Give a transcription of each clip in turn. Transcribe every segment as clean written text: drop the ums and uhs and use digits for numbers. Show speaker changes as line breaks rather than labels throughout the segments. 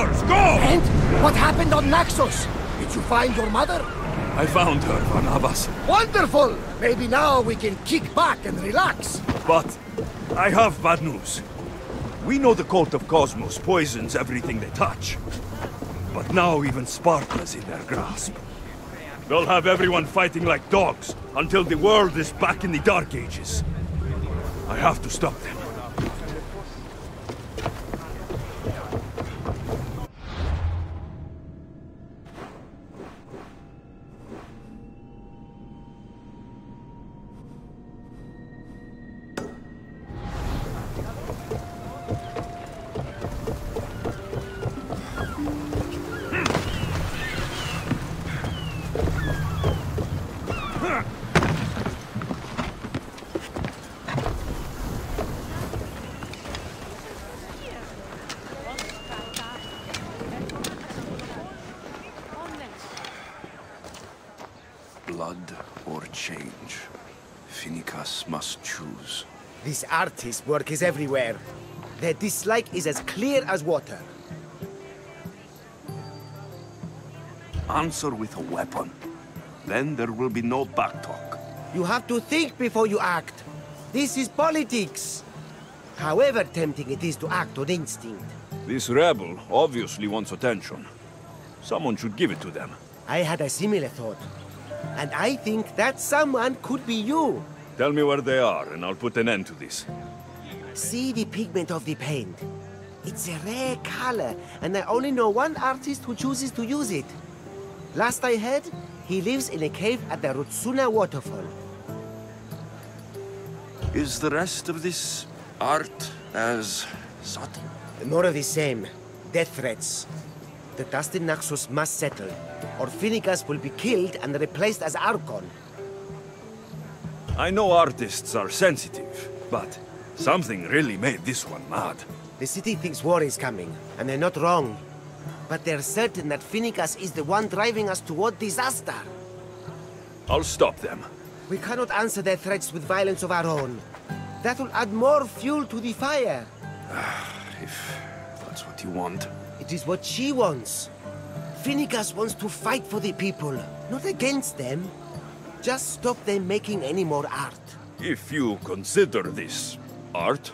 yours! Go!
And what happened on Naxos? Did you find your mother?
I found her, Barnabas.
Wonderful! Maybe now we can kick back and relax.
But I have bad news. We know the cult of Cosmos poisons everything they touch. But now even Sparta's in their grasp. They'll have everyone fighting like dogs until the world is back in the Dark Ages. I have to stop them.
Blood or change. Finicus must choose.
This artist's work is everywhere. Their dislike is as clear as water.
Answer with a weapon. Then there will be no backtalk.
You have to think before you act. This is politics. However tempting it is to act on instinct.
This rebel obviously wants attention. Someone should give it to them.
I had a similar thought. And I think that someone could be you.
Tell me where they are, and I'll put an end to this.
See the pigment of the paint. It's a rare color, and I only know one artist who chooses to use it. Last I heard, he lives in a cave at the Rutsuna waterfall.
Is the rest of this art as subtle?
More of the same. Death threats. The dust in Naxos must settle, or Finicus will be killed and replaced as Archon.
I know artists are sensitive, but something really made this one mad.
The city thinks war is coming, and they're not wrong. But they're certain that Finicus is the one driving us toward disaster.
I'll stop them.
We cannot answer their threats with violence of our own. That will add more fuel to the fire.
If that's what you want.
It is what she wants. Finicus wants to fight for the people, not against them. Just stop them making any more art.
If you consider this art.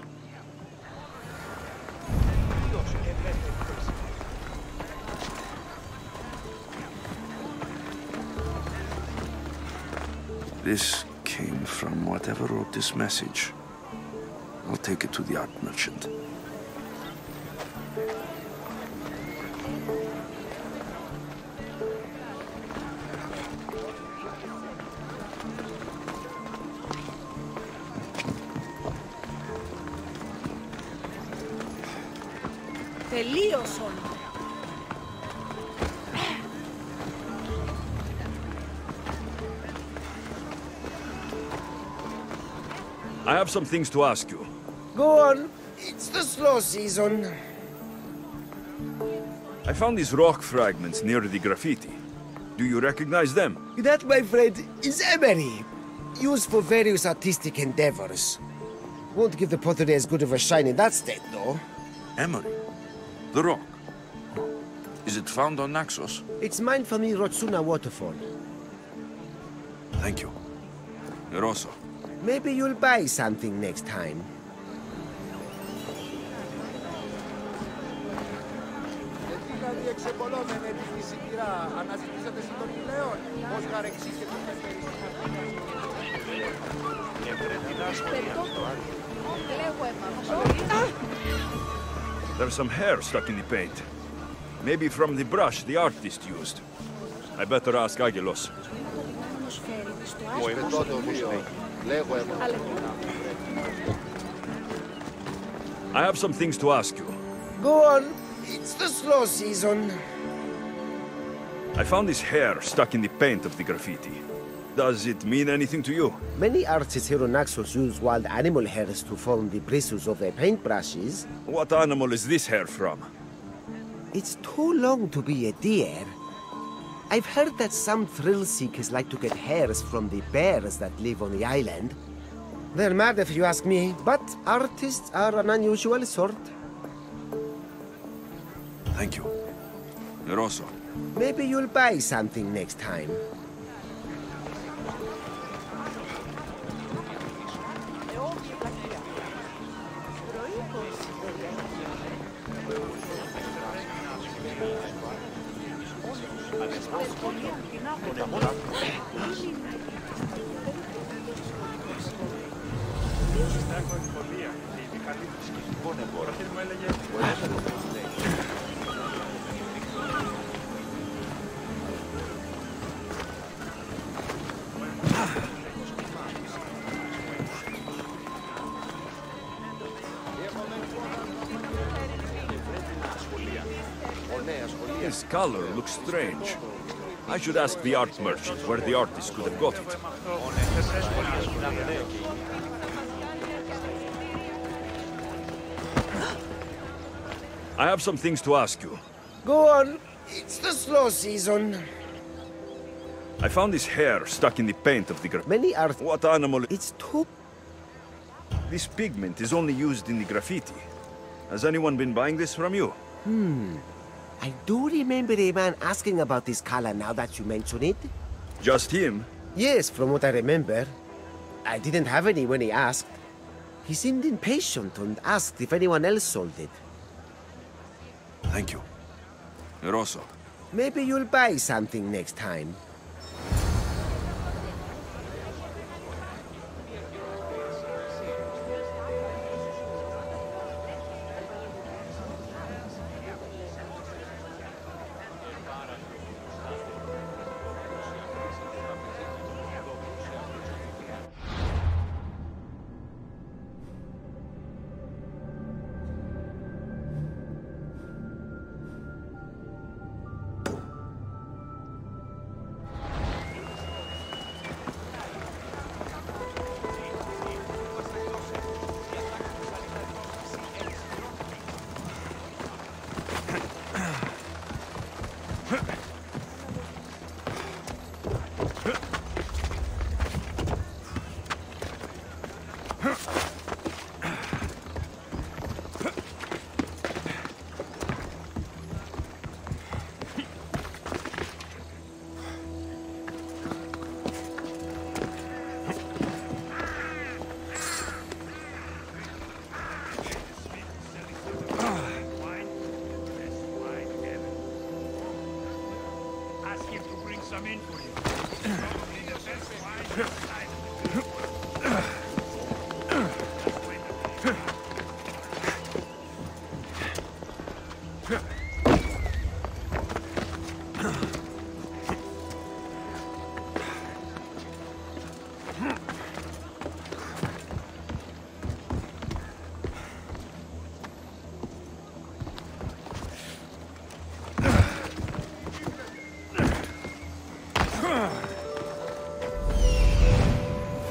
This came from whatever wrote this message. I'll take it to the art merchant.
Τελείωσον.
I have some things to ask you.
Go on. It's the slow season.
I found these rock fragments near the graffiti. Do you recognize them?
That, my friend, is emery. Used for various artistic endeavors. Won't give the pottery as good of a shine in that state, though.
Emery? The rock? Is it found on Naxos?
It's mined from the Rutsuna waterfall.
Thank you. Eroso.
Maybe you'll buy something next time.
There's some hair stuck in the paint. Maybe from the brush the artist used. I better ask Agelos. I have some things to ask you.
Go on. It's the slow season.
I found this hair stuck in the paint of the graffiti. Does it mean anything to you?
Many artists here on Naxos use wild animal hairs to form the bristles of their paintbrushes.
What animal is this hair from?
It's too long to be a deer. I've heard that some thrill seekers like to get hairs from the bears that live on the island. They're mad if you ask me, but artists are an unusual sort.
Thank you.
You're also.
Maybe you'll buy something next time.
This color looks strange. I should ask the art merchant where the artist could have got it. I have some things to ask you.
Go on. It's the slow season.
I found this hair stuck in the paint of the
Many art...
What animal...
It's too...
This pigment is only used in the graffiti. Has anyone been buying this from you?
I do remember a man asking about this color now that you mention it.
Just him?
Yes, from what I remember. I didn't have any when he asked. He seemed impatient and asked if anyone else sold it.
Thank you.
You're also.
Maybe you'll buy something next time.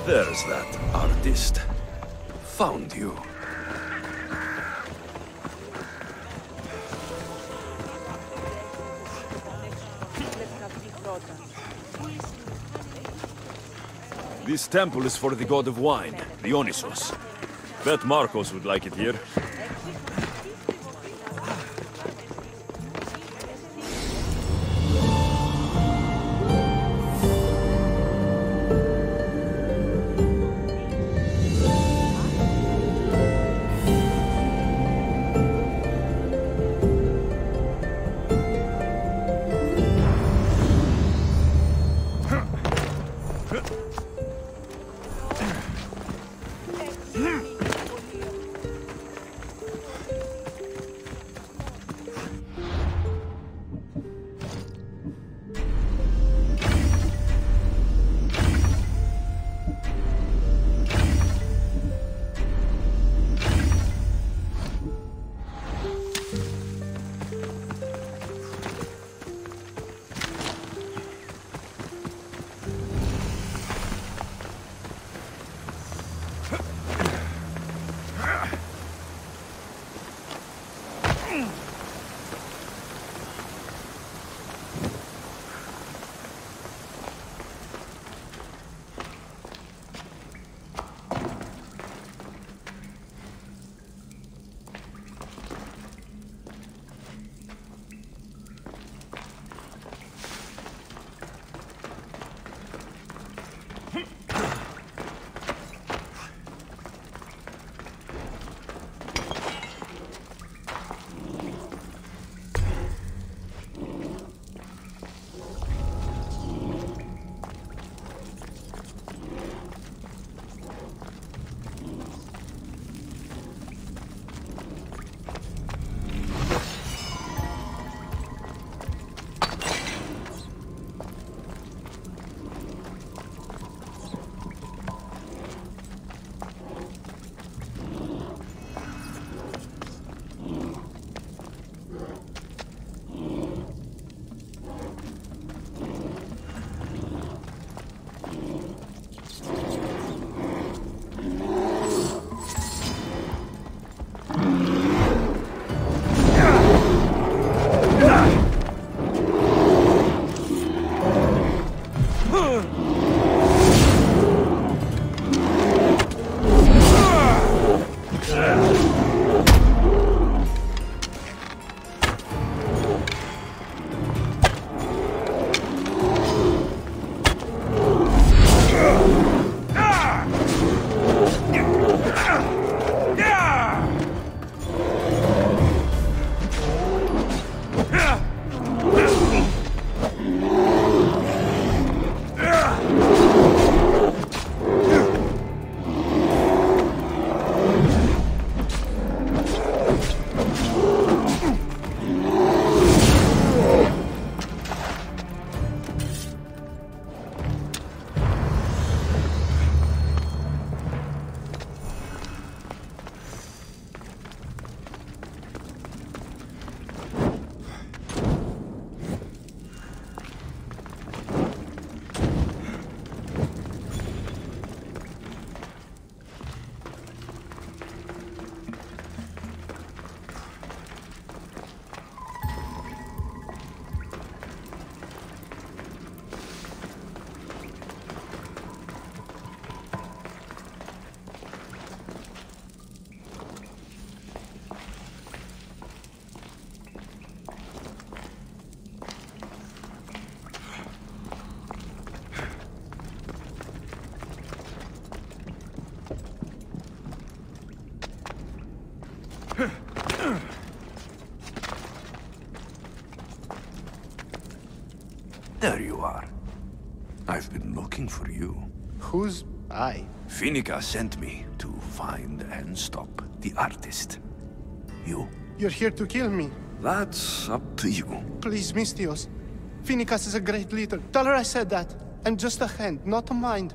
There's that artist. Found you. This temple is for the god of wine, Dionysos. Bet Marcos would like it here.
looking for you.
Who's I?
Finica sent me to find and stop the artist. You?
You're here to kill me.
That's up to you.
Please, Mistios. Finicas is a great leader. Tell her I said that. I'm just a hand, not a mind.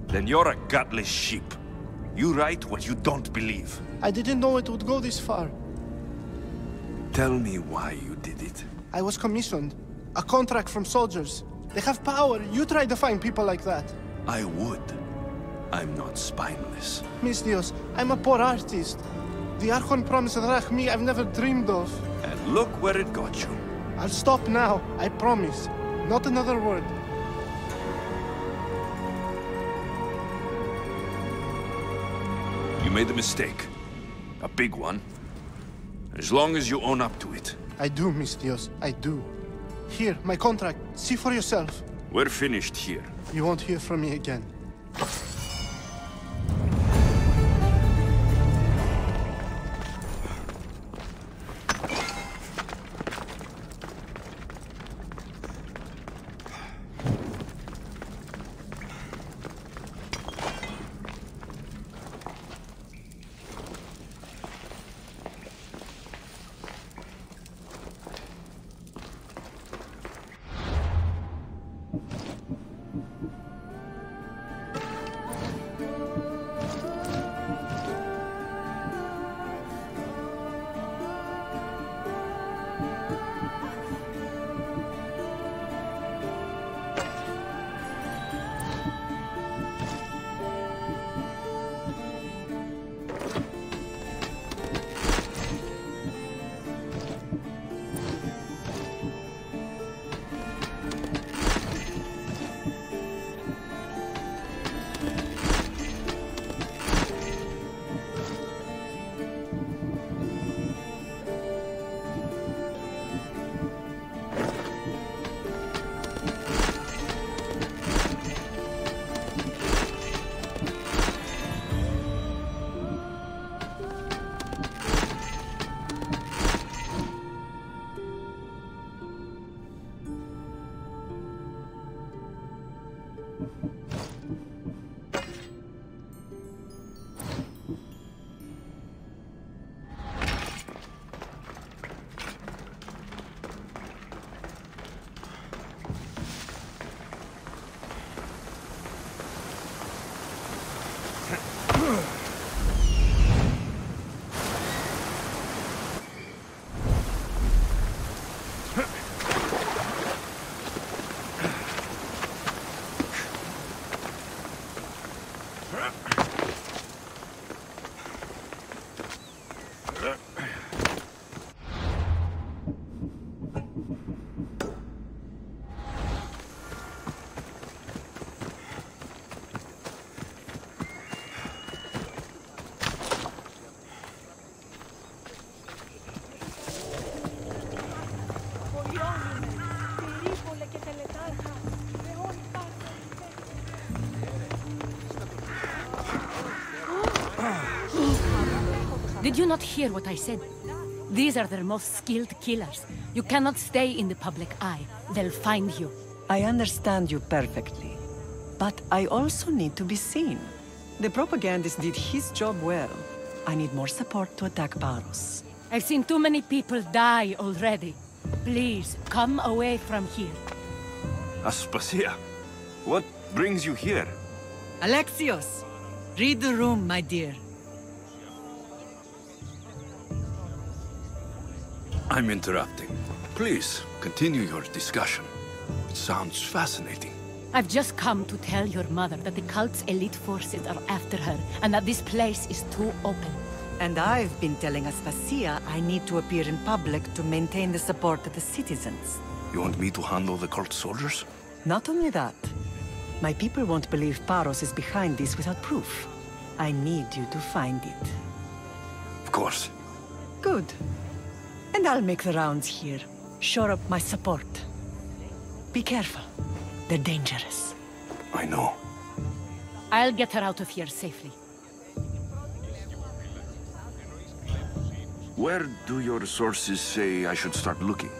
Then you're a gutless sheep. You write what you don't believe.
I didn't know it would go this far.
Tell me why you did it.
I was commissioned. A contract from soldiers. They have power. You try to find people like that.
I would. I'm not spineless.
Mistios, I'm a poor artist. The Archon promised Rachmi I've never dreamed of.
And look where it got you.
I'll stop now, I promise. Not another word.
You made a mistake. A big one. As long as you own up to it.
I do, Mistios, I do. Here, my contract. See for yourself.
We're finished here.
You won't hear from me again.
Did you not hear what I said? These are their most skilled killers. You cannot stay in the public eye. They'll find you.
I understand you perfectly. But I also need to be seen. The propagandist did his job well. I need more support to attack Paros.
I've seen too many people die already. Please, come away from here.
Aspasia, what brings you here?
Alexios! Read the room, my dear.
I'm interrupting. Please, continue your discussion. It sounds fascinating.
I've just come to tell your mother that the cult's elite forces are after her, and that this place is too open.
And I've been telling Aspasia I need to appear in public to maintain the support of the citizens.
You want me to handle the cult soldiers?
Not only that, my people won't believe Paros is behind this without proof. I need you to find it.
Of course.
Good. And I'll make the rounds here. Shore up my support. Be careful. They're dangerous.
I know.
I'll get her out of here safely.
Where do your sources say I should start looking?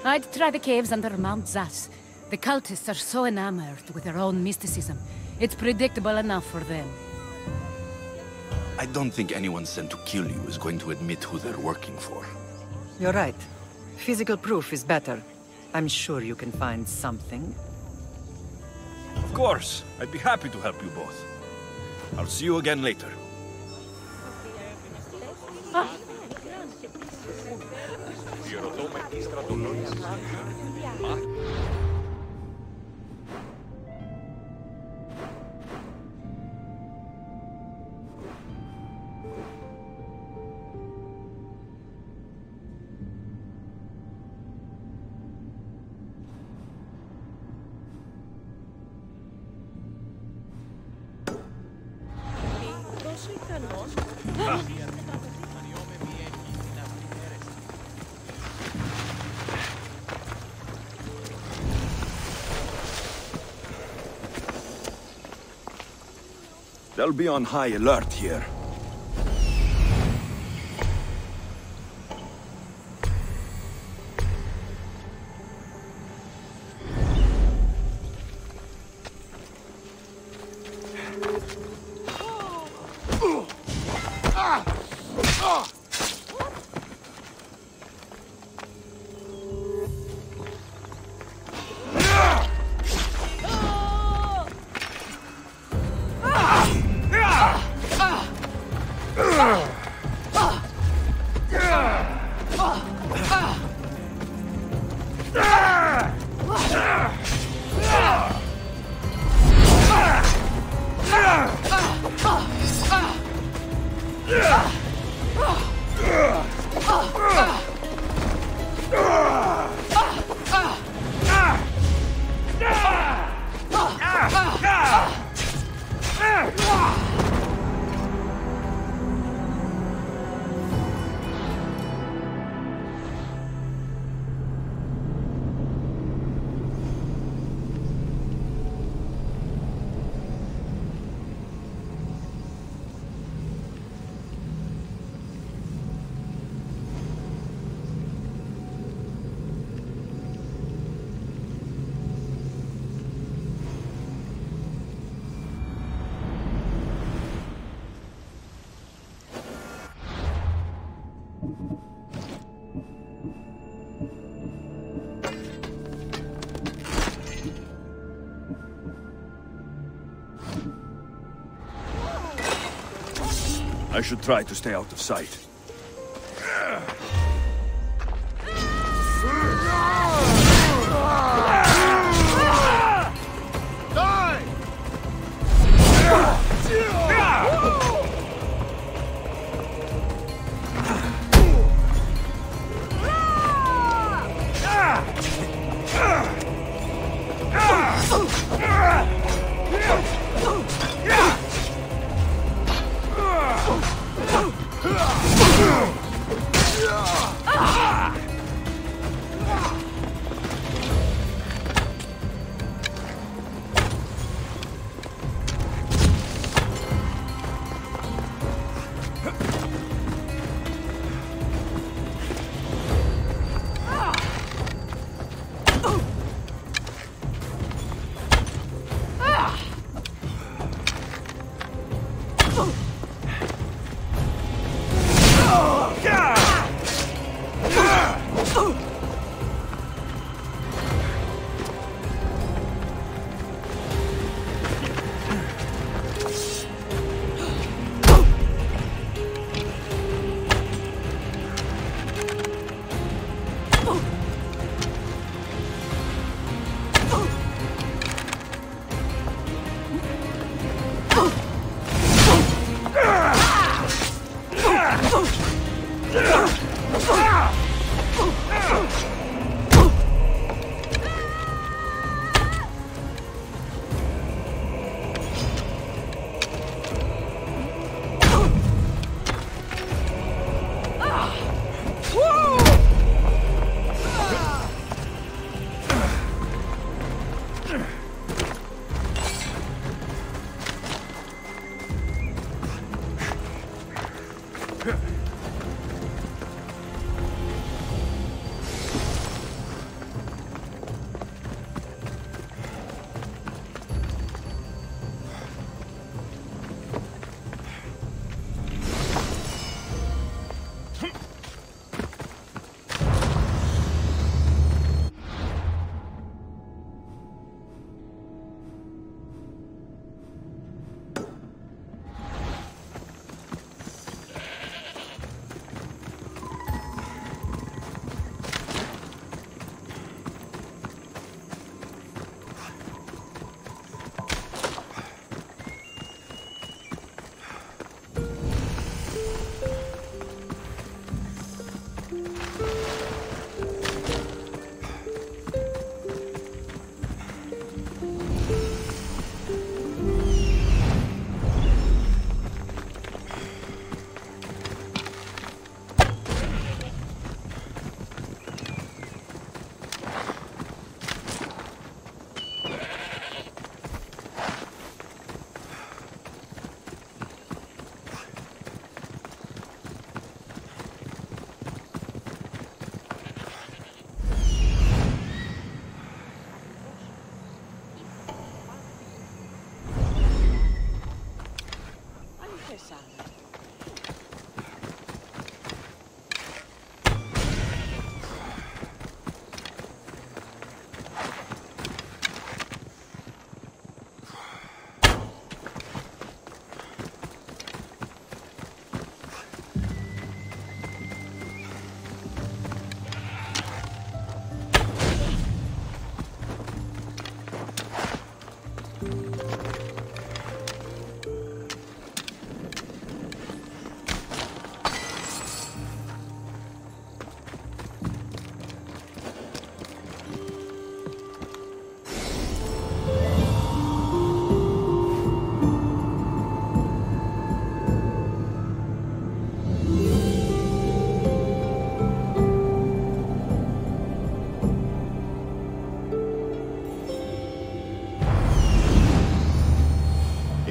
I'd try the caves under Mount Zas. The cultists are so enamored with their own mysticism. It's predictable enough for them.
I don't think anyone sent to kill you is going to admit who they're working for.
You're right. Physical proof is better. I'm sure you can find something.
Of course. I'd be happy to help you both. I'll see you again later. They'll be on high alert here. I should try to stay out of sight.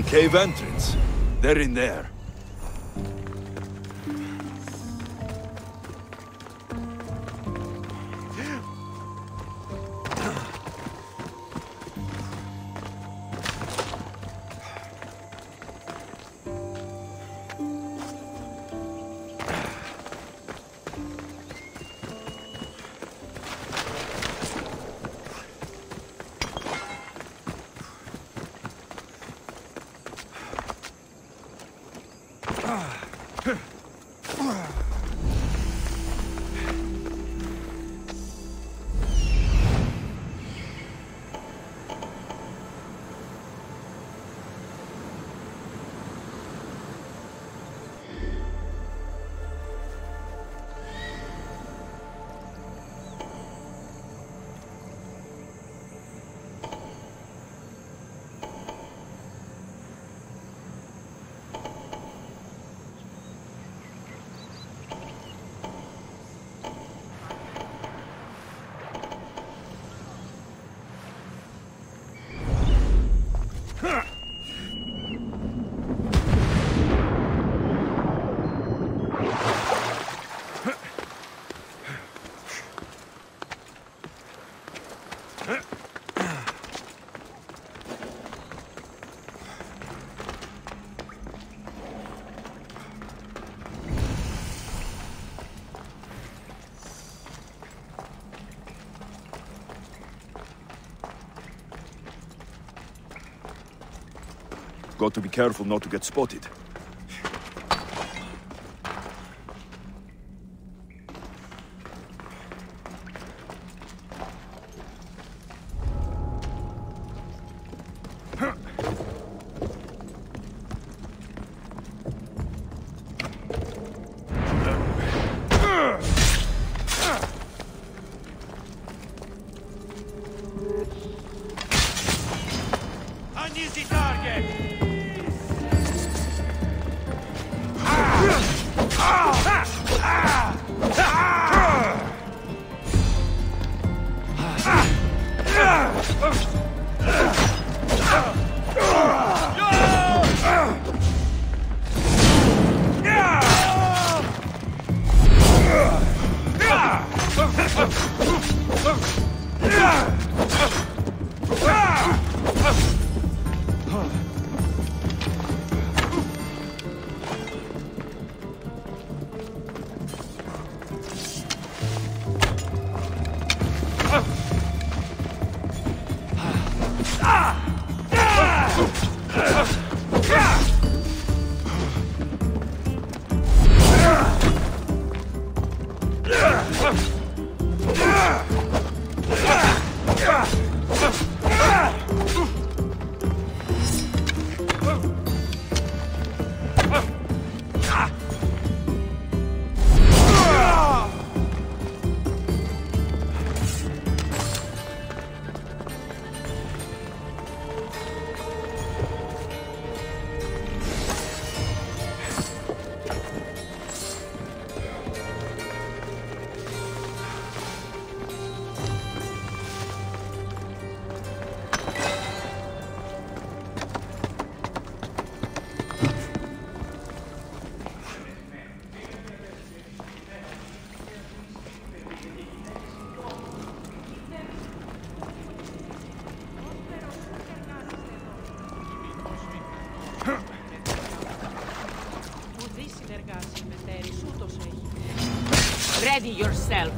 cave entrance. They're in there. Got to be careful not to get spotted.
Ready yourself.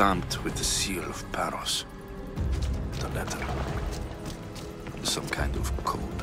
stamped with the seal of Paros. The letter. Some kind of code.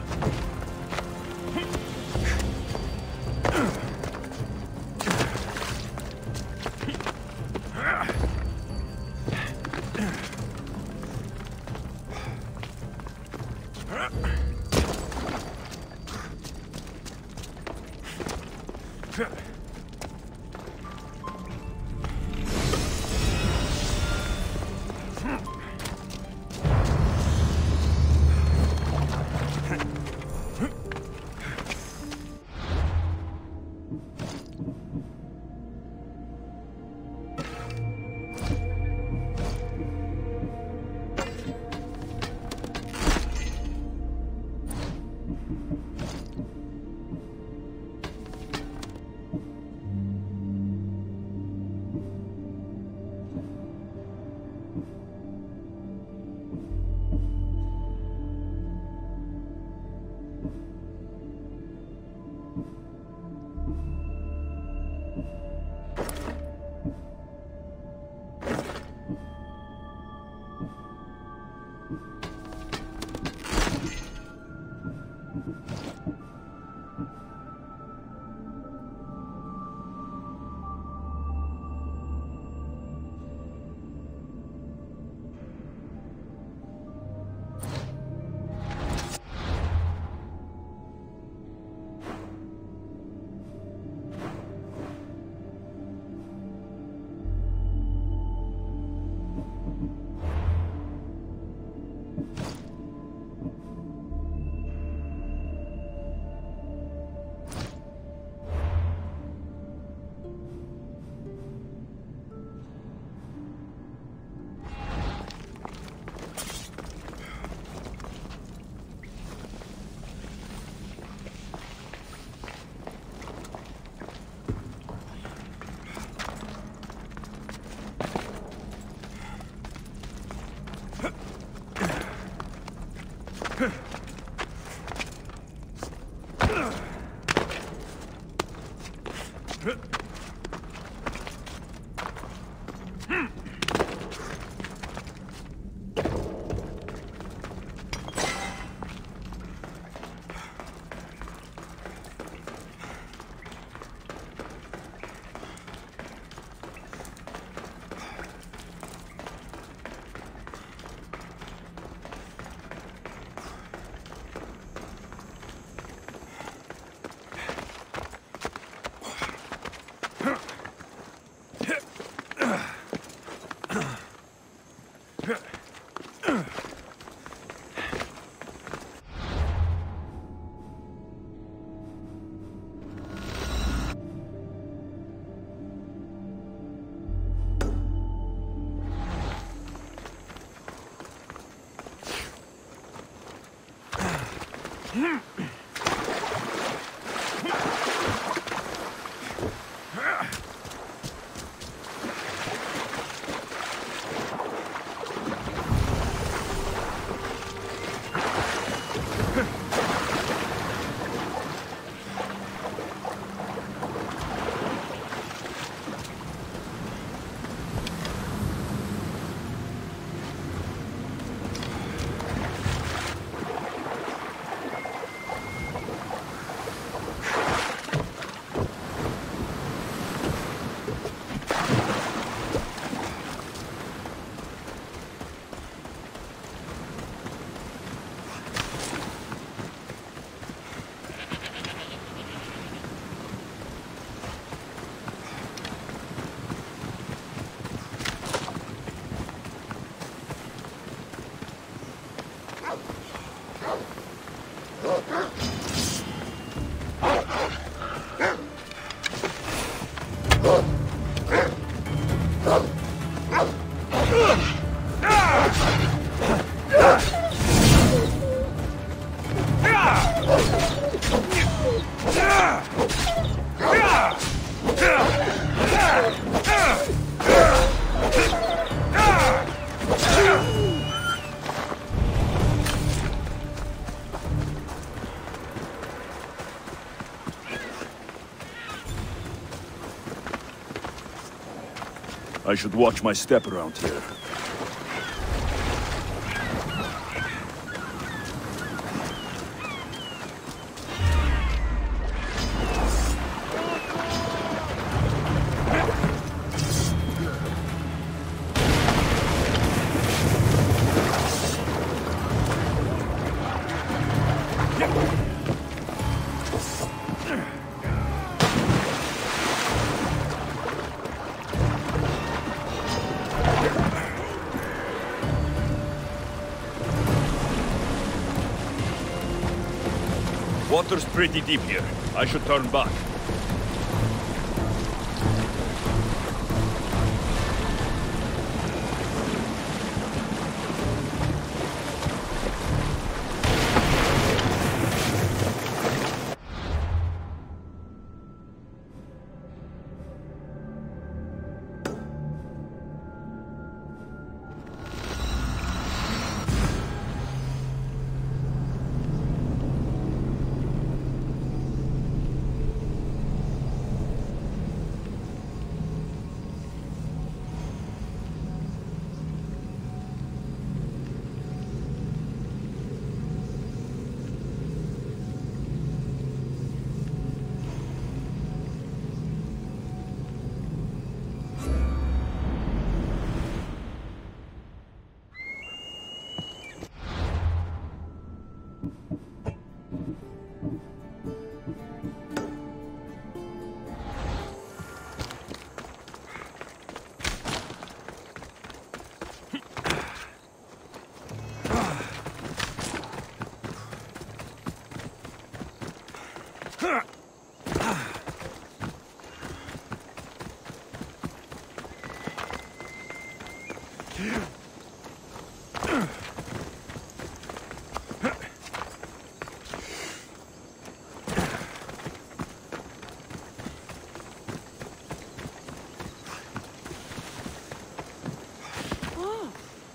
I should watch my step around here. Water's pretty deep here. I should turn back.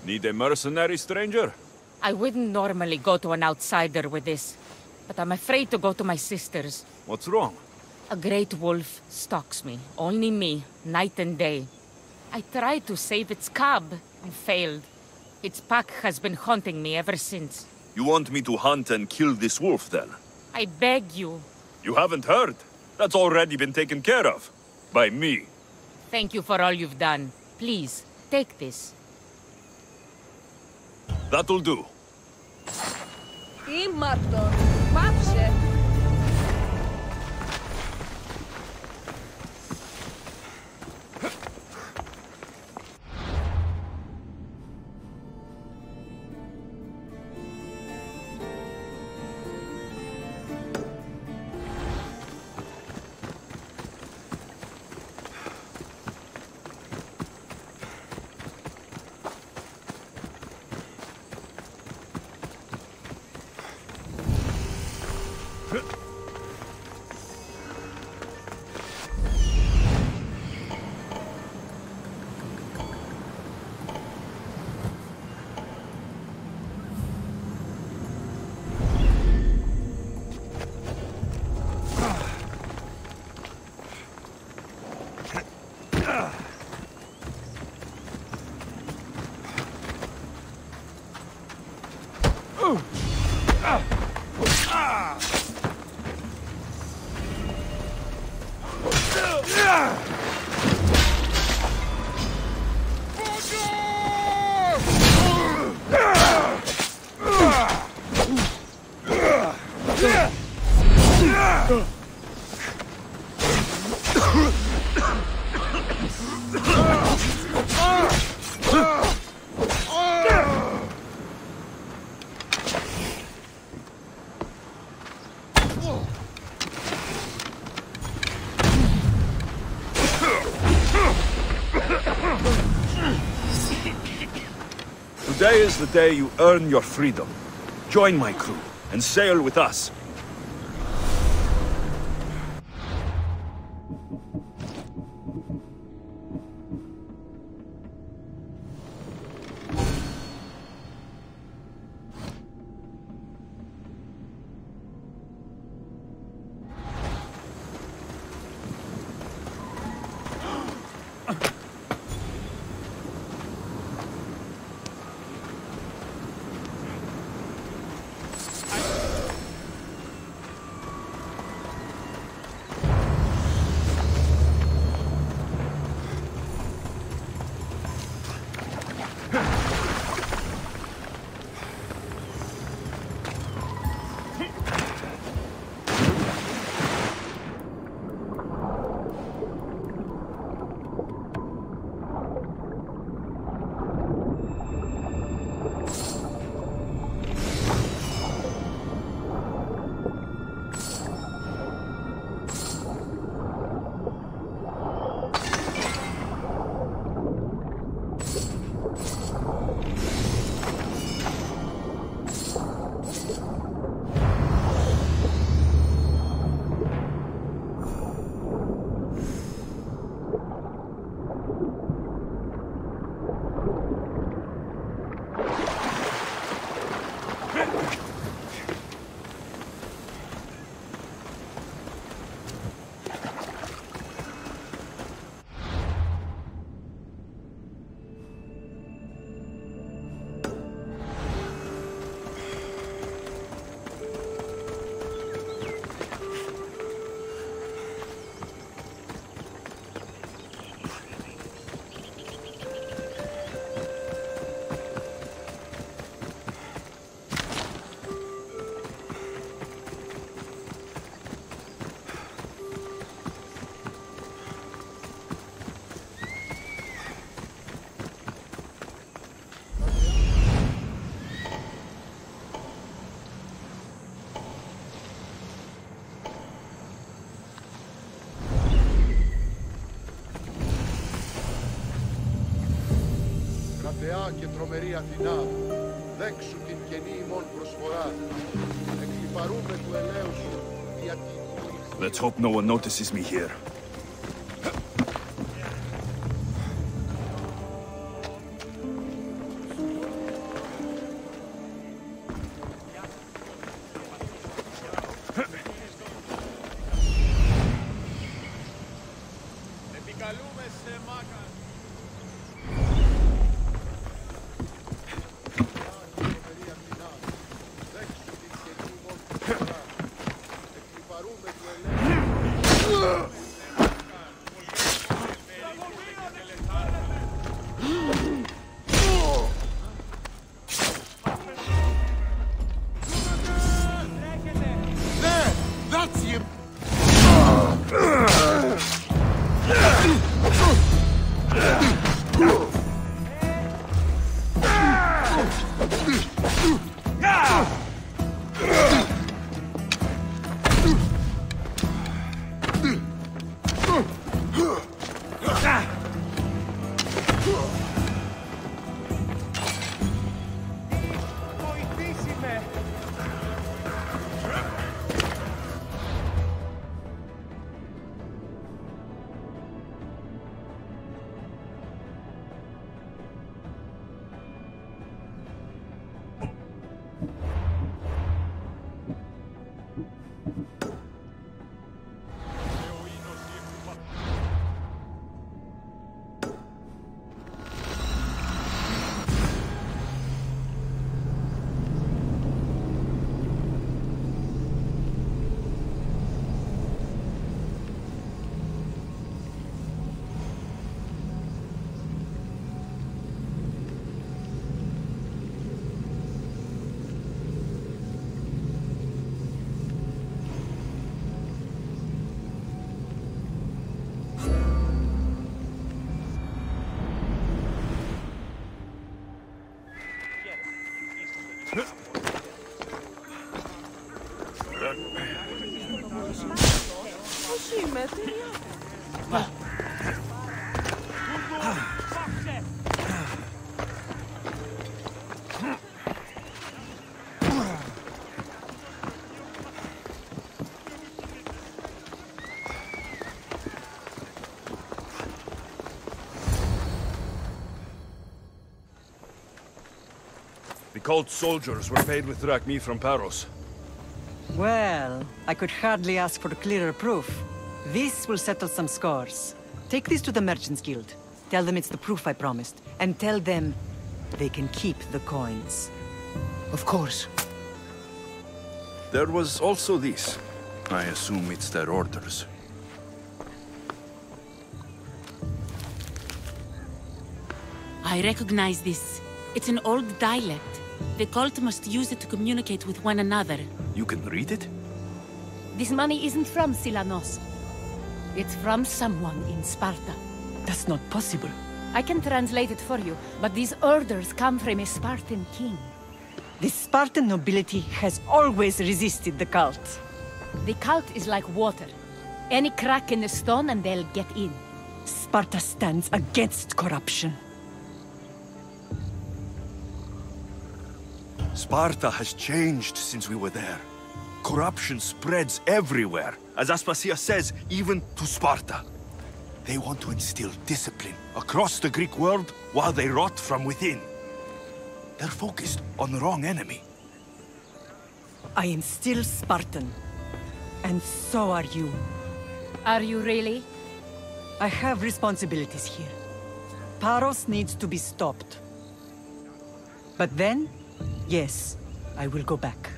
Need a mercenary, stranger?
I wouldn't normally go to an outsider with this, but I'm afraid to go to my sister's.
What's wrong?
A great wolf stalks me, only me, night and day. I tried to save its cub and failed. Its pack has been haunting me ever since.
You want me to hunt and kill this wolf, then?
I beg you.
You haven't heard? That's already been taken care of. By me.
Thank you for all you've done. Please, take this.
That'll do.
Ήμαρτον. Πάψε.
Today is the day you earn your freedom. Join my crew and sail with us.
ορφανά και τρομερή Αθηνά, δέξου την καινή ημών προσφορά. Εκλυπαρούμε του ελέου σου, γιατί...
Let's hope no one notices me here. The cult soldiers were paid with drachmae from Paros.
Well, I could hardly ask for clearer proof. This will settle some scores. Take this to the Merchants Guild. Tell them it's the proof I promised. And tell them they can keep the coins.
Of course.
There was also this. I assume it's their orders.
I recognize this. It's an old dialect. The cult must use it to communicate with one another.
You can read it?
This money isn't from Silanos. It's from someone in Sparta.
That's not possible.
I can translate it for you, but these orders come from a Spartan king.
The Spartan nobility has always resisted the cult.
The cult is like water. Any crack in the stone and they'll get in.
Sparta stands against corruption.
Sparta has changed since we were there. Corruption spreads everywhere. As Aspasia says, even to Sparta. They want to instill discipline across the Greek world while they rot from within. They're focused on the wrong enemy.
I am still Spartan. And so are you.
Are you really?
I have responsibilities here. Paros needs to be stopped. But then, yes, I will go back.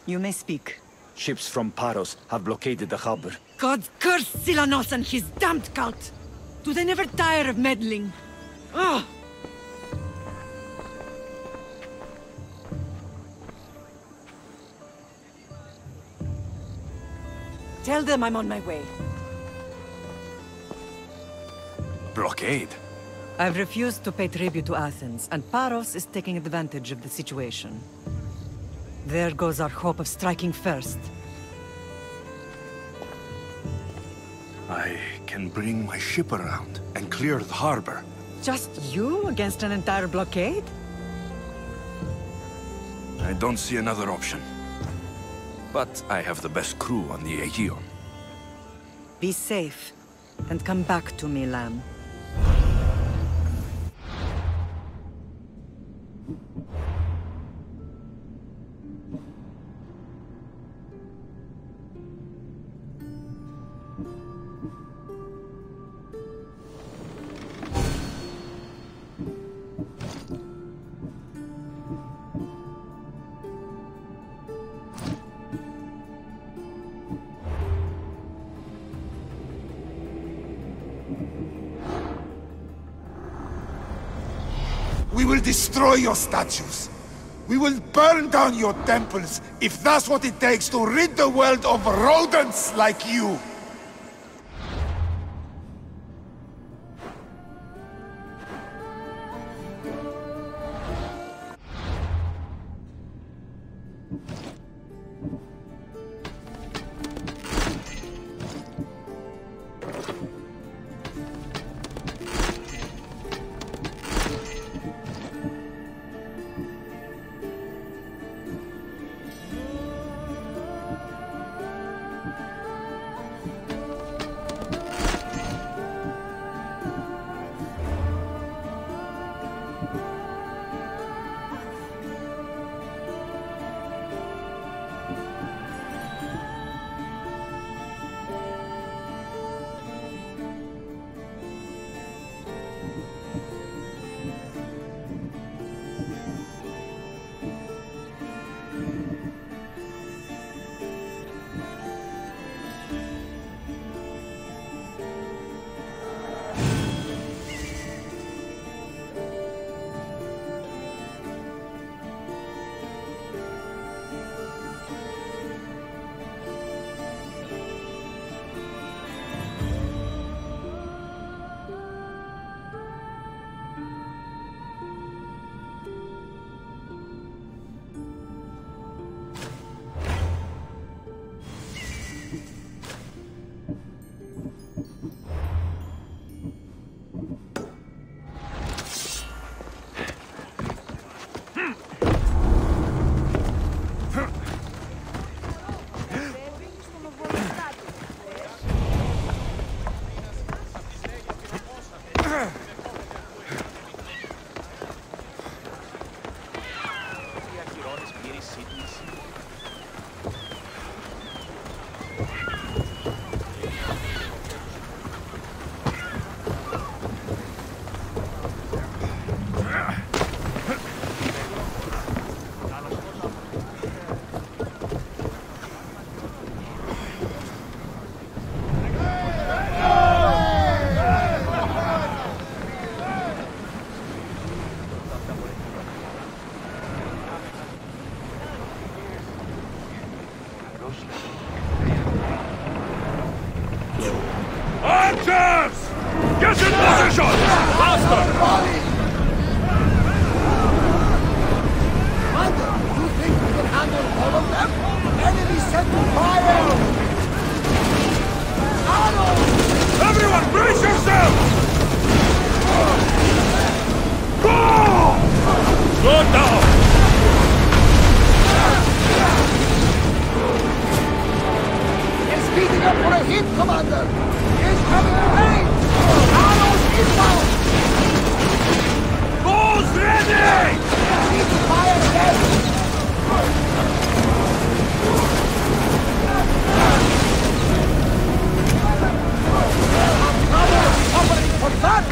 You may speak.
Ships from Paros have blockaded the harbor.
God curse Silanos and his damned cult! Do they never tire of meddling? Ugh! Tell them I'm on my way.
Blockade?
I've refused to pay tribute to Athens, and Paros is taking advantage of the situation. There goes our hope of striking first.
I can bring my ship around and clear the harbor.
Just you against an entire blockade?
I don't see another option. But I have the best crew on the Aegean.
Be safe, and come back to me, Lamb.
We will destroy your statues. We will burn down your temples, if that's what it takes to rid the world of rodents like you.
Archers! Get in position! Faster!
Commander, you think we can handle all of them? Enemy set to fire! Arrows!
Everyone, brace yourselves! Go! Slow down!
They're speeding up for a hit, Commander! Incoming range! Arrows inbound!
Bows ready!
Need to fire again! Covering for that!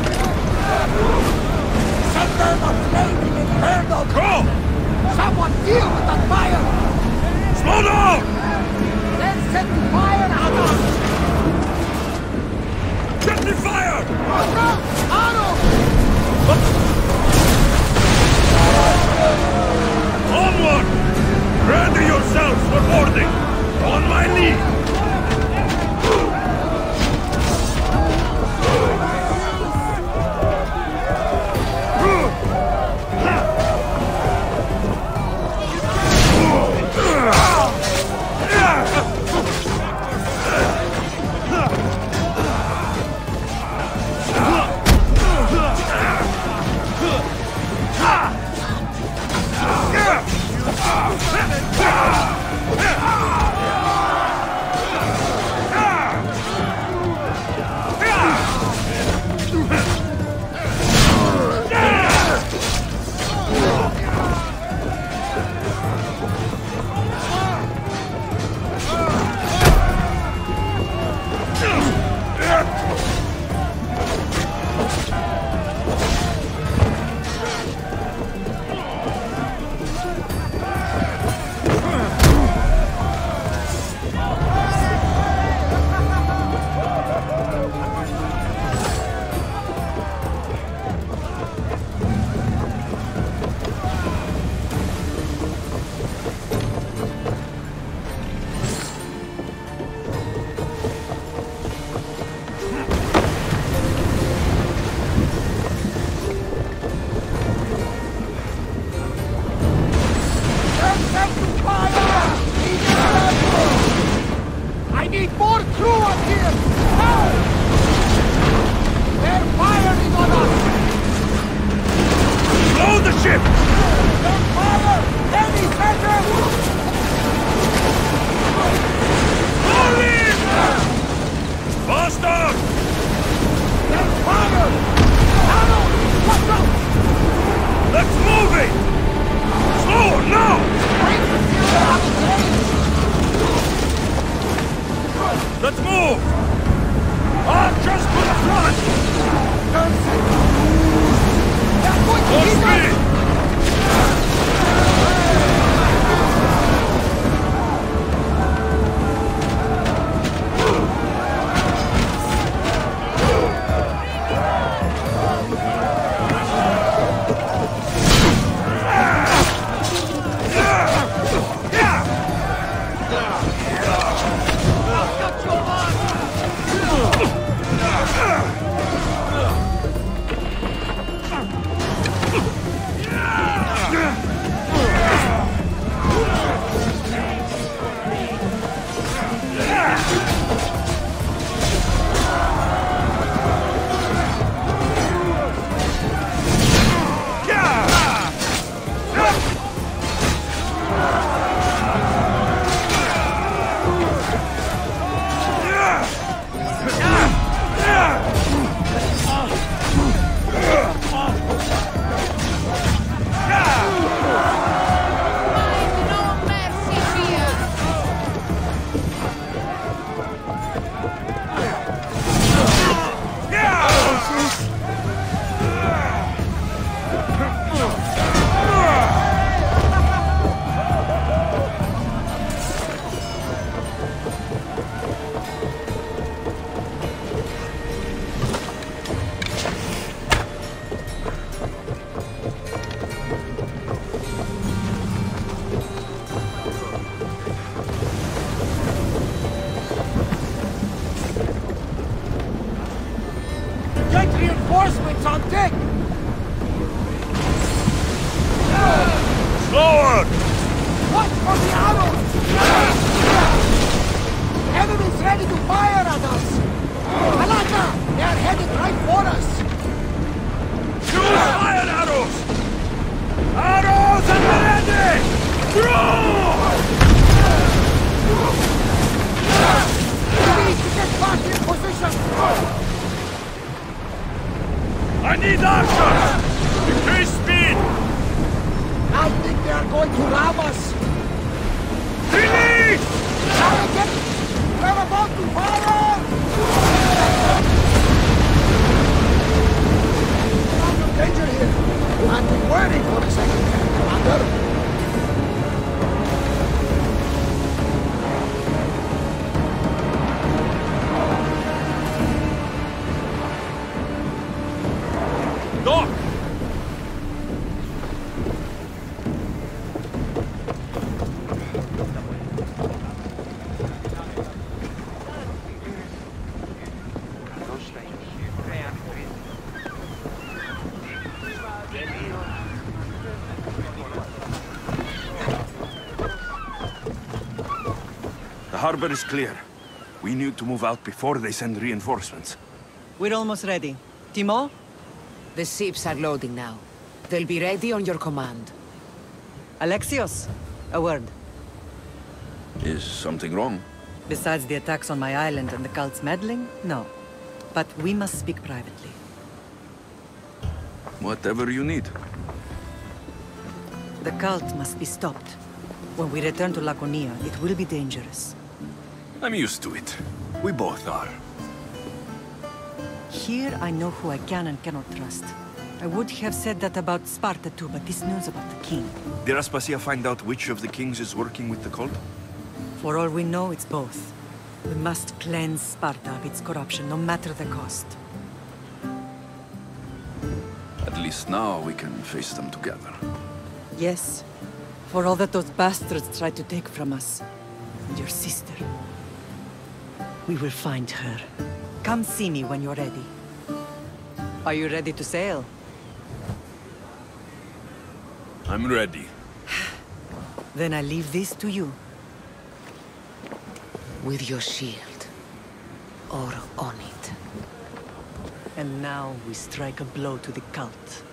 Set them aflame in inferno!
Go!
Someone deal with that fire!
Slow down!
Let's set the fire out!
Get the fire!
Arrow!
Onward! Ready yourselves for boarding! Faster!
There's fire! Arrows! Watch out!
Let's move it! Slower, now!
Wait until they're out of range!
Let's move! Archers to the front!
They're going to
Full
hit us!
speed!
Reinforcements on deck!
Slower!
Watch for the arrows! Enemies ready to fire at us! Alaka! They are headed right for us!
Choose fire arrows! Arrows at the ready! Throw!
We need to get back in position!
I need archers! Increase speed!
I think they are going to ram us!
Release!
We're about to fire! Danger here! I've been worried for a second, Commander.
Dock! The harbor is clear. We need to move out before they send reinforcements.
We're almost ready. Timo?
The ships are loading now. They'll be ready on your command.
Alexios, a word.
Is something wrong?
Besides the attacks on my island and the cult's meddling, no. But we must speak privately.
Whatever you need.
The cult must be stopped. When we return to Laconia, it will be dangerous.
I'm used to it. We both are.
Here I know who I can and cannot trust. I would have said that about Sparta too, but this news about the king.
Did Aspasia find out which of the kings is working with the cult?
For all we know, it's both. We must cleanse Sparta of its corruption, no matter the cost.
At least now we can face them together.
Yes. For all that those bastards tried to take from us. And your sister. We will find her. Come see me when you're ready. Are you ready to sail?
I'm ready.
Then I leave this to you.
With your shield. Or on it.
And now we strike a blow to the cult.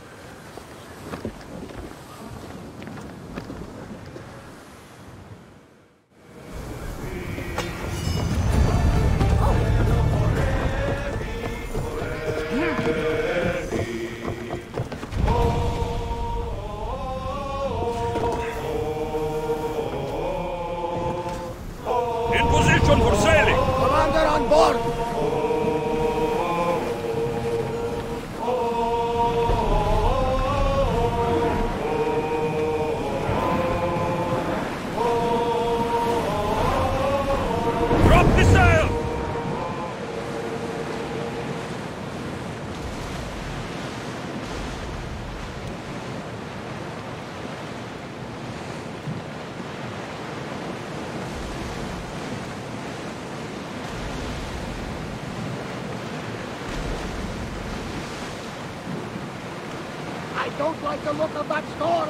I don't like the look of that storm!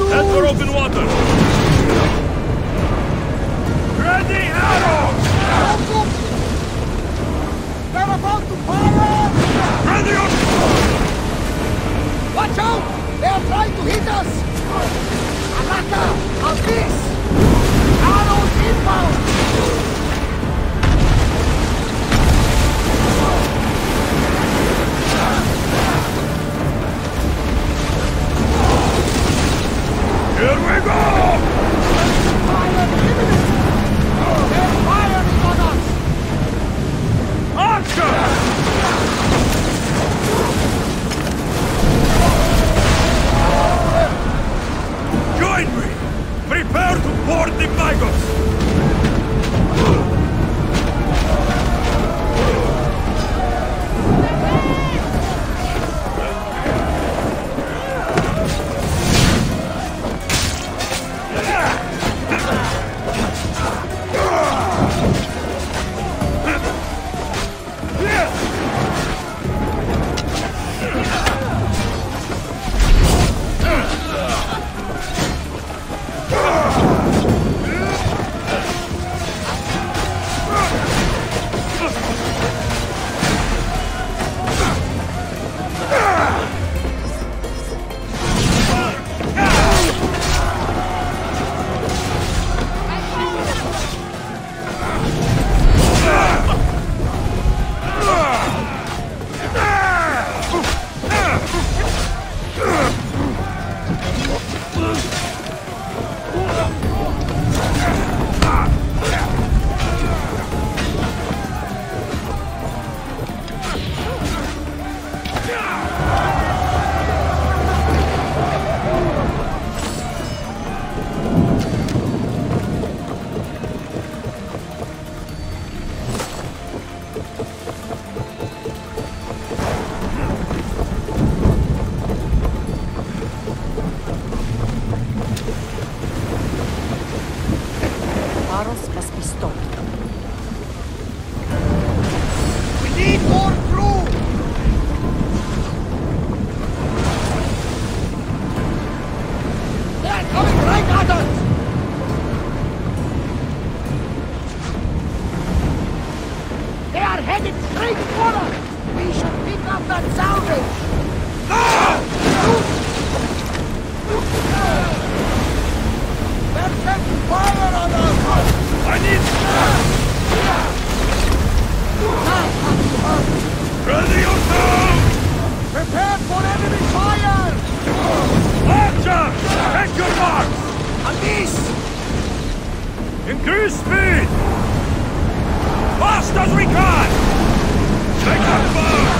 Head for open water! Ready, arrows!
They're about to fire!
Ready on!
Watch out! They are trying to hit us! Alaka! Of this! Arrows inbound!
Here we go!
that salvage! They're taking fire on us!
I need... Ready yourself!
Prepare for enemy fire!
Archer! Take your marks!
On this!
Increase speed! Fast as we can! Take them fire!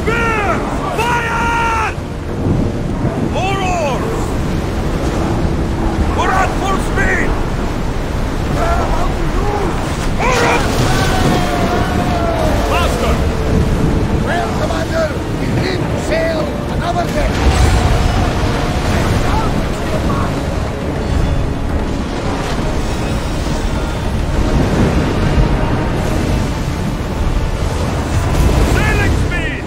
Spear! Fire! More oars! We're at full speed! Hurry! Faster!
Well, Commander, we need to sail another day.
Sailing speed!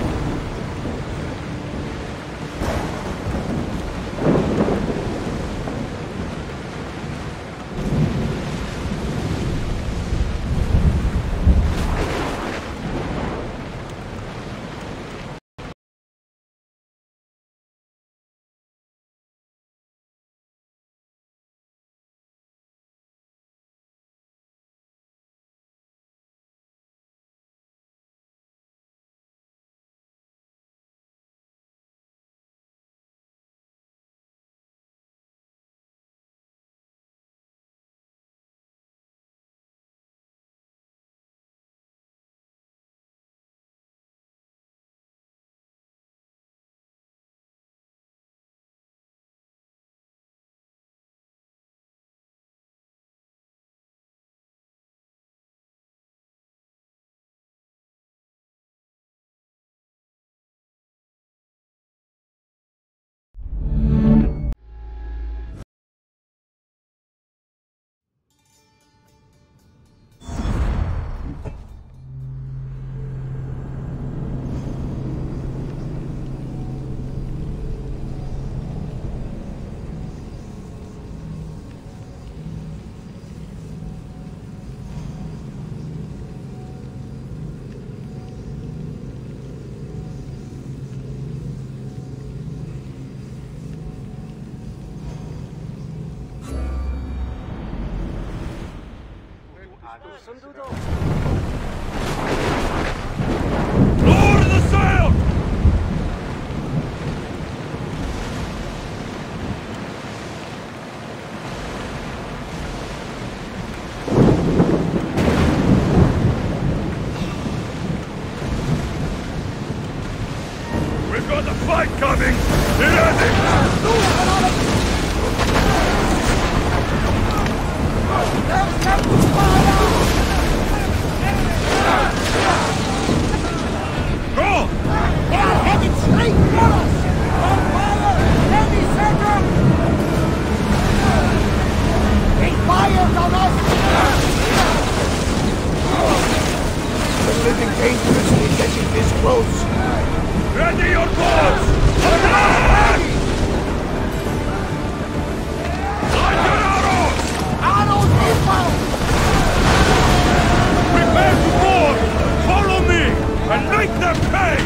Lower the sail! We've got a fight coming! Go!
They are headed straight for us! On fire! Heavy center! They fired on us!
We're living dangerously getting this close.
Ready your boats! Attack! Light your arrows!
Arrows inbound!
Prepare to board! Follow me! And make them pay!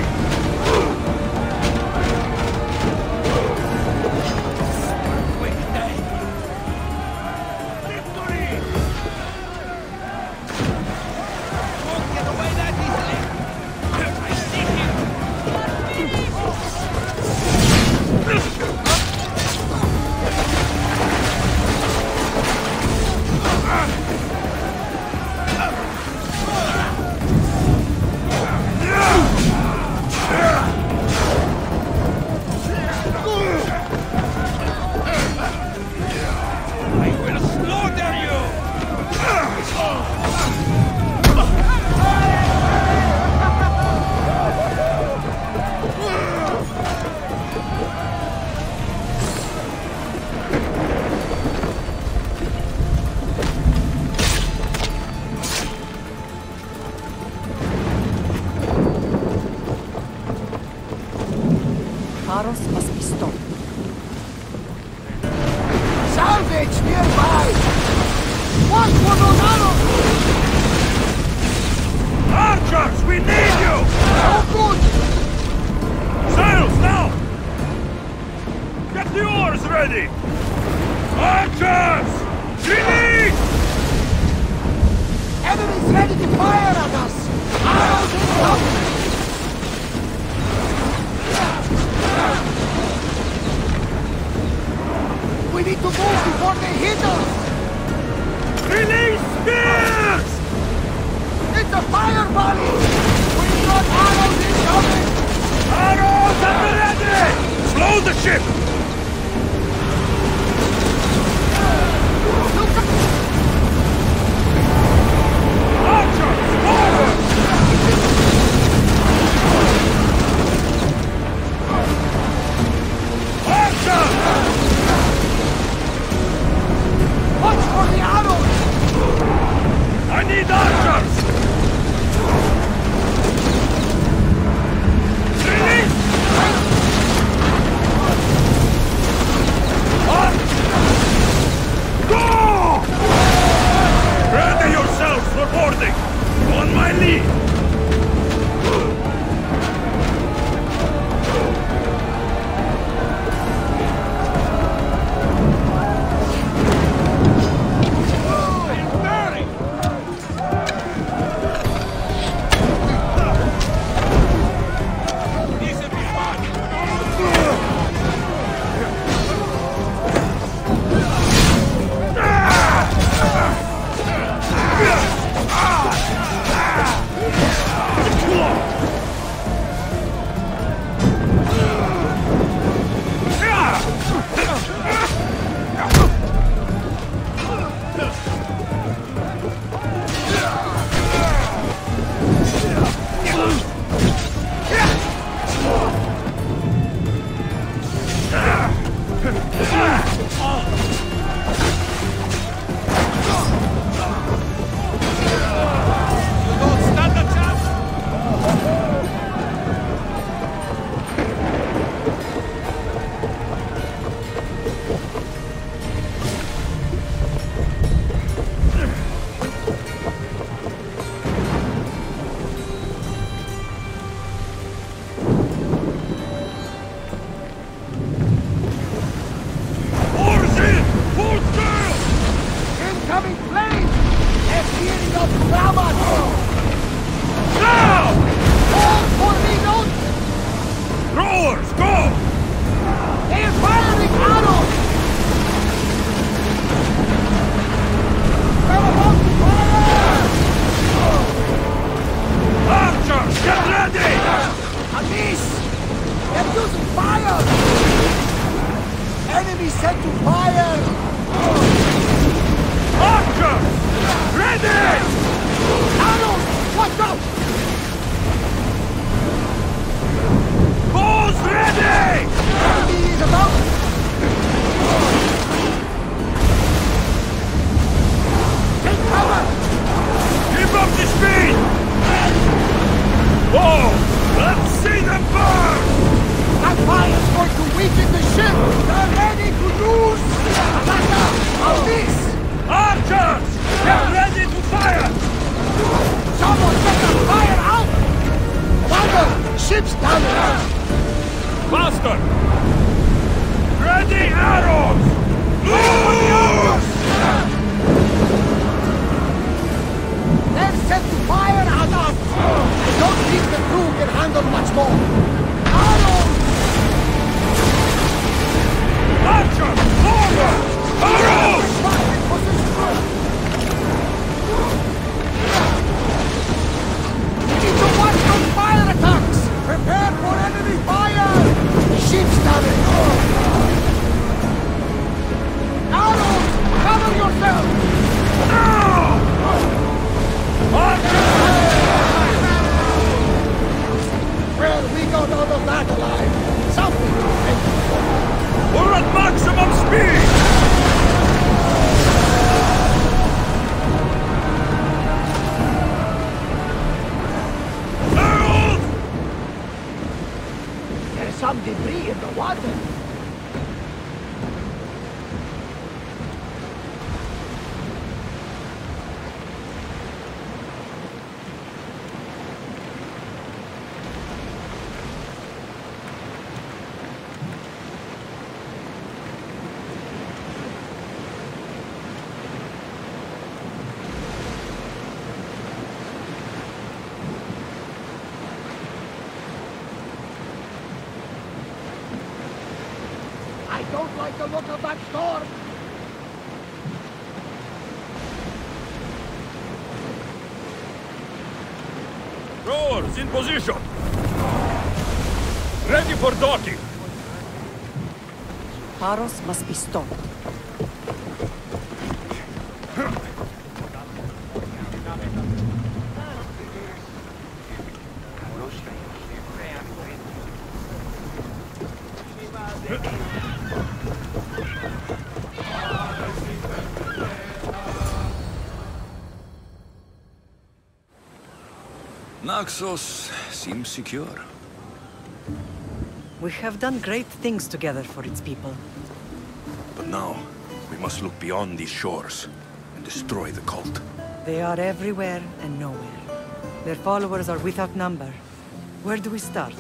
Paros must be stopped.
Salvage nearby! Watch for those arrows!
Archers, we need you! ready! Archers! Release!
Enemies ready to fire at us! Arrows incoming! We need to move before they hit us!
Release spears!
It's a fire volley! We've got arrows incoming!
Arrows at the ready! Slow the ship! Archers, forward! Archers!
Watch for the arrows!
I need archers! Release! Go! Ready yourselves for boarding! On my lead!
Some debris in the water. I don't like the look of that storm!
Rowers in position! Ready for docking!
Paros must be stopped.
Naxos seems secure.
We have done great things together for its people.
But now, we must look beyond these shores and destroy the cult.
They are everywhere and nowhere. Their followers are without number. Where do we start?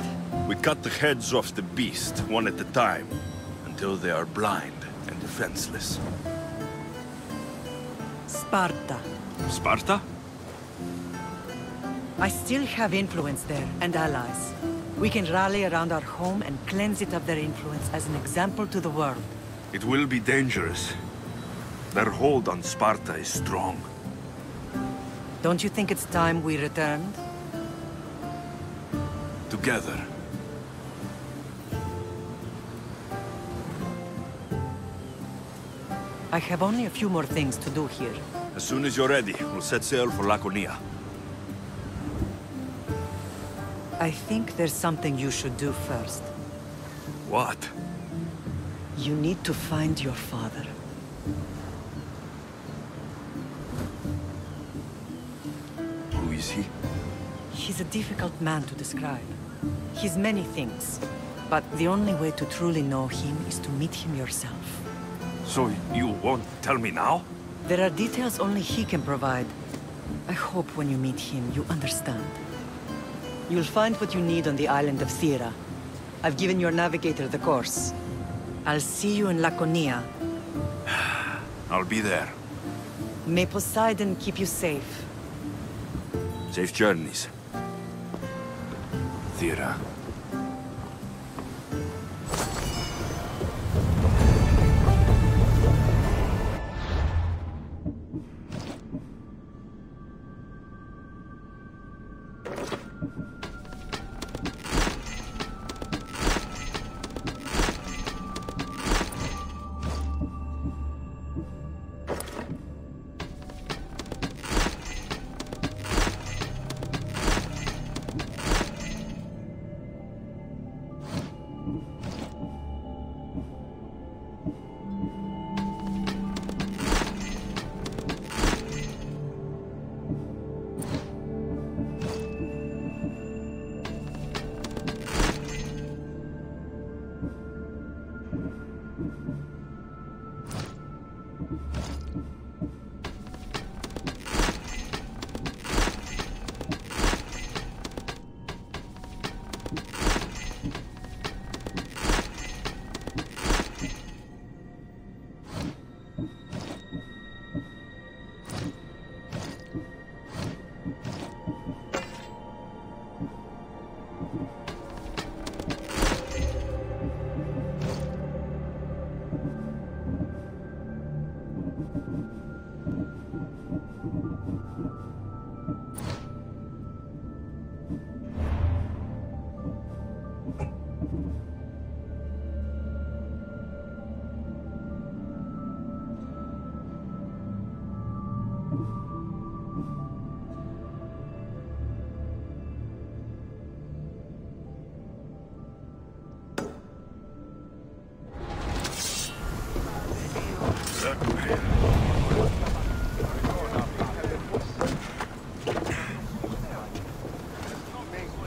We cut the heads off the beast, one at a time, until they are blind and defenseless.
Sparta.
Sparta?
I still have influence there, and allies. We can rally around our home and cleanse it of their influence as an example to the world.
It will be dangerous. Their hold on Sparta is strong.
Don't you think it's time we returned?
Together.
I have only a few more things to do here.
As soon as you're ready, we'll set sail for Laconia.
I think there's something you should do first.
What?
You need to find your father.
Who is he?
He's a difficult man to describe. He's many things, but the only way to truly know him is to meet him yourself.
So you won't tell me now?
There are details only he can provide. I hope when you meet him, you understand. You'll find what you need on the island of Thera. I've given your navigator the course. I'll see you in Laconia.
I'll be there.
May Poseidon keep you safe.
Safe journeys. Thera.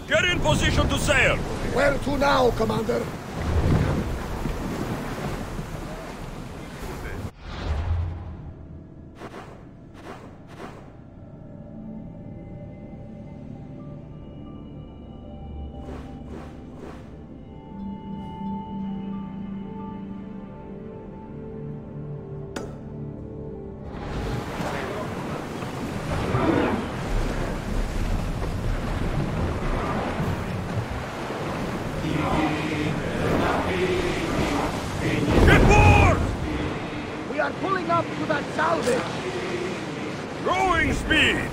Get in position to sail!
Where to now, Commander? are pulling up to that salvage!
Growing speed!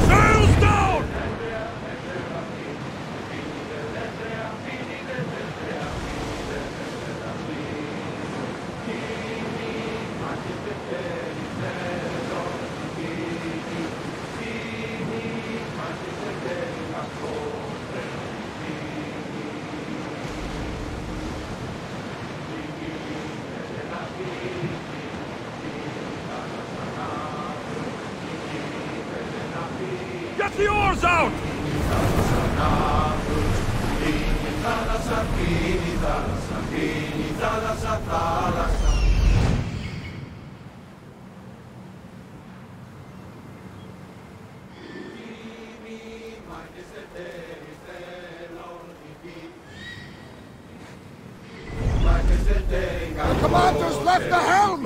Sails down! Get the oars out!
The commander's left the helm!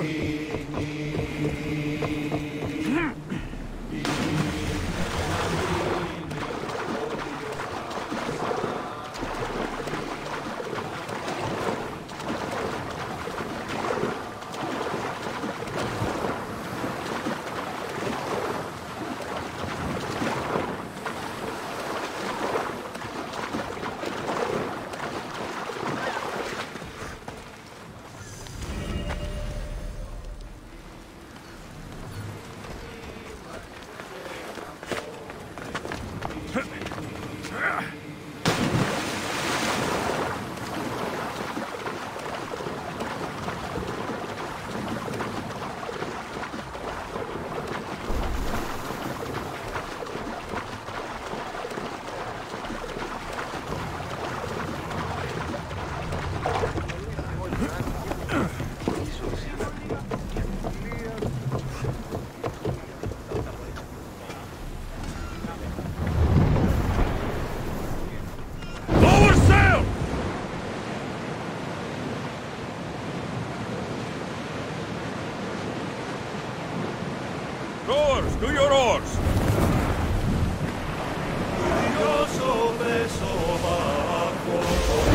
Rowers, do your oars!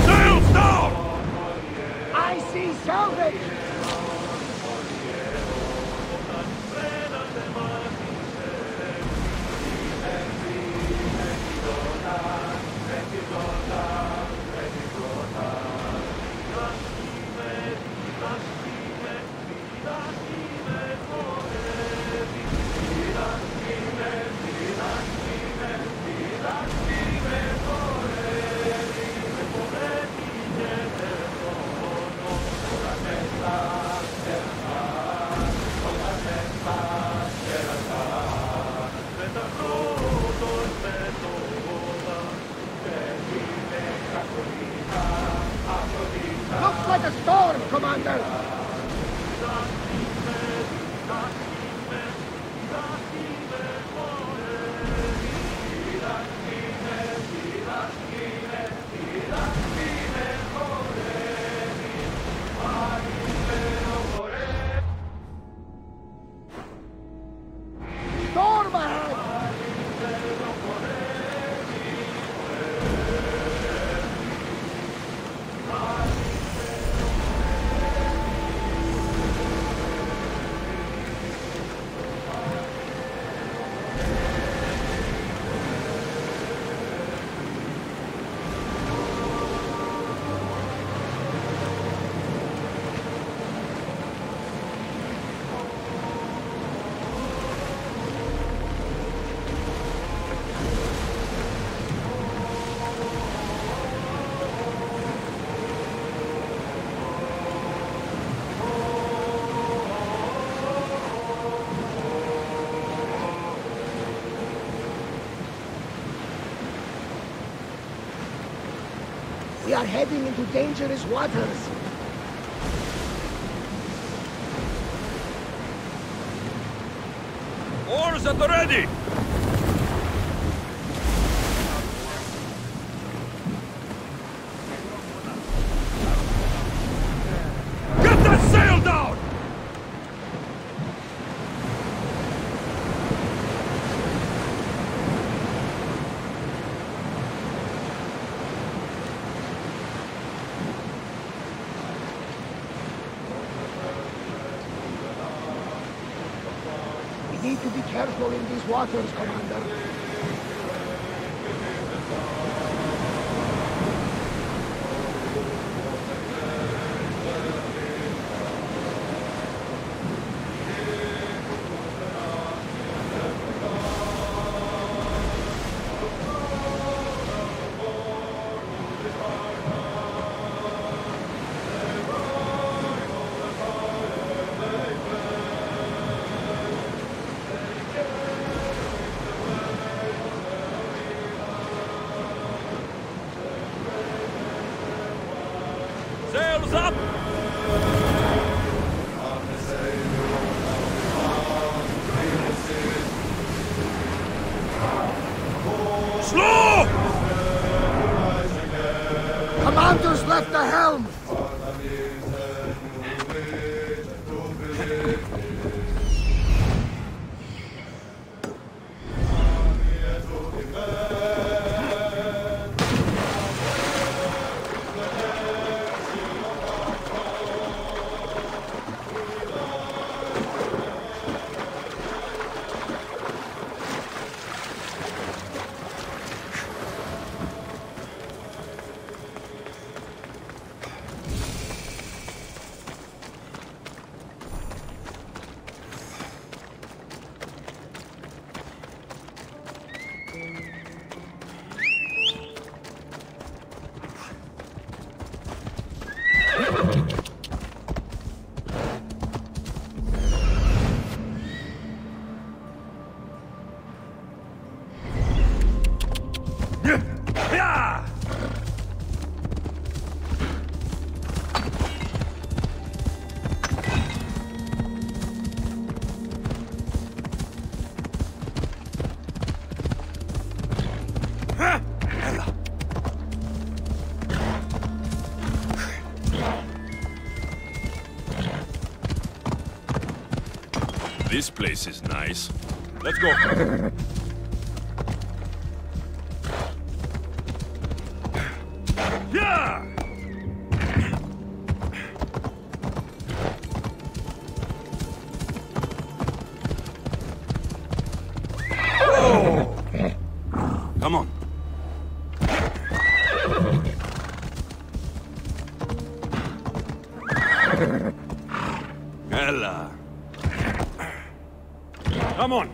Sails down! I see salvage! Looks like a storm, Commander! Storm ahead! We are heading into dangerous waters.
Oars at the ready! Get that sail down!
careful in these waters, Commander.
Sails up! Slow!
Commanders left the helm!
This place is nice. Let's go. Yeah! Oh! Come on. Ella. Come on.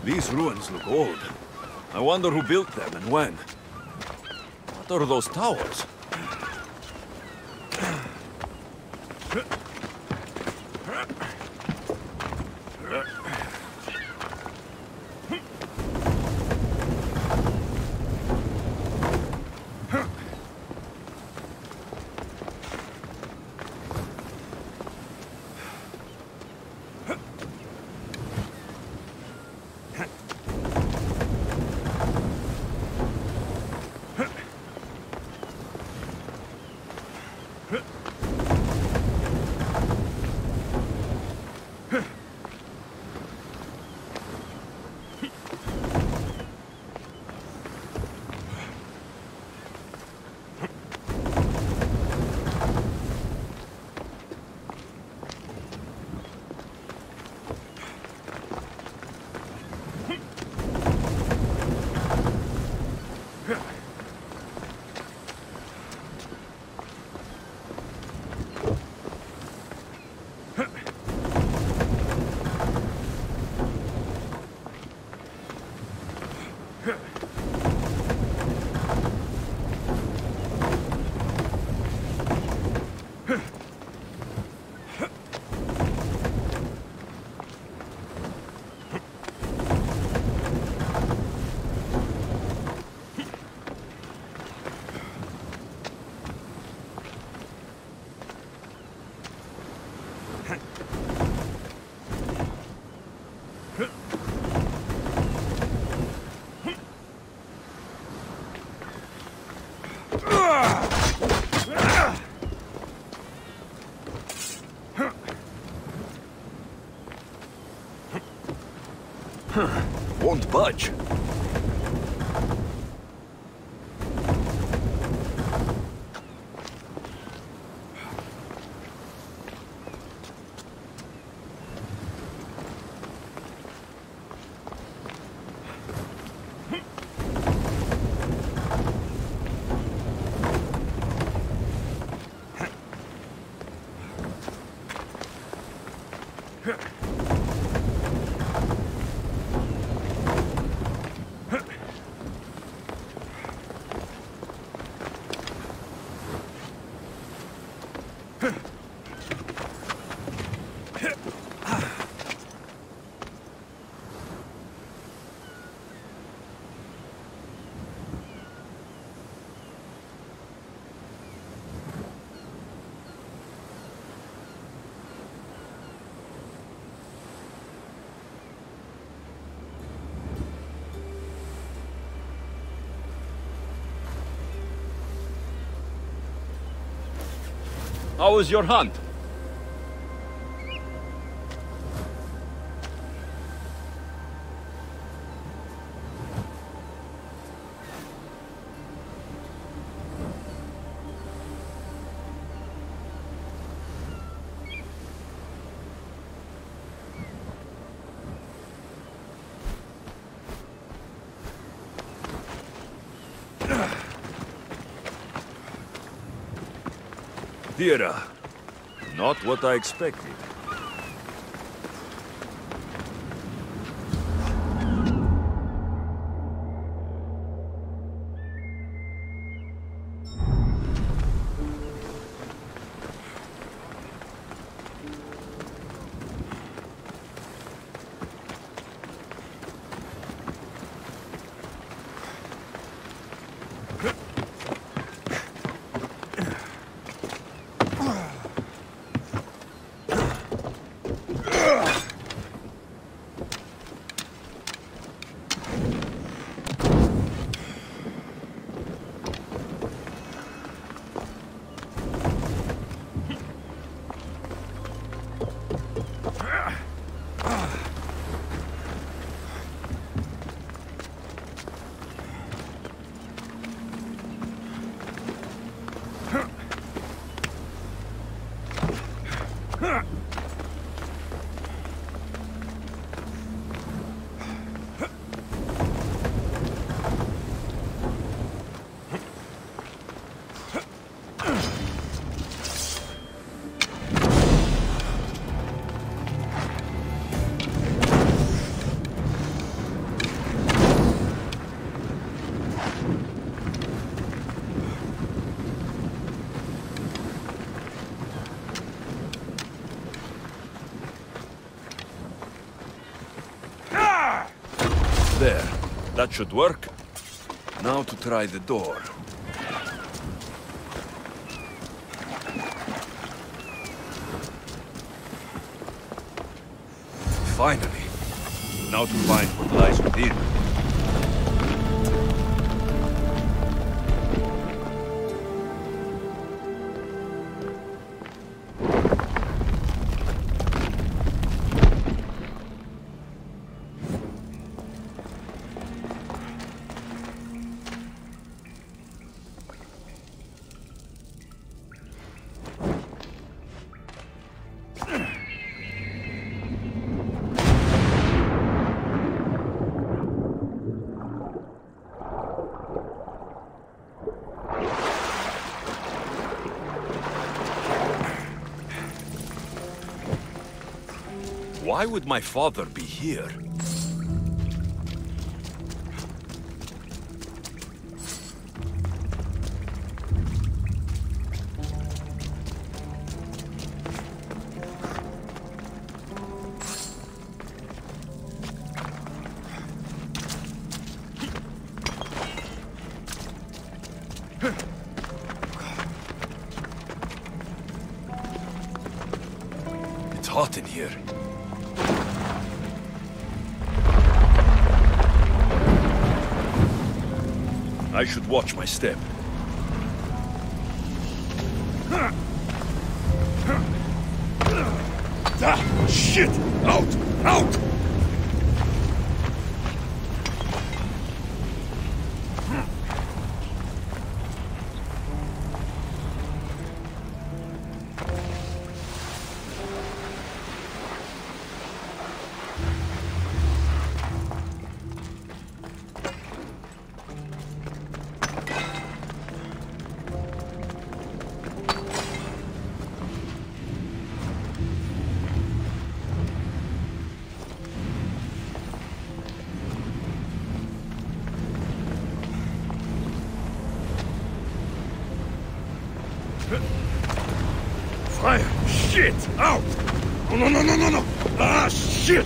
These ruins look old. I wonder who built them and when. What are those towers? Won't budge. How was your hunt? Dear, not what I expected. There. That should work. Now to try the door. Finally. Now to find what lies within. Why would my father be here? It's hot in here. I should watch my step. Ah, shit! Out! Out! Fire! Shit! Out! No, no, no, no, no, no! Ah, shit!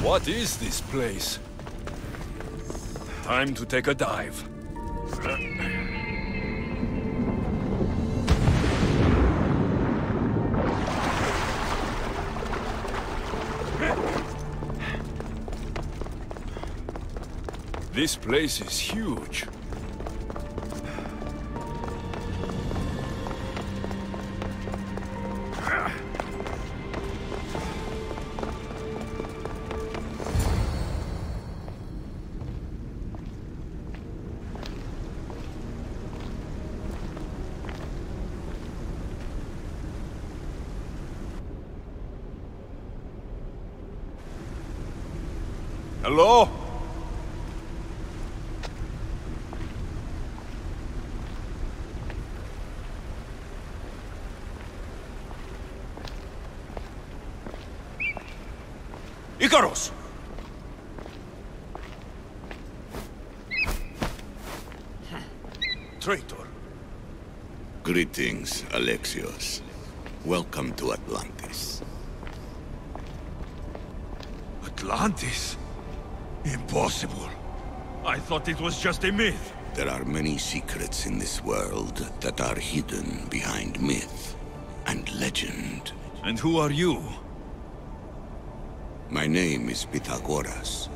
What is this place? Time to take a dive. This place is huge. Hello? Icarus! Traitor.
Greetings, Alexios. Welcome to Atlantis.
Atlantis? Impossible. I thought it was just a myth.
There are many secrets in this world that are hidden behind myth and legend.
And who are you?
My name is Pythagoras.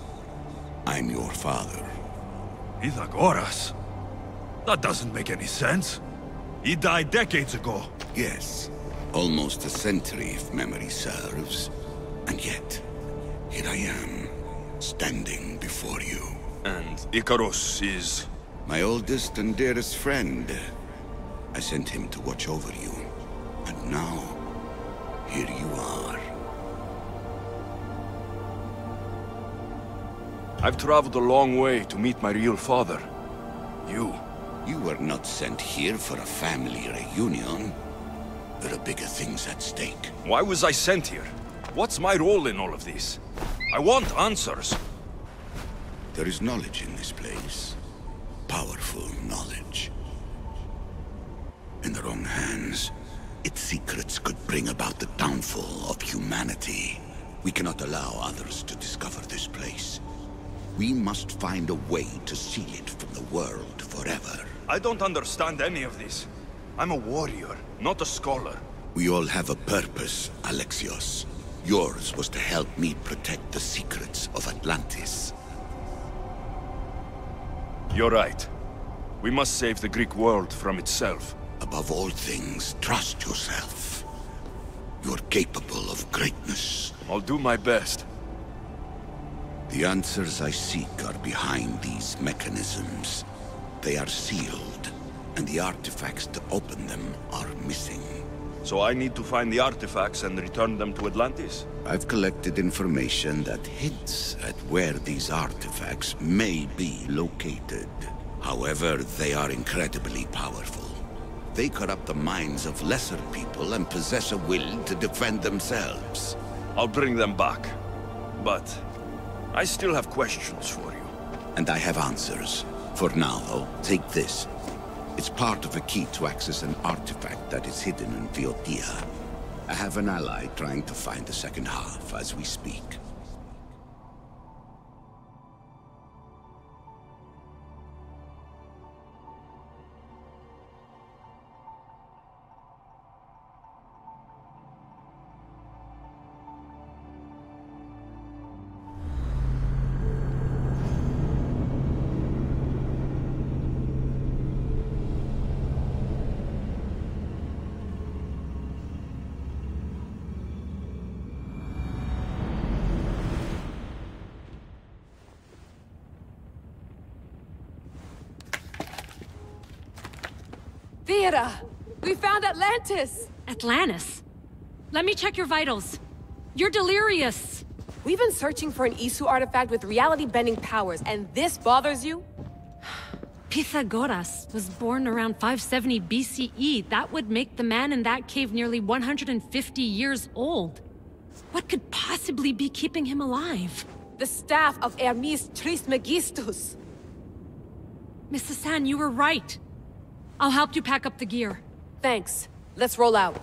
I'm your father.
Pythagoras? That doesn't make any sense. He died decades ago.
Yes, almost a century if memory serves. And yet, here I am, standing before you.
And Icarus is?
My oldest and dearest friend. I sent him to watch over you, and now, here you are.
I've traveled a long way to meet my real father. You.
You were not sent here for a family reunion. There are bigger things at stake.
Why was I sent here? What's my role in all of this? I want answers.
There is knowledge in this place. Powerful knowledge. In the wrong hands, its secrets could bring about the downfall of humanity. We cannot allow others to discover this place. We must find a way to seal it from the world forever.
I don't understand any of this. I'm a warrior, not a scholar.
We all have a purpose, Alexios. Yours was to help me protect the secrets of Atlantis.
You're right. We must save the Greek world from itself.
Above all things, trust yourself. You're capable of greatness.
I'll do my best.
The answers I seek are behind these mechanisms. They are sealed, and the artifacts to open them are missing.
So I need to find the artifacts and return them to Atlantis?
I've collected information that hints at where these artifacts may be located. However, they are incredibly powerful. They corrupt the minds of lesser people and possess a will to defend themselves.
I'll bring them back. But I still have questions for you.
And I have answers. For now, though, take this. It's part of a key to access an artifact that is hidden in Viotia. I have an ally trying to find the second half as we speak.
Theodore! We found Atlantis!
Atlantis? Let me check your vitals. You're delirious.
We've been searching for an Isu artifact with reality-bending powers, and this bothers you?
Pythagoras was born around 570 BCE. That would make the man in that cave nearly 150 years old. What could possibly be keeping him alive?
The staff of Hermes Trismegistus.
Mrs. San, you were right. I'll help you pack up the gear.
Thanks. Let's roll out.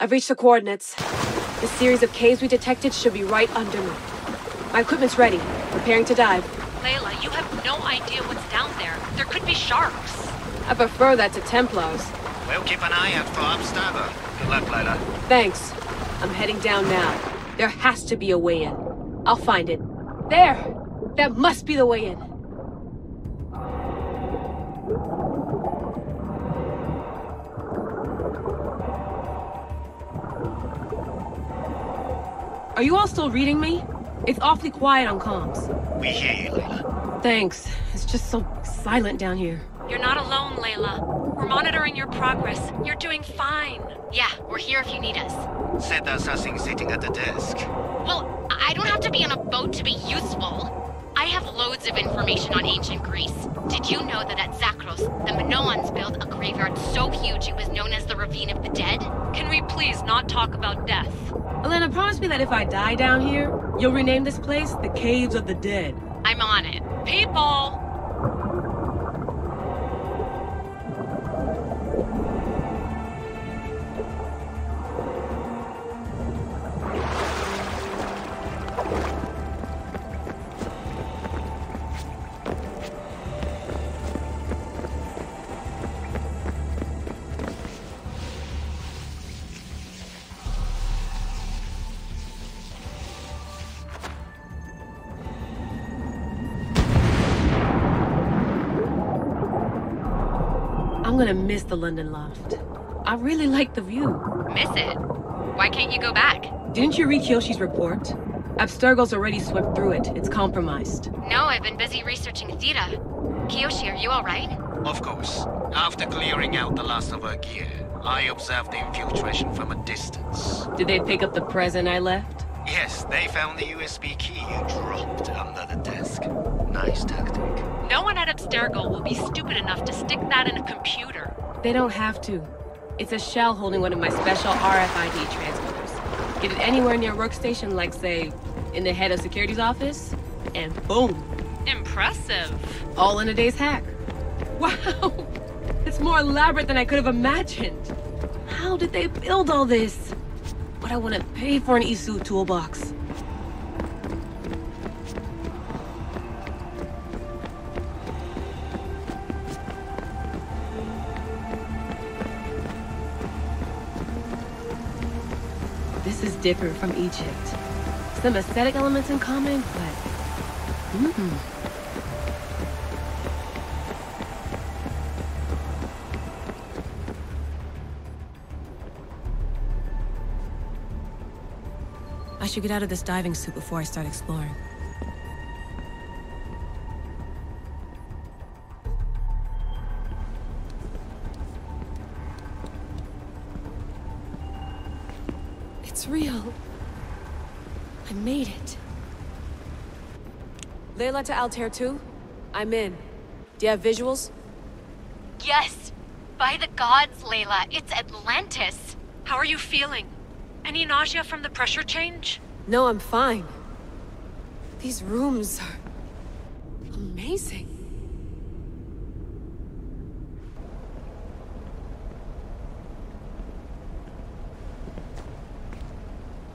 I've reached the coordinates. The series of caves we detected should be right under me. My equipment's ready. Preparing to dive.
Layla, you have no idea what's down there. There could be sharks.
I prefer that to Templars.
We'll keep an eye out for Upstabber. Good luck, Layla.
Thanks. I'm heading down now. There has to be a way in. I'll find it. There! That must be the way in. Are you all still reading me? It's awfully quiet on comms.
We hear you, Layla.
Thanks. It's just so silent down here.
You're not alone, Layla. We're monitoring your progress. You're doing fine.
Yeah, we're here if you need us.
Said there's something sitting at the desk.
Well, I don't have to be on a boat to be useful. I have loads of information on ancient Greece. Did you know that at Zakros, the Minoans built a graveyard so huge it was known as the Ravine of the Dead?
Can we please not talk about death? Elena, promise me that if I die down here, you'll rename this place the Caves of the Dead.
I'm on it.
People! I'm gonna miss the London loft. I really like the view.
Miss it? Why can't you go back?
Didn't you read Kyoshi's report? Abstergo's already swept through it. It's compromised.
No, I've been busy researching Theta. Kiyoshi, are you alright?
Of course. After clearing out the last of her gear, I observed the infiltration from a distance.
Did they pick up the present I left?
Yes, they found the USB key you dropped under the desk. Nice tactic.
No one at Abstergo will be stupid enough to stick that in a computer.
They don't have to. It's a shell holding one of my special RFID transmitters. Get it anywhere near a workstation, like, say, in the head of security's office, and boom.
Impressive.
All in a day's hack. Wow! It's more elaborate than I could have imagined. How did they build all this? But I want to pay for an Isu toolbox. This is different from Egypt. Some aesthetic elements in common, but... I should get out of this diving suit before I start exploring. It's real. I made it. Layla to Altair 2? I'm in. Do you have visuals?
Yes! By the gods, Layla, it's Atlantis!
How are you feeling? Any nausea from the pressure change?
No, I'm fine. These rooms are... amazing.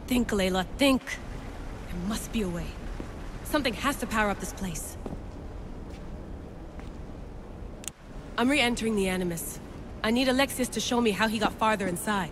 Think, Layla, think. There must be a way. Something has to power up this place. I'm re-entering the Animus. I need Alexius to show me how he got farther inside.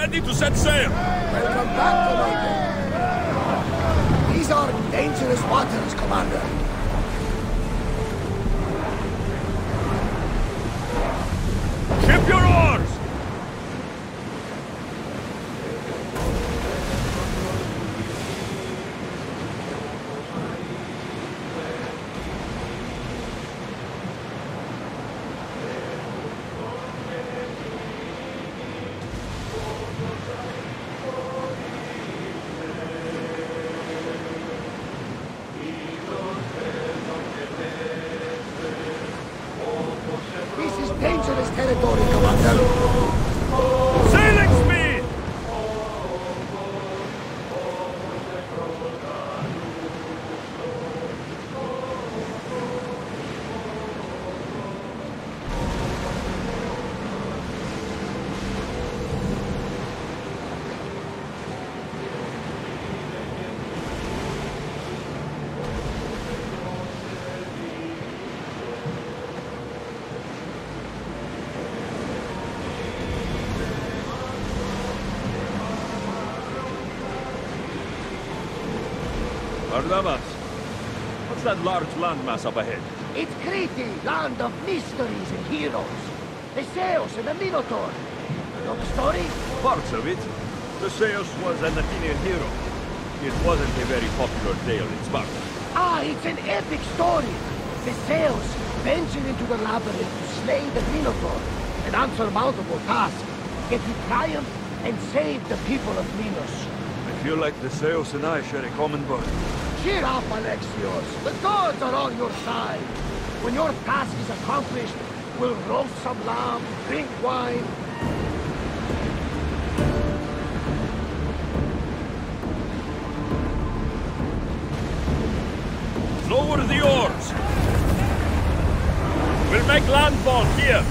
Ready to set sail!
Welcome back, Commander. These are dangerous waters, Commander.
Ship your oars!
Dangerous territory, Commander.
Sailing speed! Ardamas, what's that large landmass up ahead?
It's Crete, land of mysteries and heroes. Theseus and the Minotaur. Know the story?
Parts of it. Theseus was an Athenian hero. It wasn't a very popular tale in Sparta.
Ah, it's an epic story. Theseus ventured into the labyrinth to slay the Minotaur, an unsurmountable task. Yet he triumphed and saved the people of Minos.
I feel like Theseus and I share a common bond.
Cheer up, Alexios. The gods are on your side. When your task is accomplished, we'll roast some lamb, drink wine.
Lower the oars! We'll make landfall here!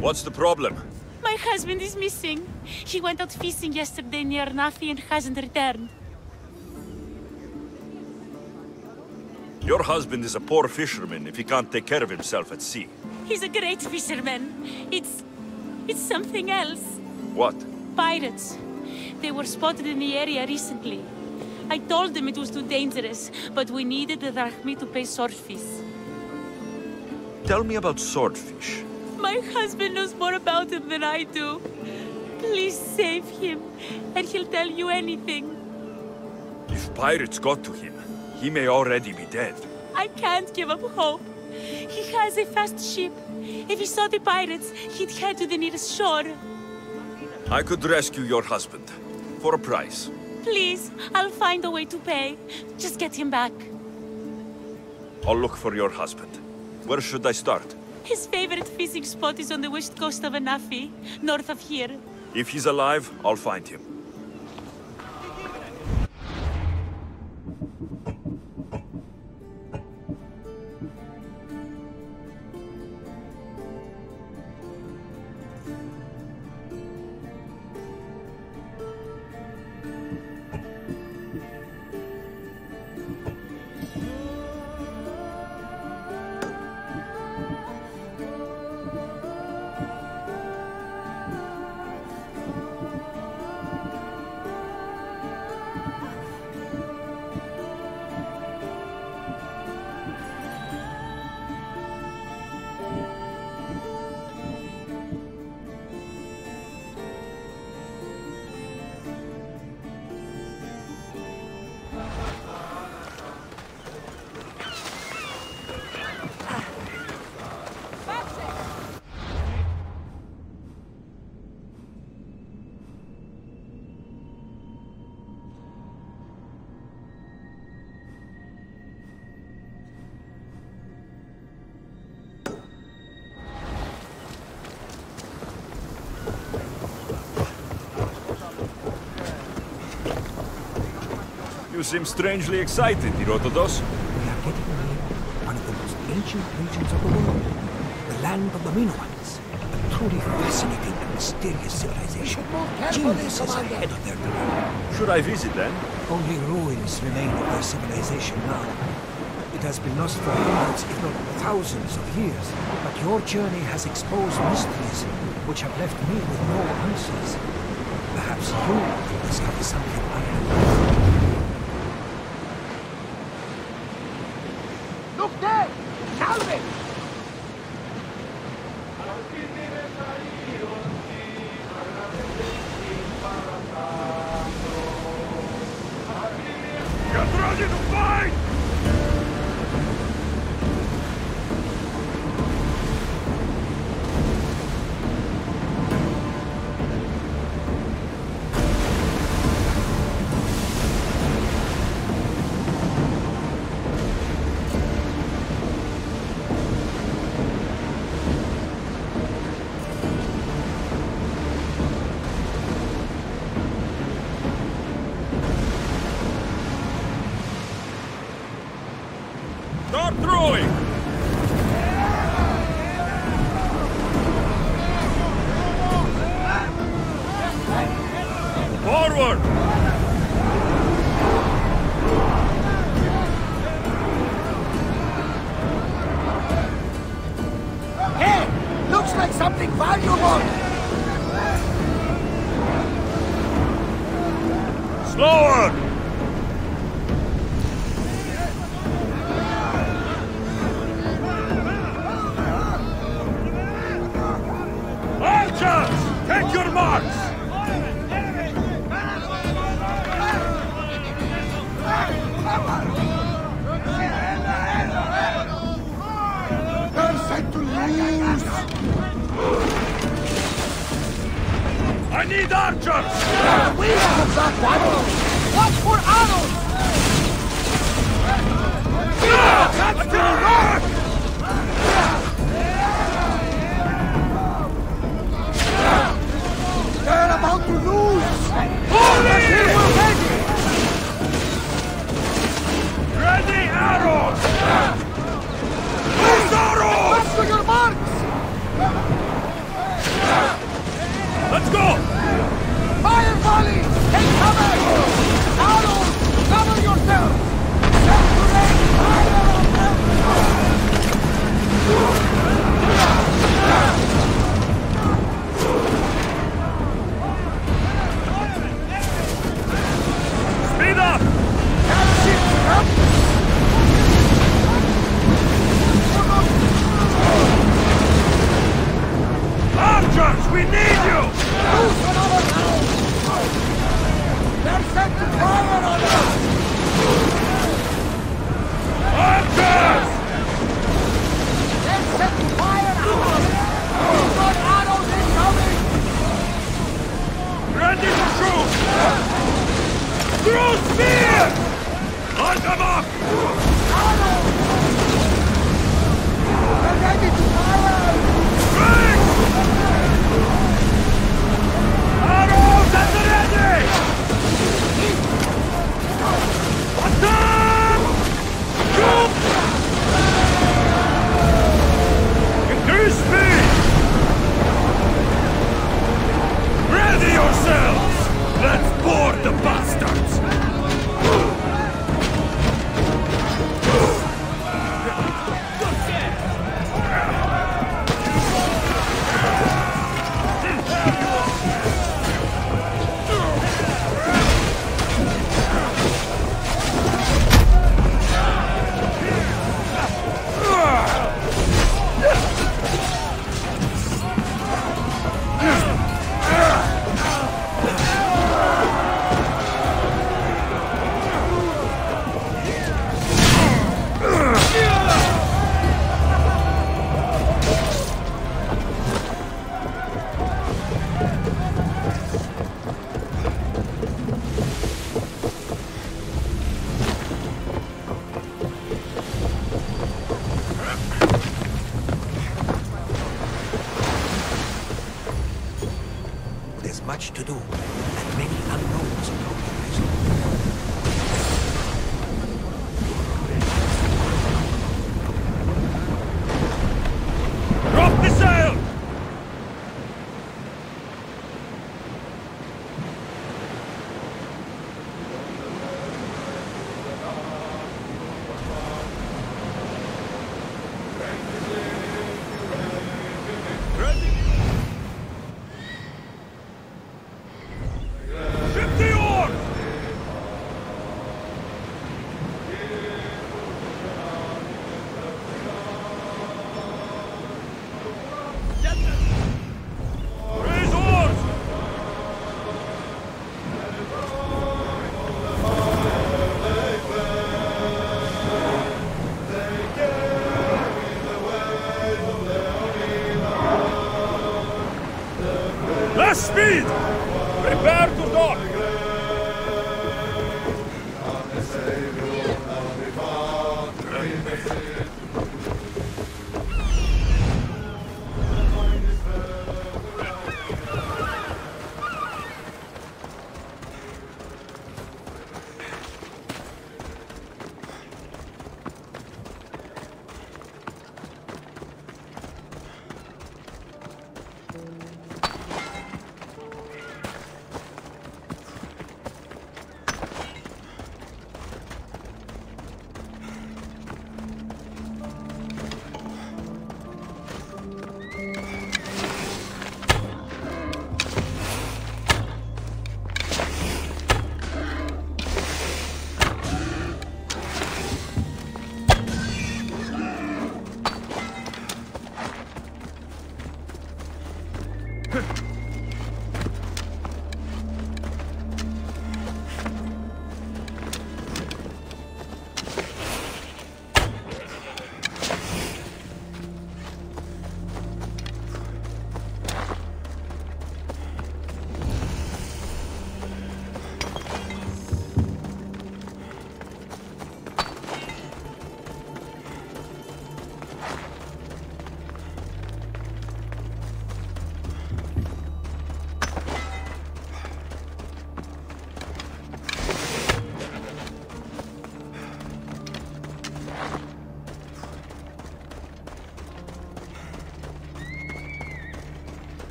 What's the problem?
My husband is missing. He went out fishing yesterday near Nafi and hasn't returned.
Your husband is a poor fisherman if he can't take care of himself at sea.
He's a great fisherman. It's something else.
What?
Pirates. They were spotted in the area recently. I told them it was too dangerous, but we needed the drachmi to pay swordfish.
Tell me about swordfish.
My husband knows more about him than I do. Please save him, and he'll tell you anything.
If pirates got to him, he may already be dead.
I can't give up hope. He has a fast ship. If he saw the pirates, he'd head to the nearest shore.
I could rescue your husband. For a price.
Please, I'll find a way to pay. Just get him back.
I'll look for your husband. Where should I start?
His favorite fishing spot is on the west coast of Anafi, north of here.
If he's alive, I'll find him. You seem strangely excited, Herodotus.
We are getting near one of the most ancient regions of the world. The land of the Minoans. A truly fascinating and mysterious civilization. Geniuses ahead of their time.
Should I visit then?
Only ruins remain of their civilization now. It has been lost for hundreds, if not thousands of years. But your journey has exposed mysteries which have left me with no answers. Perhaps you will discover something I have.
Look there! Salve!
Get ready to fight! Start throwing! Forward!
Hey! Looks like something valuable!
Slower! Archers! Take your marks!
They're set to lose!
I need archers!
We have that battle! Watch for arrows! That's the rock! They're about to lose!
Ready arrows! Use arrows!
Back to your marks!
Let's go!
Fire volley! Take cover! Arrows! Cover yourself! Set to rain! Fire on them!
Speed up!
That's it! Up!
Archers, we need you!
Lose another round! They're set to fire on us!
Archers!
They're set to fire on us! We've got arrows incoming!
Ready to shoot! Throw spear! Light them up!
Arrows! They're ready to fire!
Bring! Arrows at the ready! Attack! Shoot! Increase speed! Ready yourselves! Let's board the bastards!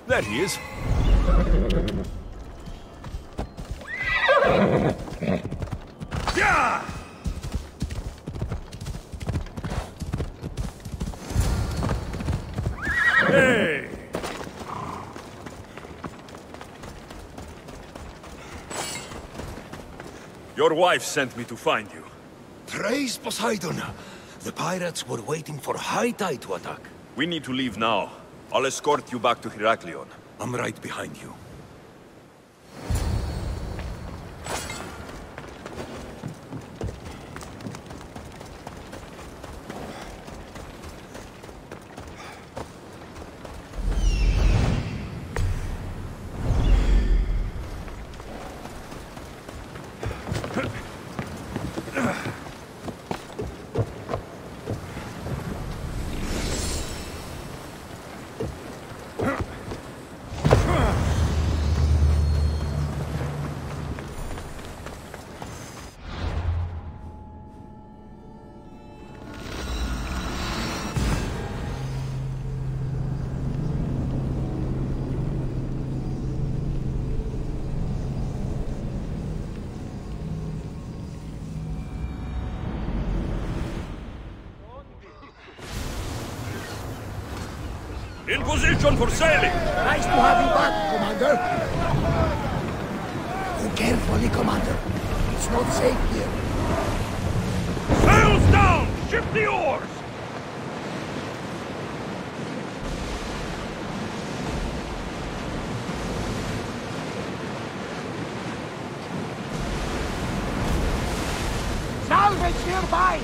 There he is. Yeah! Hey! Your wife sent me to find you.
Praise Poseidon! The pirates were waiting for high tide to attack.
We need to leave now. I'll escort you back to Heraklion.
I'm right behind you.
In position for sailing!
Nice to have you back, Commander. Oh, carefully, Commander. It's not safe here.
Sails down! Shift the oars!
Salvage nearby!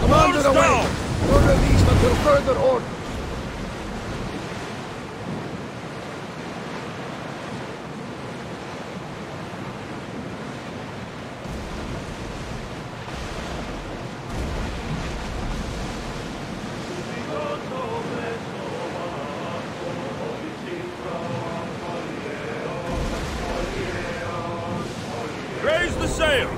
Commander away! You're released until further order.
Raise the sail!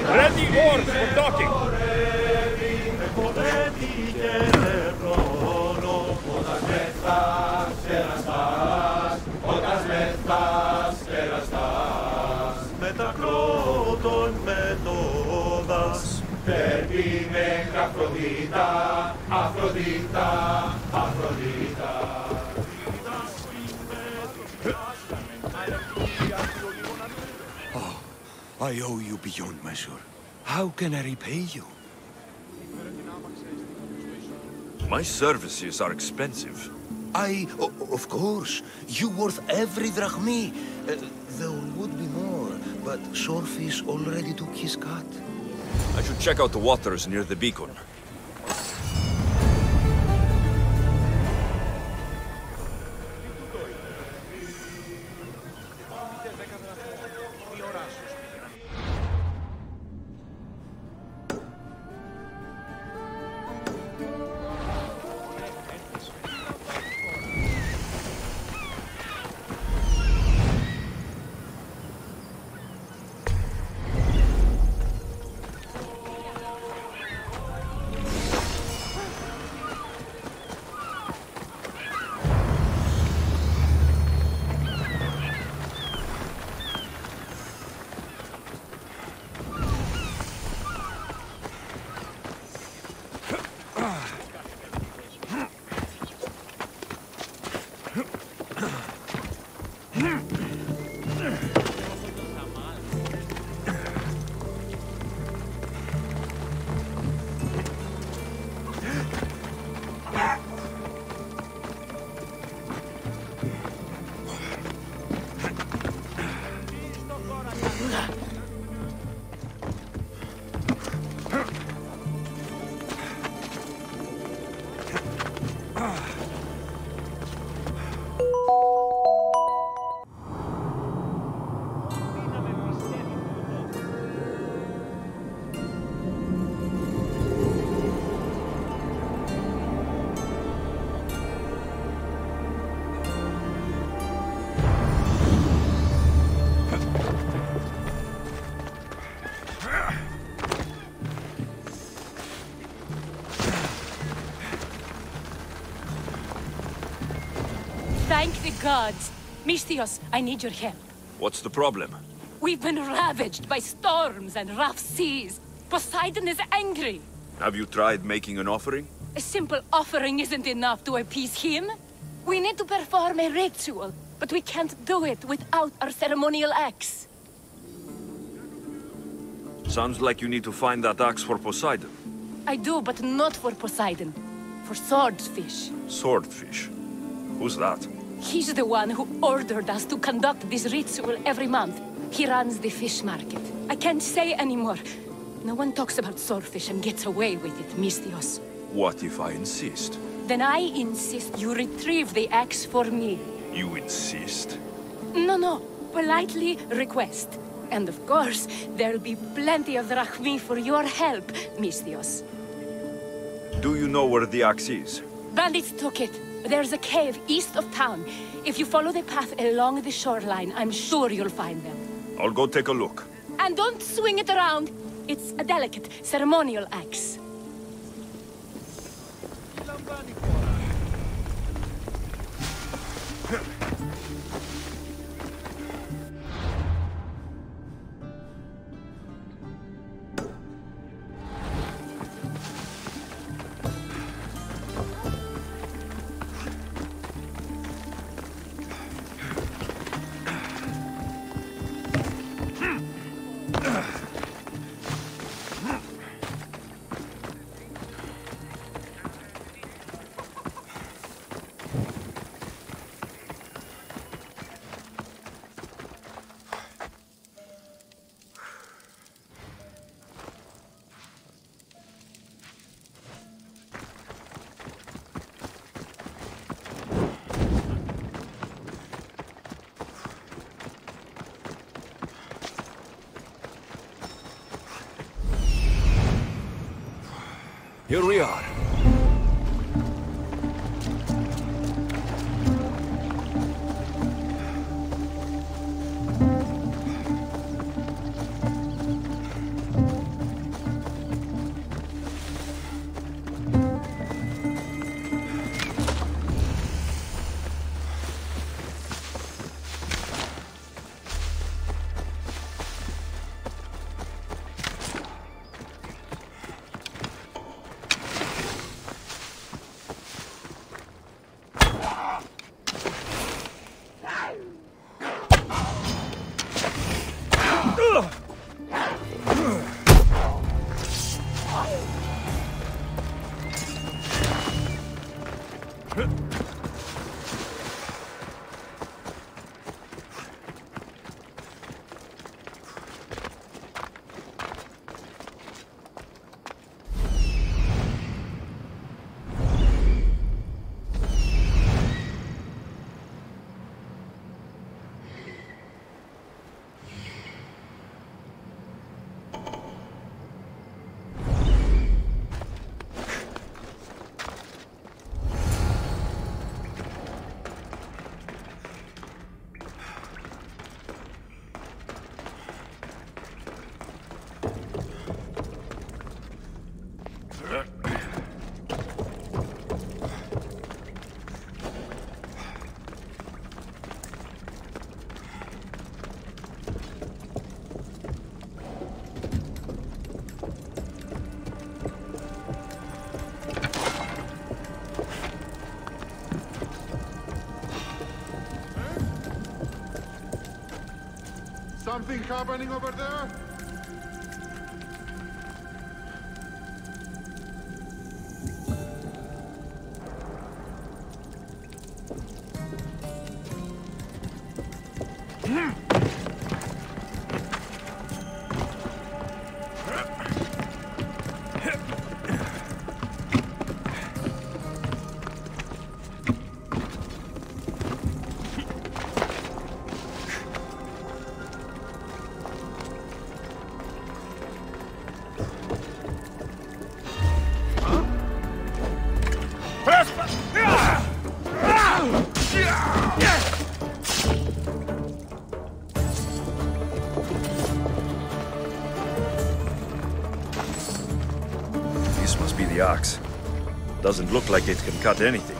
Ready oars for docking!
Μετακρότω
I owe you beyond measure. How can I repay you?
My services are expensive.
Of course. You worth every drachmi. There would be more, but Swordfish already took his cut.
I should check out the waters near the beacon.
Thank the gods. Misthios, I need your help.
What's the problem?
We've been ravaged by storms and rough seas. Poseidon is angry.
Have you tried making an offering?
A simple offering isn't enough to appease him. We need to perform a ritual, but we can't do it without our ceremonial axe.
Sounds like you need to find that axe for Poseidon.
I do, but not for Poseidon. For Swordfish.
Swordfish? Who's that?
He's the one who ordered us to conduct this ritual every month. He runs the fish market. I can't say anymore. No one talks about Swordfish and gets away with it, Misthios.
What if I insist?
Then I insist you retrieve the axe for me.
You insist?
No. Politely request. And of course, there'll be plenty of drachmi for your help, Misthios.
Do you know where the axe is?
Bandits took it. There's a cave east of town. If you follow the path along the shoreline, I'm sure you'll find them.
I'll go take a look.
And don't swing it around. It's a delicate, ceremonial axe.
Here we are.
Something happening over there?
This must be the axe. Doesn't look like it can cut anything.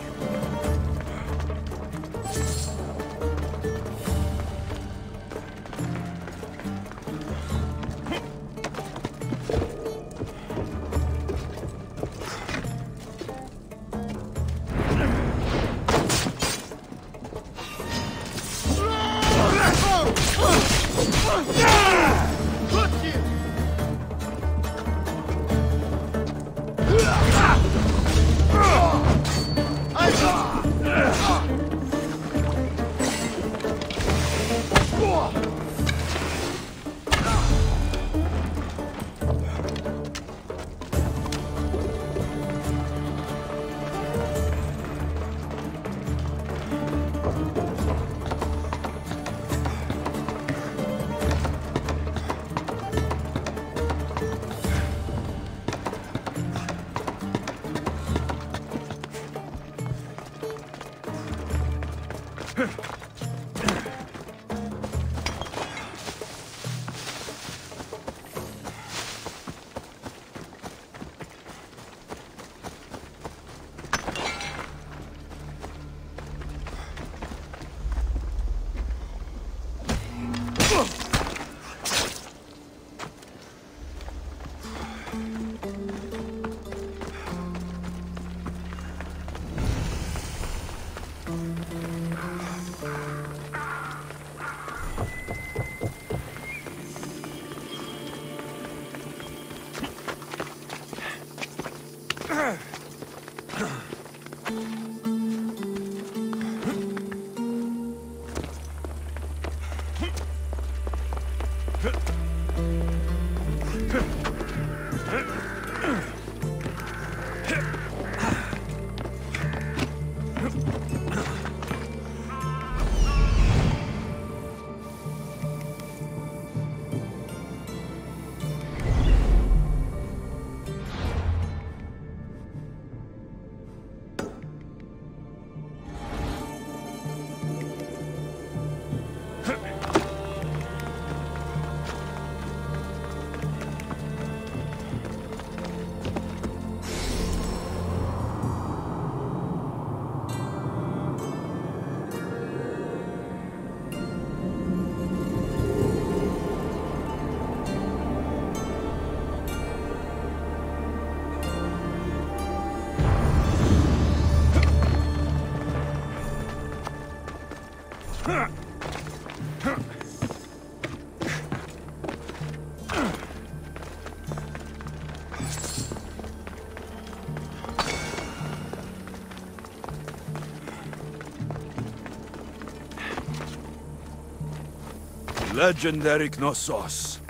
Legendary Knossos.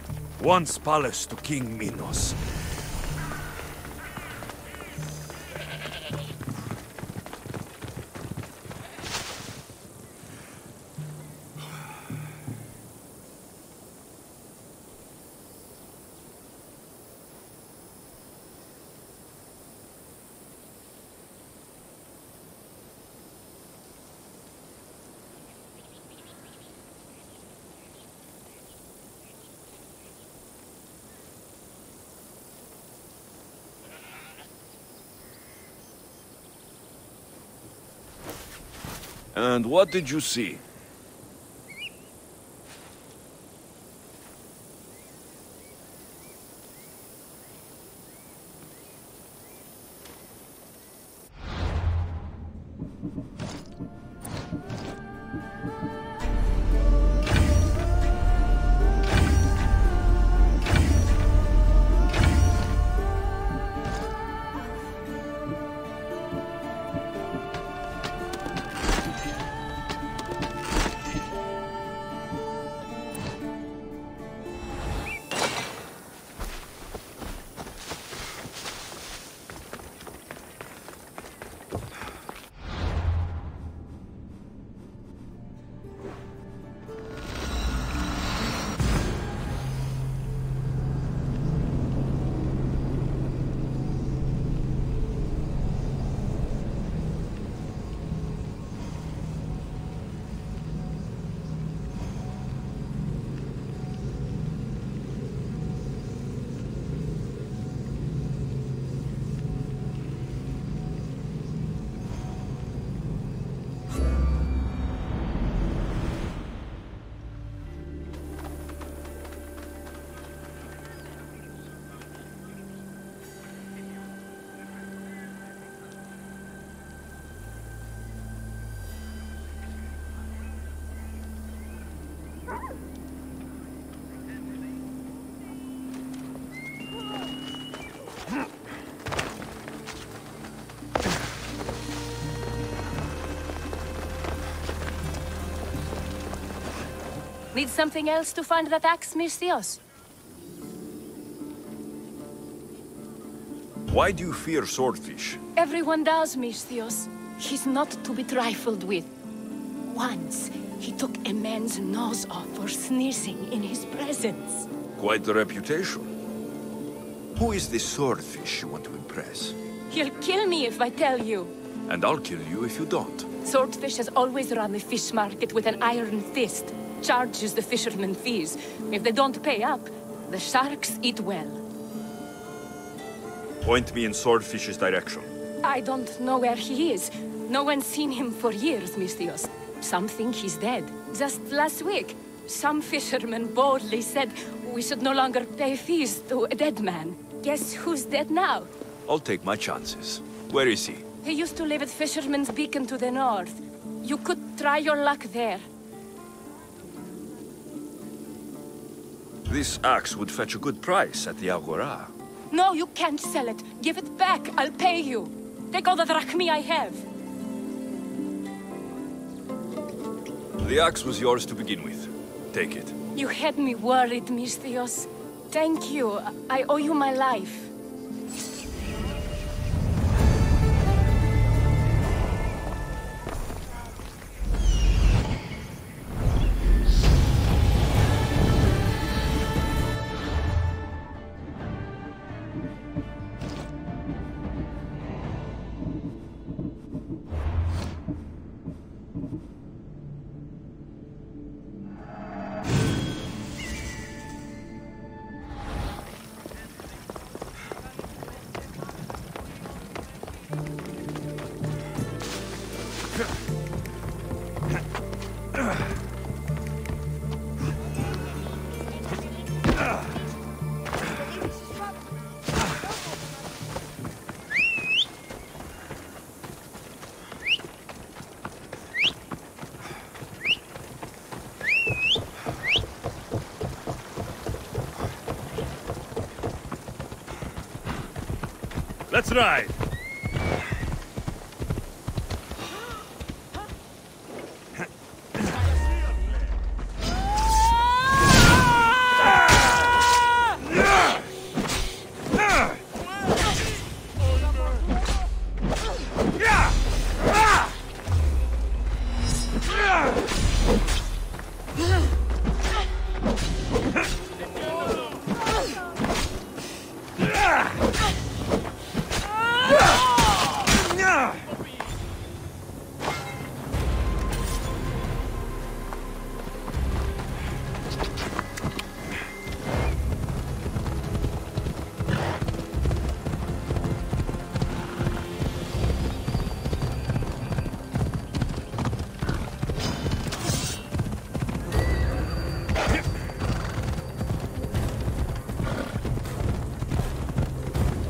Once palace to King Minos. And what did you see?
Need something else to find that axe, Misthios?
Why do you fear swordfish?
Everyone does, Misthios. He's not to be trifled with. Once, he took a man's nose off for sneezing in his presence.
Quite the reputation. Who is this swordfish you want to impress?
He'll kill me if I tell you.
And I'll kill you if you don't.
Swordfish has always run the fish market with an iron fist. Charges the fishermen fees. If they don't pay up, the sharks eat well.
Point me in Swordfish's direction.
I don't know where he is. No one's seen him for years, Misthios. Some think he's dead. Just last week, some fishermen boldly said we should no longer pay fees to a dead man. Guess who's dead now?
I'll take my chances. Where is he?
He used to live at Fisherman's Beacon to the north. You could try your luck there.
This axe would fetch a good price at the Agora.
No, you can't sell it. Give it back. I'll pay you. Take all the drachmi I have.
The axe was yours to begin with. Take it.
You had me worried, Misthios. Thank you. I owe you my life.
Let's ride!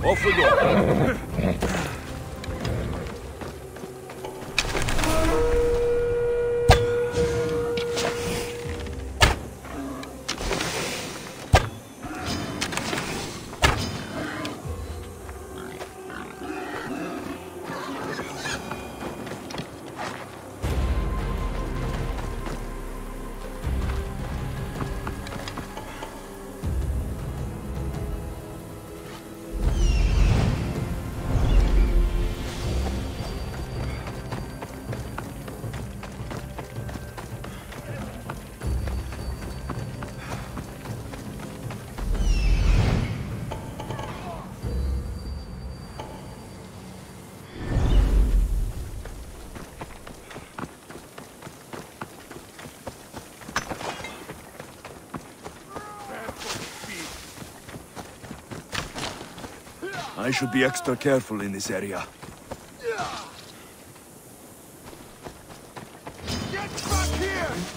Off we go. I should be extra careful in this area.
Get back here!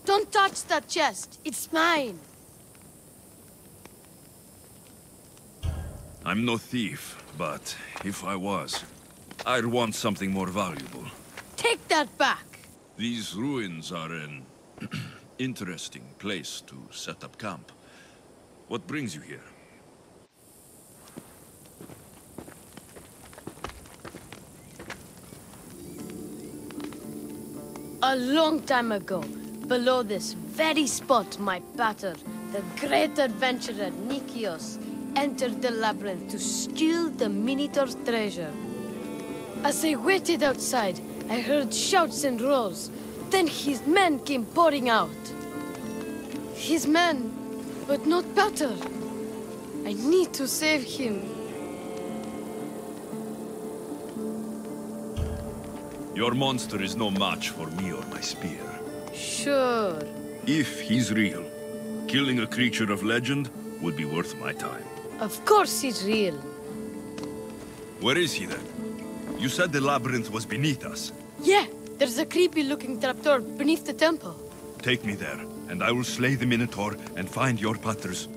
Don't touch that chest. It's mine.
I'm no thief, but if I was, I'd want something more valuable.
Take that back.
These ruins are an interesting place to set up camp. What brings you here?
A long time ago, below this very spot, my pater, the great adventurer Nikios, entered the labyrinth to steal the Minotaur's treasure. As I waited outside, I heard shouts and roars. Then his men came pouring out. His men, but not pater. I need to save him.
Your monster is no match for me or my spear.
Sure.
If he's real, killing a creature of legend would be worth my time.
Of course he's real.
Where is he then? You said the labyrinth was beneath us.
Yeah, there's a creepy-looking trapdoor beneath the temple.
Take me there, and I will slay the Minotaur and find your paters.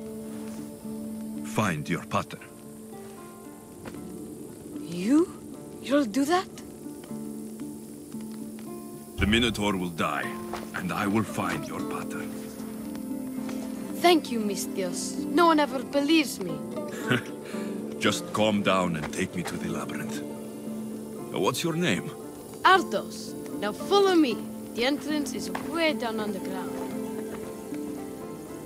Find your pater.
You'll do that?
The Minotaur will die, and I will find your pater.
Thank you, Mistios. No one ever believes me.
Just calm down and take me to the labyrinth. What's your name?
Ardos. Now follow me. The entrance is way down on the ground.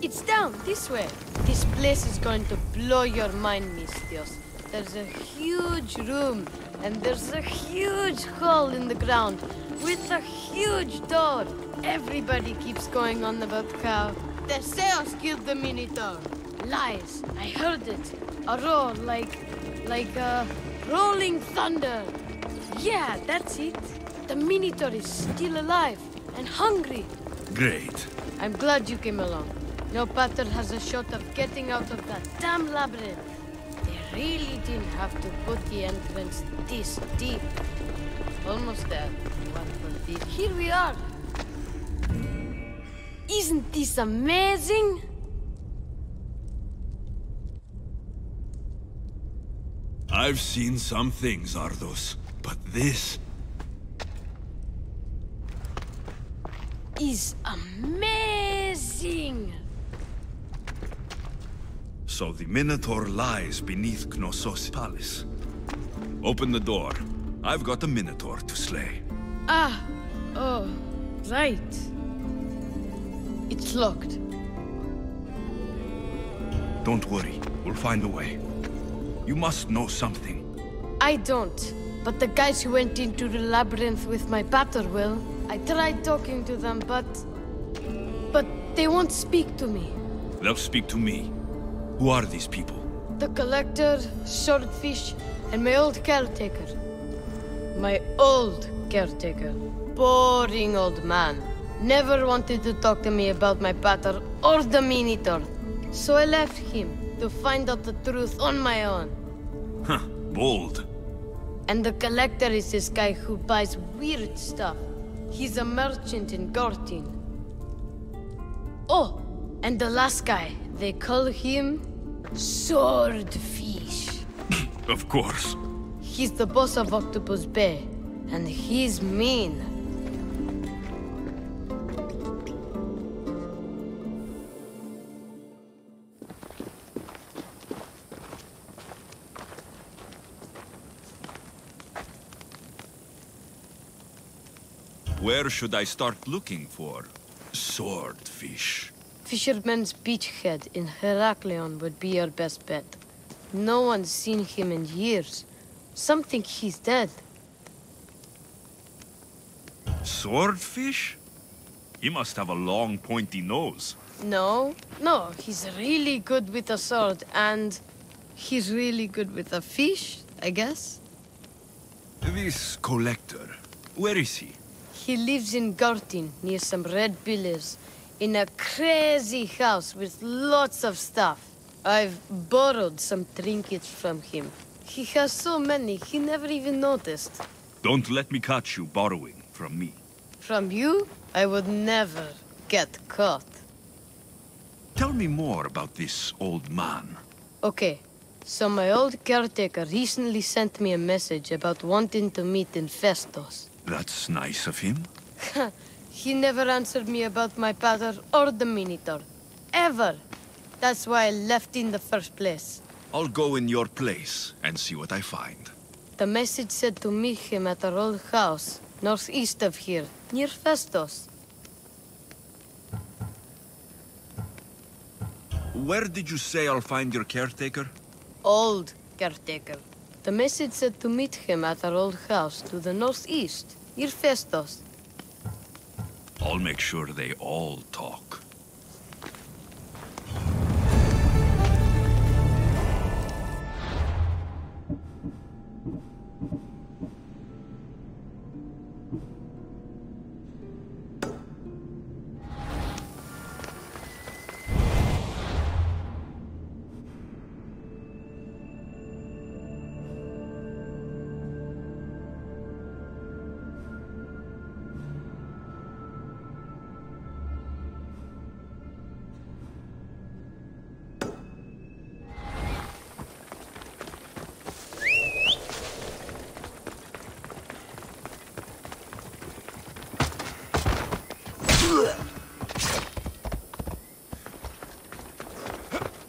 It's down this way. This place is going to blow your mind, Mistios. There's a huge room, and there's a huge hole in the ground with a huge door. Everybody keeps going on about how Theseus killed the Minotaur. Lies. I heard it. A roar like rolling thunder. Yeah, that's it. The Minotaur is still alive and hungry.
Great.
I'm glad you came along. No pater has a shot of getting out of that damn labyrinth. They really didn't have to put the entrance this deep. Almost there. One for deep. Here we are. Isn't this amazing?
I've seen some things, Ardos, but this
is amazing.
So the Minotaur lies beneath Knossos' palace. Open the door. I've got a Minotaur to slay.
Oh, right. It's locked.
Don't worry, we'll find a way. You must know something.
I don't, but the guys who went into the labyrinth with my pater will. I tried talking to them, but they won't speak to me.
They'll speak to me. Who are these people?
The collector, swordfish, and my old caretaker. My old caretaker. Boring old man. Never wanted to talk to me about my pater or the Minotaur. So I left him to find out the truth on my own.
Huh, bold.
And the collector is this guy who buys weird stuff. He's a merchant in Gortin. Oh, and the last guy, they call him Swordfish.
Of course.
He's the boss of Octopus Bay, and he's mean.
Where should I start looking for Swordfish?
Fisherman's beachhead in Heraklion would be your best bet. No one's seen him in years. Some think he's dead.
Swordfish? He must have a long, pointy nose.
No, he's really good with a sword, and he's really good with a fish, I guess.
This collector, where is he?
He lives in Gartin, near some red pillars, in a crazy house with lots of stuff. I've borrowed some trinkets from him. He has so many, he never even noticed.
Don't let me catch you borrowing from me.
From you? I would never get caught.
Tell me more about this old man.
Okay, so my old caretaker recently sent me a message about wanting to meet in Festos.
That's nice of him.
He never answered me about my pater or the Minotaur. Ever. That's why I left in the first place.
I'll go in your place and see what I find.
The message said to meet him at our old house, northeast of here, near Festos.
Where did you say I'll find your caretaker?
Old caretaker. The message said to meet him at our old house to the northeast, near Festos.
I'll make sure they all talk.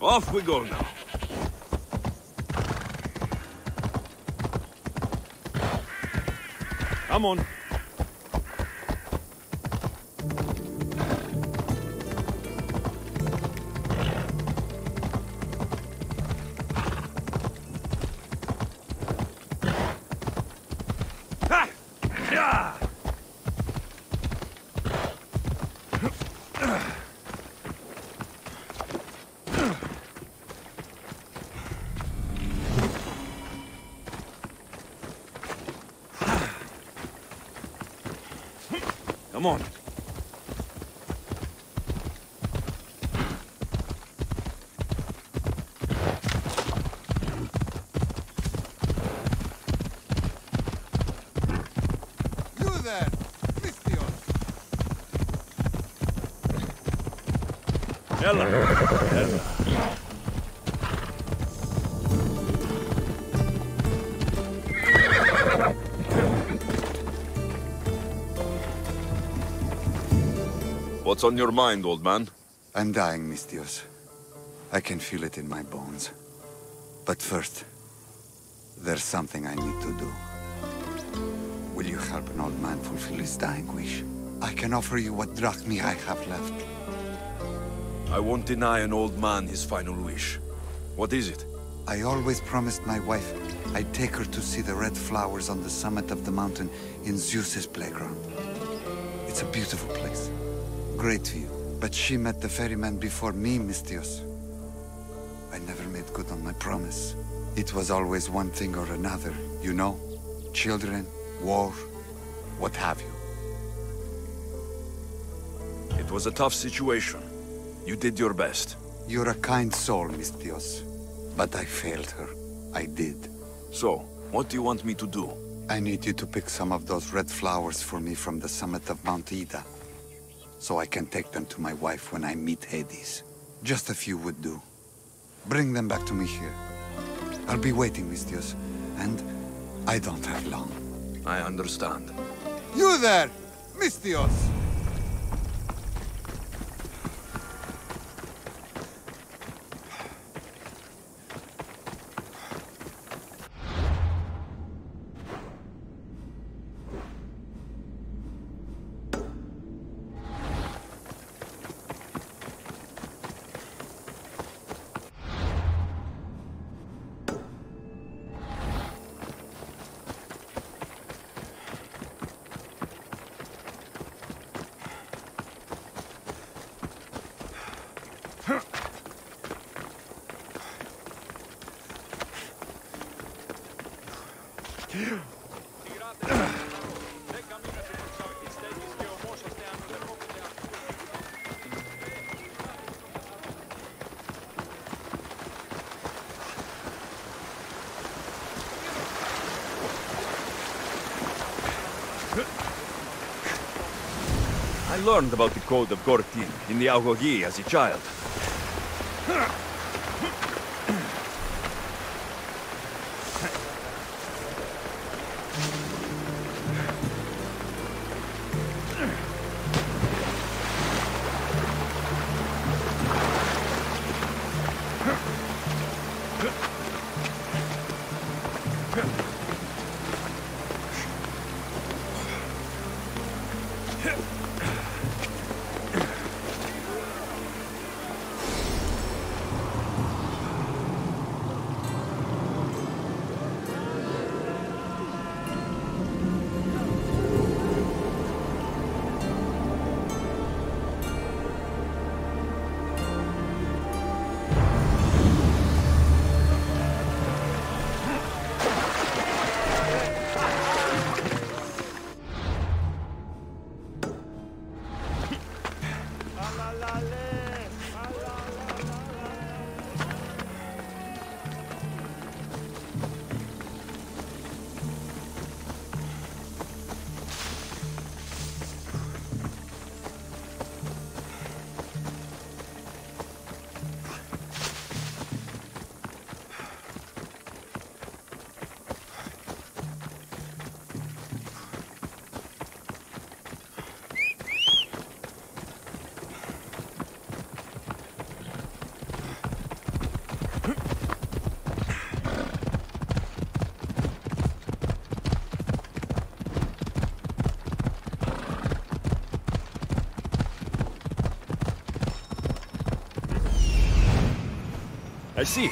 Off we go now. Come on. Ha! Yeah! Come on.
You there, Mistios.
Ella. What's on your mind, old man?
I'm dying, Mistios. I can feel it in my bones. But first, there's something I need to do. Will you help an old man fulfill his dying wish? I can offer you what drachmi I have left.
I won't deny an old man his final wish. What is it?
I always promised my wife I'd take her to see the red flowers on the summit of the mountain in Zeus's playground. It's a beautiful place. Great view. But she met the ferryman before me, Mistios. I never made good on my promise. It was always one thing or another, you know? Children, war, what have you.
It was a tough situation. You did your best.
You're a kind soul, Mistios. But I failed her. I did.
So, what do you want me to do?
I need you to pick some of those red flowers for me from the summit of Mount Ida, so I can take them to my wife when I meet Hades. Just a few would do. Bring them back to me here. I'll be waiting, Mistios, and I don't have long.
I understand.
You there, Mistios!
I learned about the code of Gortin in the Augogi as a child. I see it.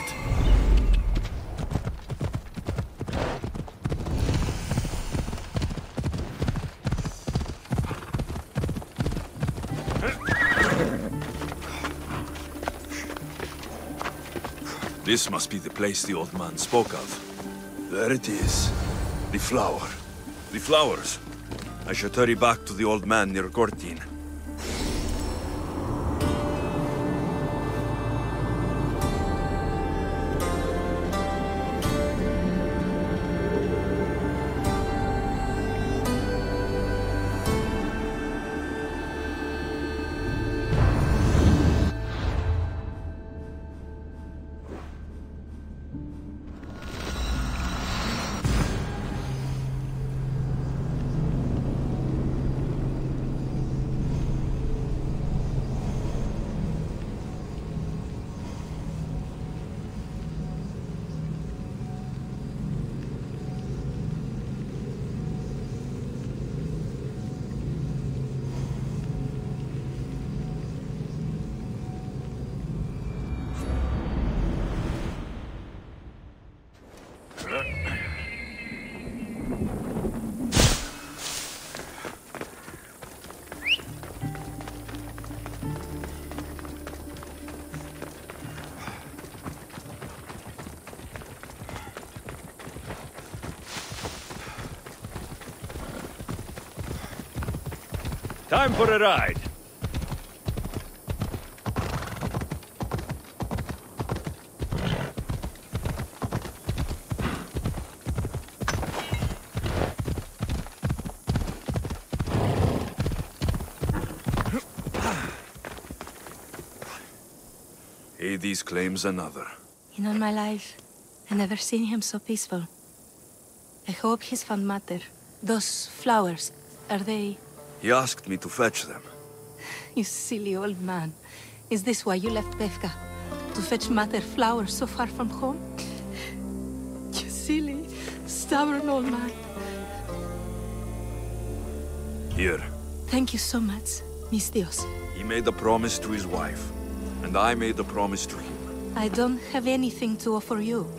This must be the place the old man spoke of. There it is. The flower. The flowers. I should hurry back to the old man near Gortin. Time for a ride. Hades claims another.
In all my life, I never seen him so peaceful. I hope he's found matter. Those flowers, are they...
He asked me to fetch them.
You silly old man. Is this why you left Befka? To fetch matter flowers so far from home? You silly, stubborn old man.
Here.
Thank you so much, mis Dios.
He made a promise to his wife, and I made a promise to him.
I don't have anything to offer you.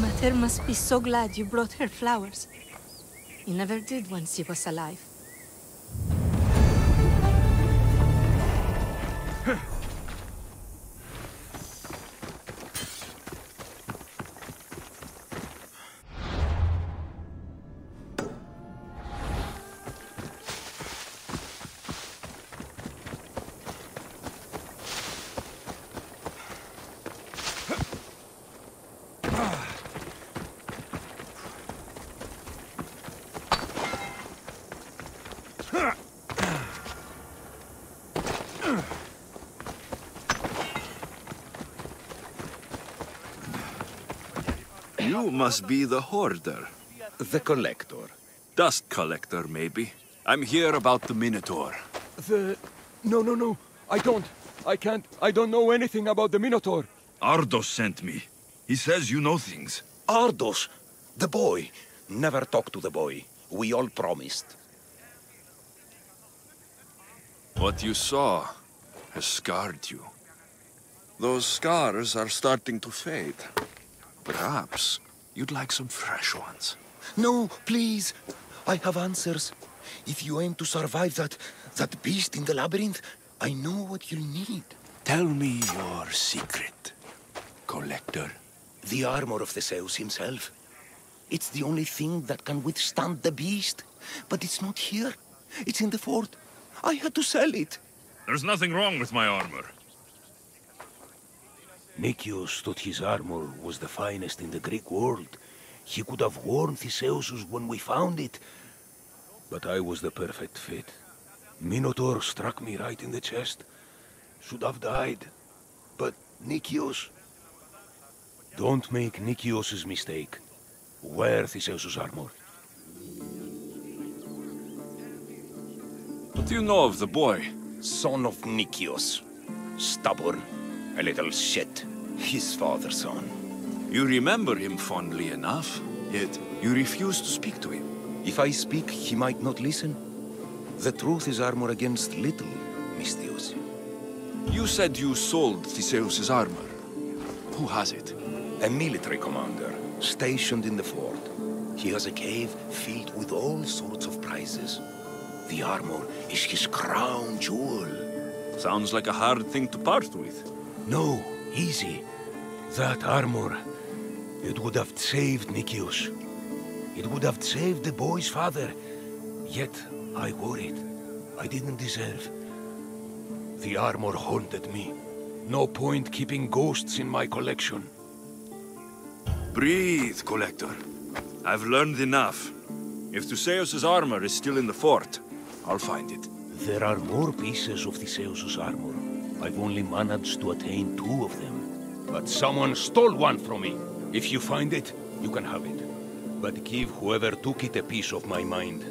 Mater must be so glad you brought her flowers. You never did when she was alive.
You must be the hoarder.
The collector.
Dust collector, maybe. I'm here about the Minotaur.
No. I can't. I don't know anything about the Minotaur.
Ardos sent me. He says you know things.
Ardos! The boy. Never talk to the boy. We all promised.
What you saw has scarred you. Those scars are starting to fade. Perhaps you'd like some fresh ones.
No, please. I have answers. If you aim to survive that beast in the labyrinth, I know what you'll need.
Tell me your secret, Collector.
The armor of Theseus himself. It's the only thing that can withstand the beast. But it's not here. It's in the fort. I had to sell it.
There's nothing wrong with my armor.
Nicias thought his armor was the finest in the Greek world. He could have worn Theseus's when we found it. But I was the perfect fit. Minotaur struck me right in the chest. Should have died. But Nicias... Don't make Nicias's mistake. Wear Theseus's armor.
What do you know of the boy?
Son of Nicias. Stubborn. A little shit. His father's son.
You remember him fondly enough, yet you refuse to speak to him.
If I speak, he might not listen. The truth is armor against little, Misthios.
You said you sold Theseus's armor. Who has it?
A military commander, stationed in the fort. He has a cave filled with all sorts of prizes. The armor is his crown jewel.
Sounds like a hard thing to part with.
No, easy. That armor, it would have saved Nicias. It would have saved the boy's father. Yet, I wore it. I didn't deserve. The armor haunted me. No point keeping ghosts in my collection.
Breathe, Collector. I've learned enough. If Theseus's armor is still in the fort, I'll find it.
There are more pieces of Theseus's armor. I've only managed to attain 2 of them. But someone stole one from me. If you find it, you can have it. But give whoever took it a piece of my mind.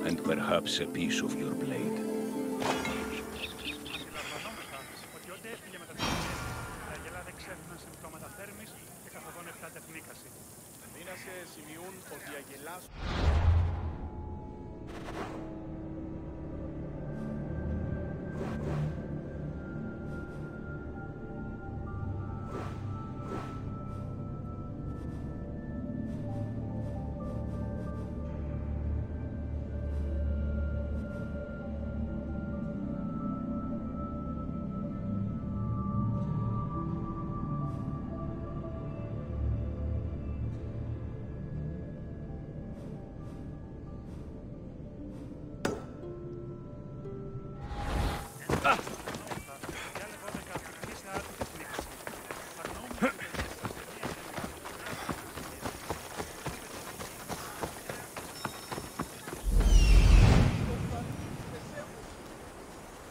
And perhaps a piece of your blade.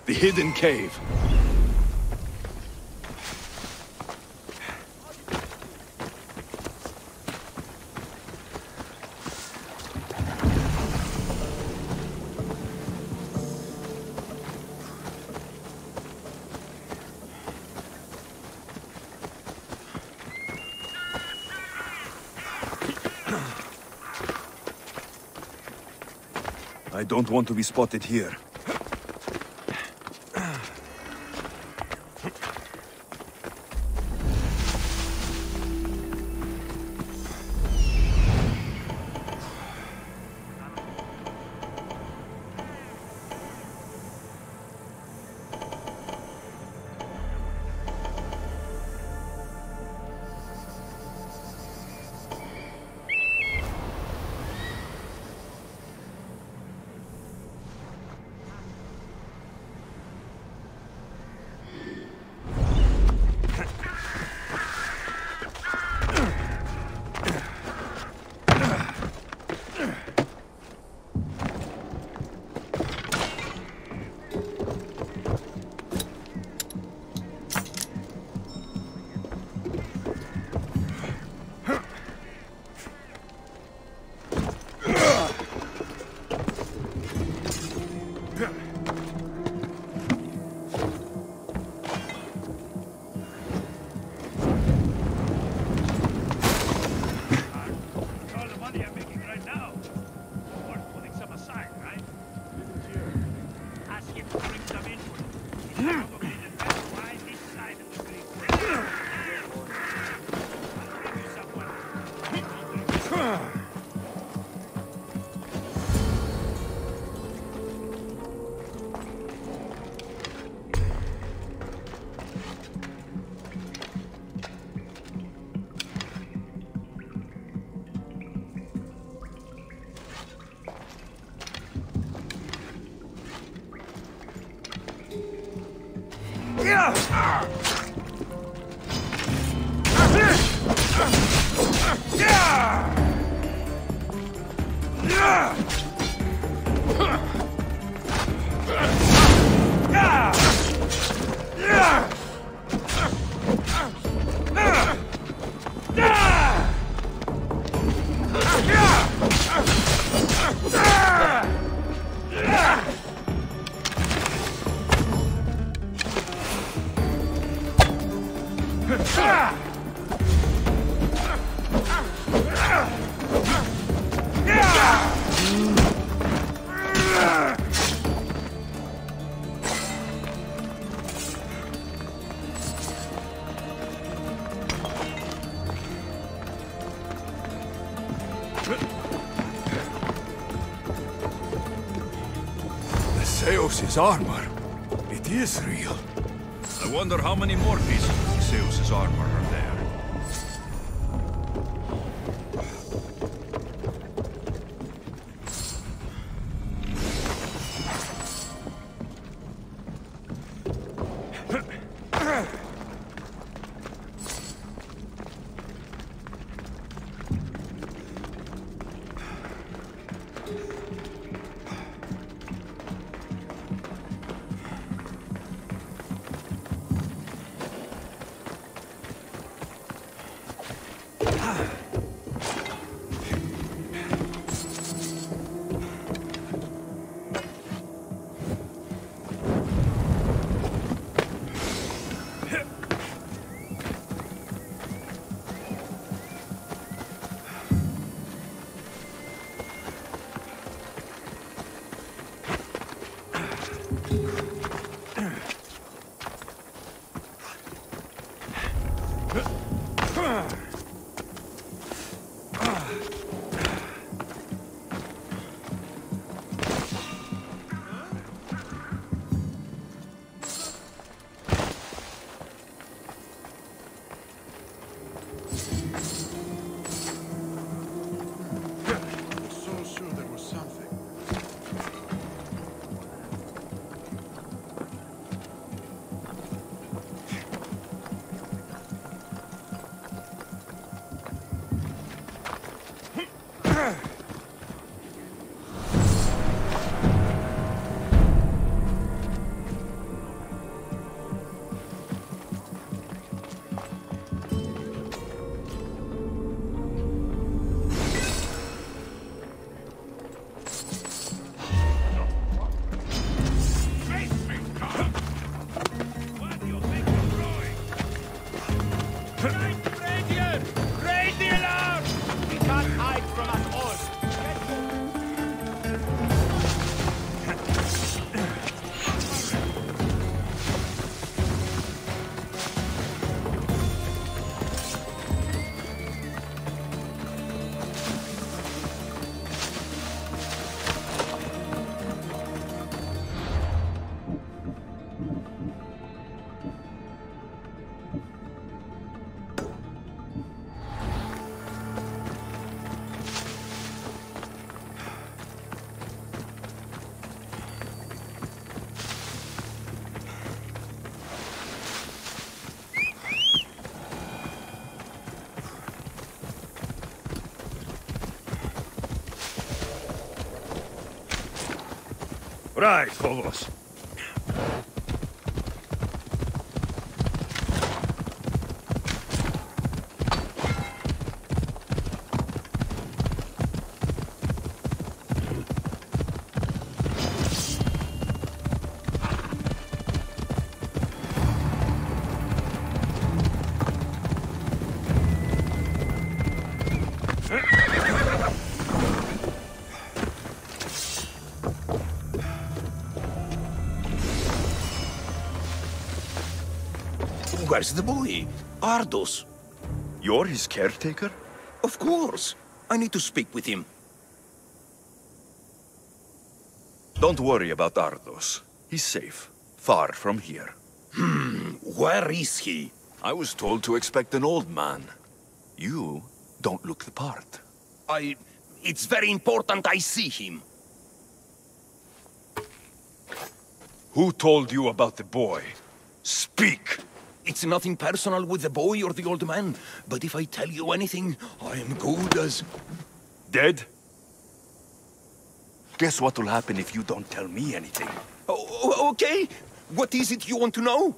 The hidden cave.
I don't want to be spotted here. Zeus's armor. It is real.
I wonder how many more pieces of Zeus's armor are there.
Right, Phobos.
Where's the boy? Ardos.
You're his caretaker?
Of course. I need to speak with him.
Don't worry about Ardos. He's safe. Far from here.
Where is he?
I was told to expect an old man. You don't look the part.
It's very important I see him.
Who told you about the boy? Speak!
It's nothing personal with the boy or the old man. But if I tell you anything, I am good as...
Dead? Guess what will happen if you don't tell me anything?
Okay. What is it you want to know?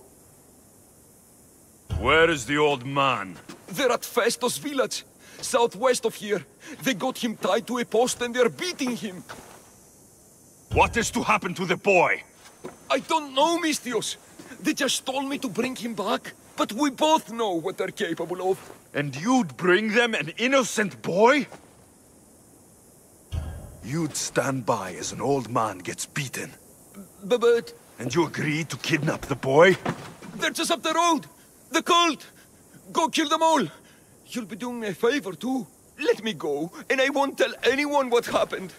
Where is the old man?
They're at Festos village, southwest of here. They got him tied to a post and they're beating him.
What is to happen to the boy?
I don't know, Mistios. They just told me to bring him back. But we both know what they're capable of.
And you'd bring them an innocent boy? You'd stand by as an old man gets beaten.
But...
And you agreed to kidnap the boy?
They're just up the road! The cult! Go kill them all! You'll be doing me a favor, too. Let me go, and I won't tell anyone what happened.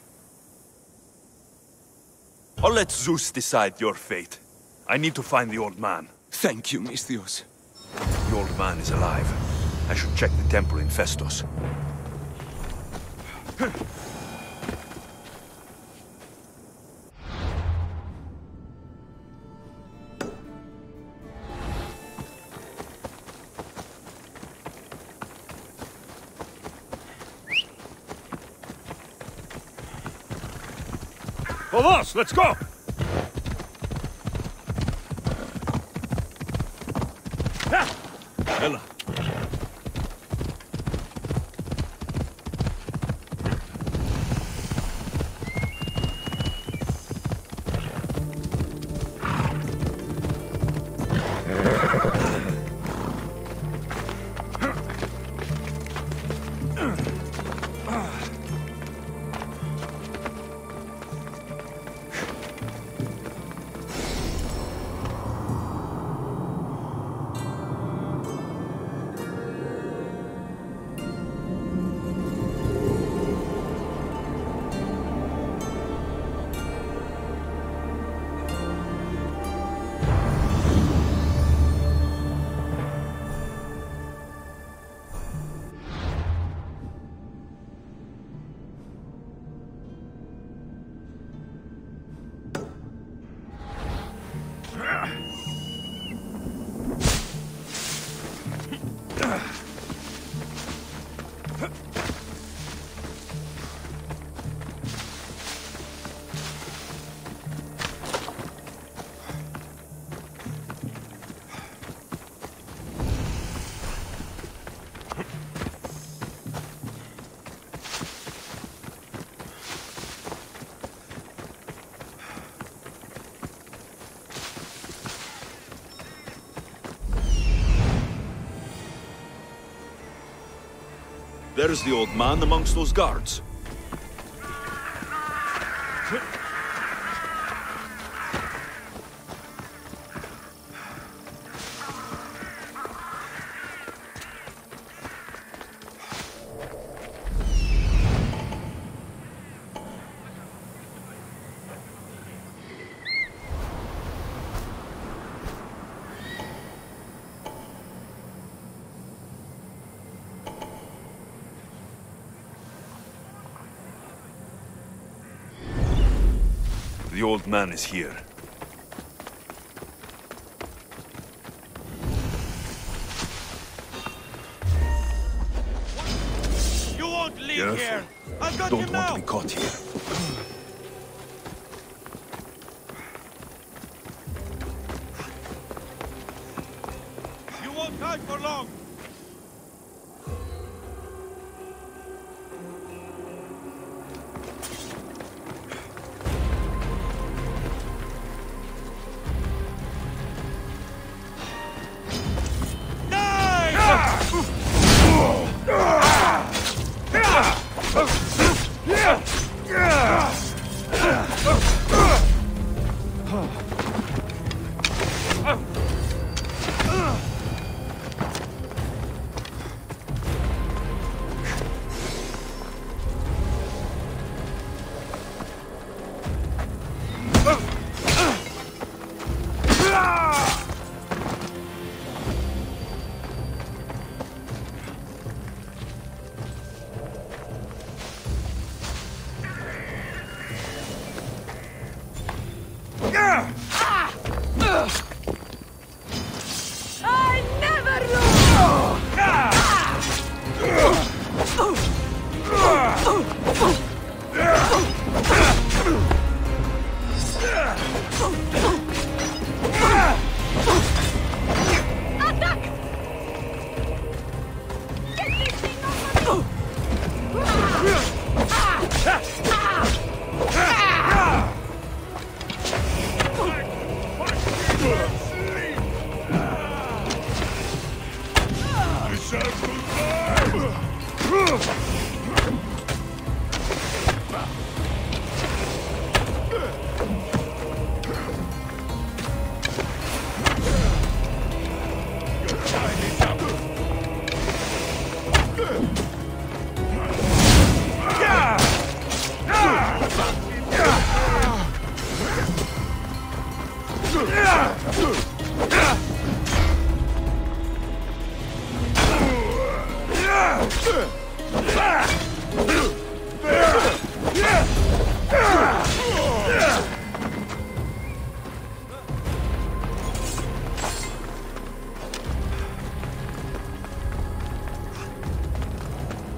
I'll let Zeus decide your fate. I need to find the old man.
Thank you, Mistios.
The old man is alive. I should check the temple in Festos. Vamos, let's go! Ella. There's the old man amongst those guards. The old man is here.
You won't leave
Careful.
here. I've got
Don't
him
want
now.
to be caught here.
You won't hide for long.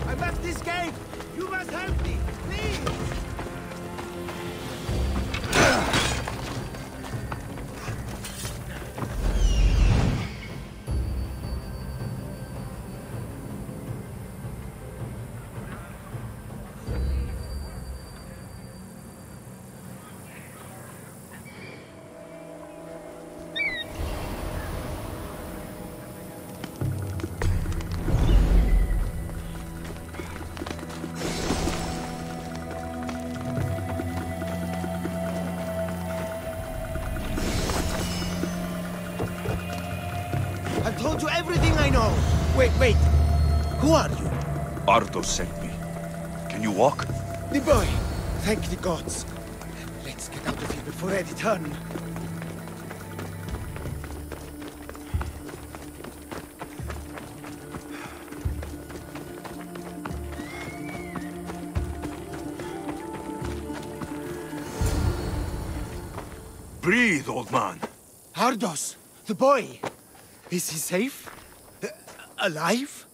I left this gate! You must help me, please! I've told you everything I know! Wait! Who are you?
Ardo sent me. Can you walk?
The boy! Thank the gods! Let's get out of here before I return.
Breathe, old man.
Ardos! The boy! Is he safe? Alive?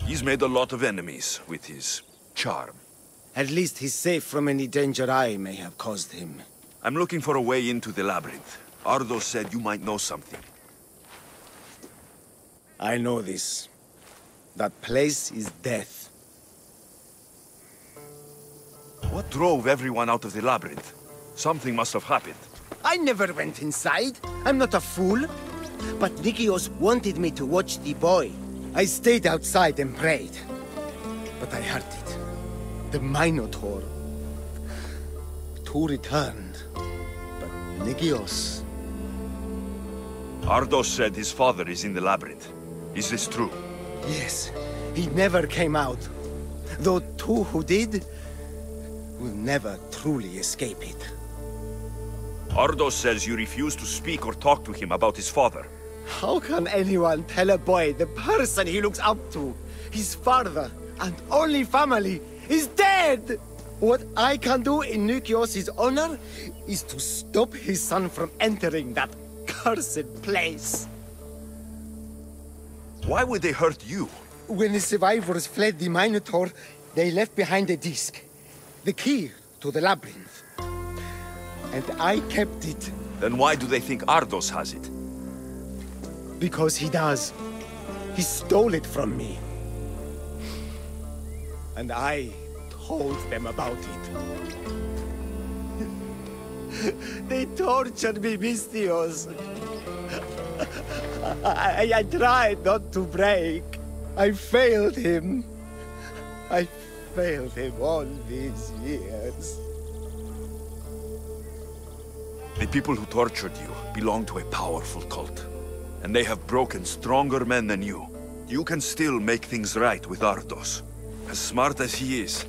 He's made a lot of enemies with his charm.
At least he's safe from any danger I may have caused him.
I'm looking for a way into the labyrinth. Ardo said you might know something.
I know this. That place is death.
What drove everyone out of the labyrinth? Something must have happened.
I never went inside. I'm not a fool. But Nikios wanted me to watch the boy. I stayed outside and prayed. But I heard it. The Minotaur. Two returned. But Nikios...
Ardo said his father is in the labyrinth. Is this true?
Yes. He never came out. Though two who did will never truly escape it.
Ardo says you refuse to speak or talk to him about his father.
How can anyone tell a boy the person he looks up to, his father and only family, is dead? What I can do in Nikios' honor is to stop his son from entering that cursed place.
Why would they hurt you?
When the survivors fled the Minotaur, they left behind a disc. The key to the labyrinth. And I kept it.
Then why do they think Ardos has it?
Because he does. He stole it from me. And I told them about it. They tortured me, Mistios. I tried not to break. I failed him. I failed him all these years.
The people who tortured you belong to a powerful cult. And they have broken stronger men than you. You can still make things right with Ardos. As smart as he is,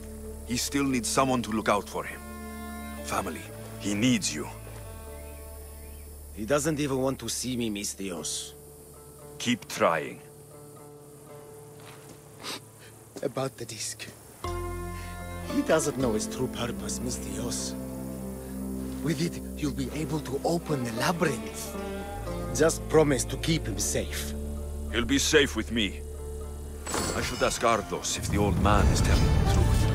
he still needs someone to look out for him. Family, he needs you.
He doesn't even want to see me, Mistios.
Keep trying.
About the disc. He doesn't know its true purpose, Mistios. With it, you'll be able to open the labyrinth. Just promise to keep him safe.
He'll be safe with me. I should ask Ardos if the old man is telling the truth.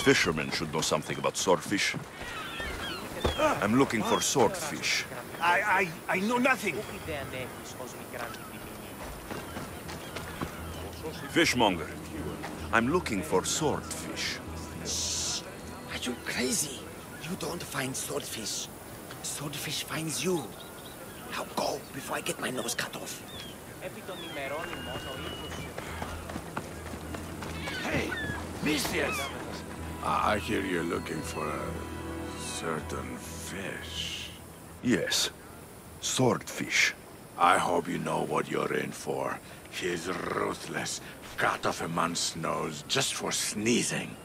Fishermen should know something about swordfish. I'm looking for swordfish.
I know nothing.
Fishmonger. I'm looking for swordfish.
Are you crazy? You don't find swordfish. Swordfish finds you. Now go before I get my nose cut off.
Hey, Mistress! I hear you're looking for a certain fish.
Yes, swordfish.
I hope you know what you're in for. He's ruthless. Cut off a man's nose just for sneezing.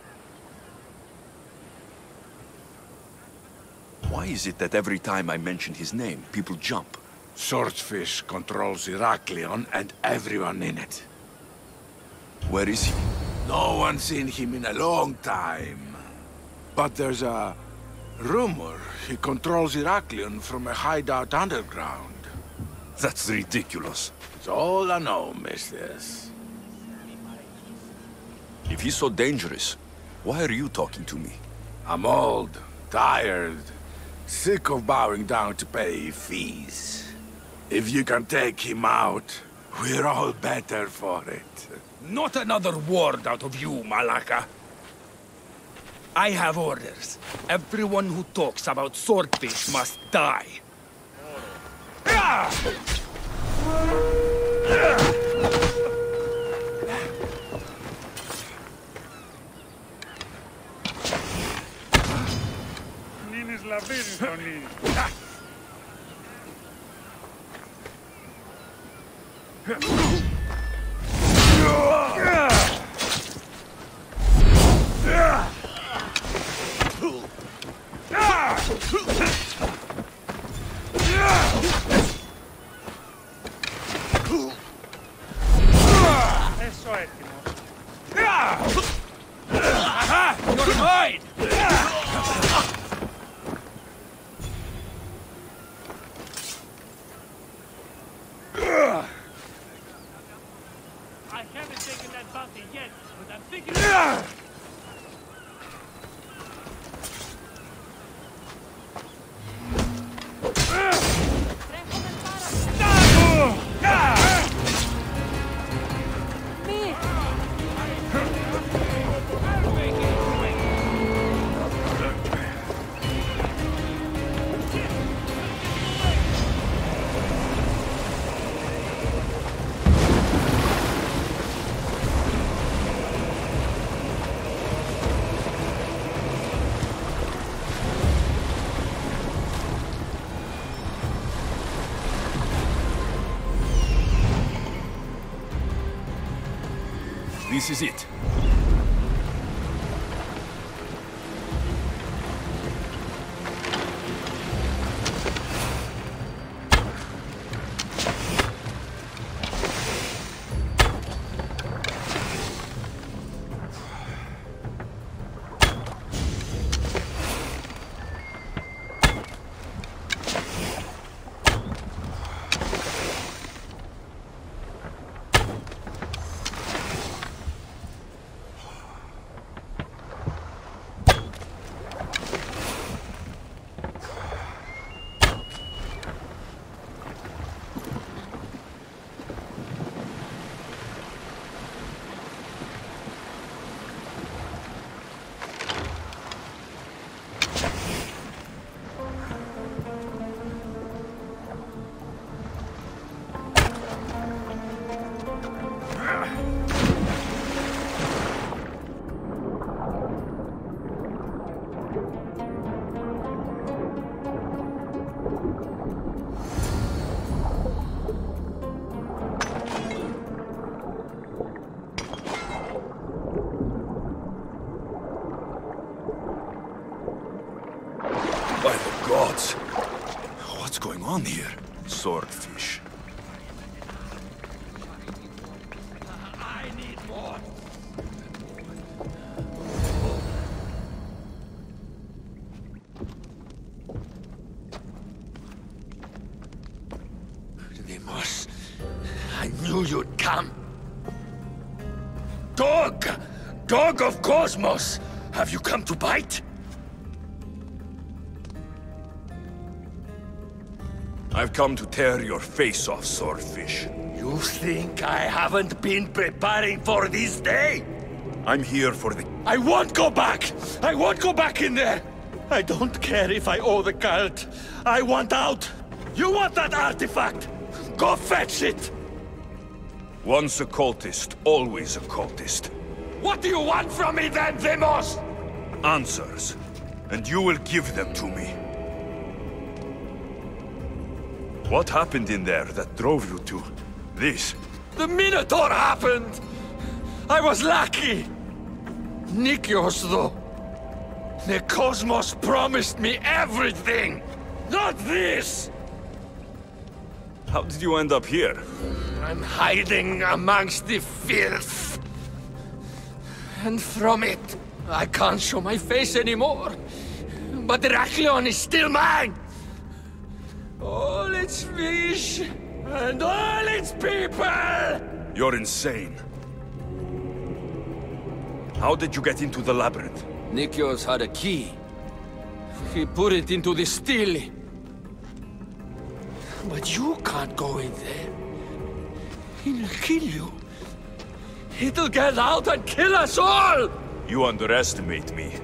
Why is it that every time I mention his name, people jump?
Swordfish controls Heraklion and everyone in it.
Where is he?
No one's seen him in a long time. But there's a rumor he controls Heraklion from a hideout underground.
That's ridiculous.
It's all I know, mistress.
If he's so dangerous, why are you talking to me?
I'm old, tired, sick of bowing down to pay fees. If you can take him out, we're all better for it.
Not another word out of you, Malaka. I have orders. Everyone who talks about swordfish must die. You're mine!
I haven't taken that bounty yet, but I'm thinking...
This is it. on here? Swordfish.
I need more. Deimos, I knew you'd come. Dog! Dog of Cosmos! Have you come to bite?
I've come to tear your face off, Swordfish.
You think I haven't been preparing for this day?
I'm here for the...
I won't go back! I won't go back in there! I don't care if I owe the cult. I want out! You want that artifact? Go fetch it!
Once a cultist, always a cultist.
What do you want from me then, Demos?
Answers. And you will give them to me. What happened in there that drove you to this?
The Minotaur happened! I was lucky! Nikios, though. The Cosmos promised me everything! Not this!
How did you end up here?
I'm hiding amongst the filth. And from it, I can't show my face anymore. But Heraklion is still mine! All its fish, and all its people!
You're insane. How did you get into the labyrinth?
Nikios had a key. He put it into the stele. But you can't go in there. It'll kill you. It'll get out and kill us all!
You underestimate me.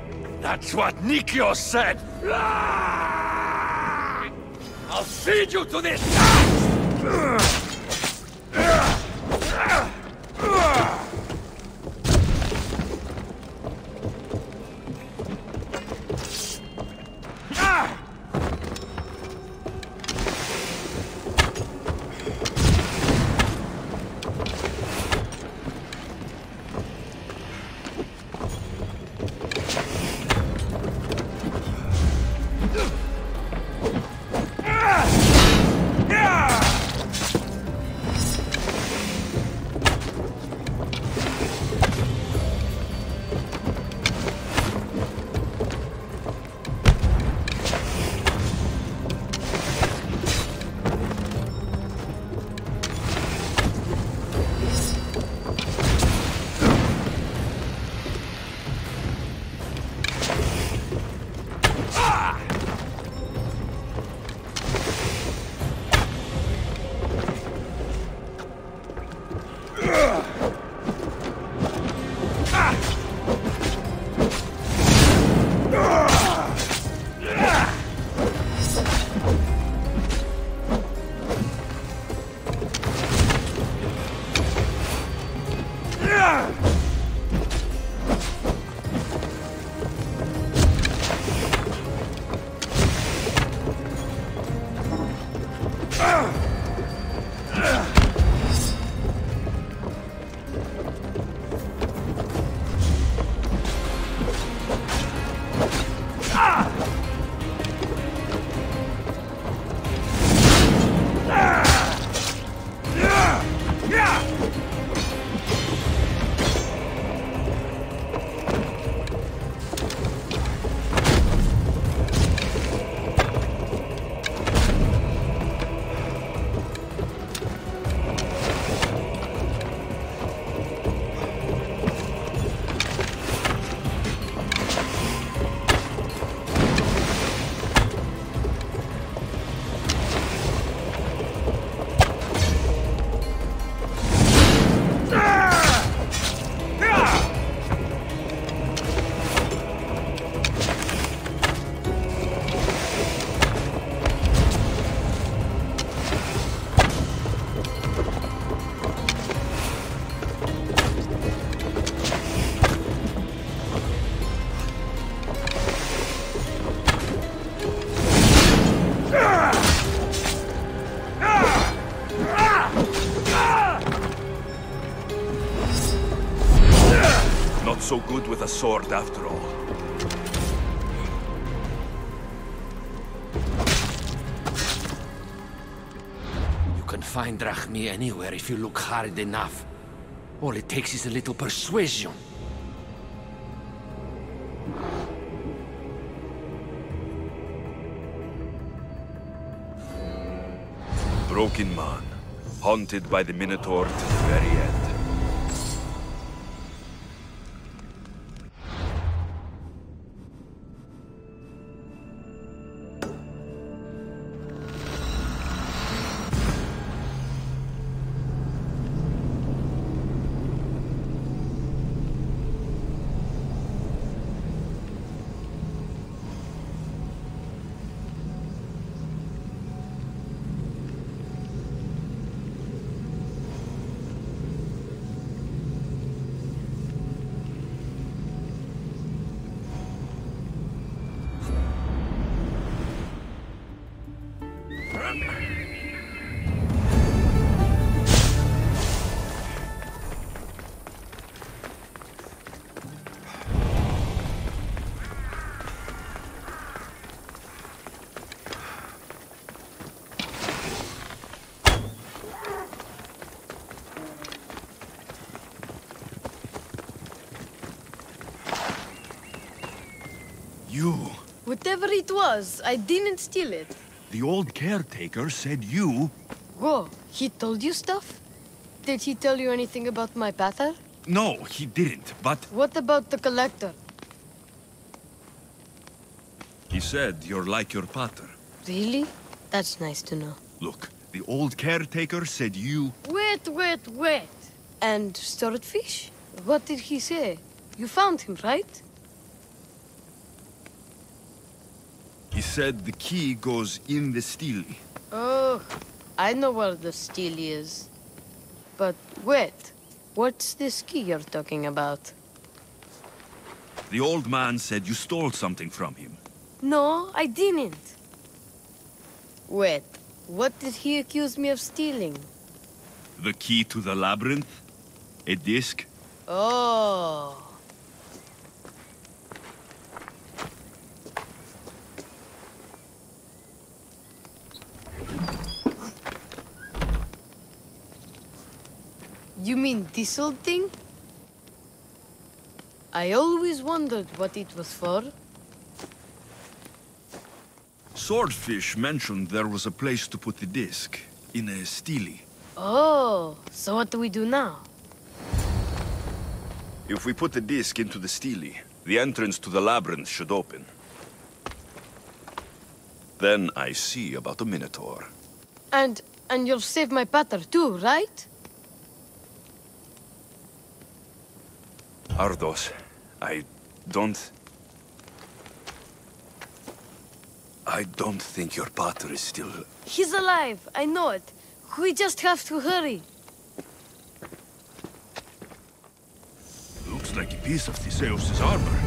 That's what Nikios said! I'll feed you to this!
So good with a sword after all.
You can find Drachmi anywhere if you look hard enough. All it takes is a little persuasion.
Broken man, haunted by the Minotaur to the very end. You.
Whatever it was, I didn't steal it.
The old caretaker said you...
Whoa, he told you stuff? Did he tell you anything about my pater?
No, he didn't, but...
What about the collector?
He said you're like your pater.
Really? That's nice to know.
Look, the old caretaker said you...
Wait. And swordfish? What did he say? You found him, right?
He said the key goes in the stele.
Oh, I know where the stele is. But wait, what's this key you're talking about?
The old man said you stole something from him.
No, I didn't. Wait, what did he accuse me of stealing?
The key to the labyrinth? A disc?
Oh. You mean this old thing? I always wondered what it was for.
Swordfish mentioned there was a place to put the disc. In a stele.
Oh, so what do we do now?
If we put the disc into the stele, the entrance to the labyrinth should open. Then I see about the Minotaur.
And you'll save my pater too, right?
Ardos, I don't think your pater is still...
He's alive, I know it. We just have to hurry.
Looks like a piece of Theseus' armor.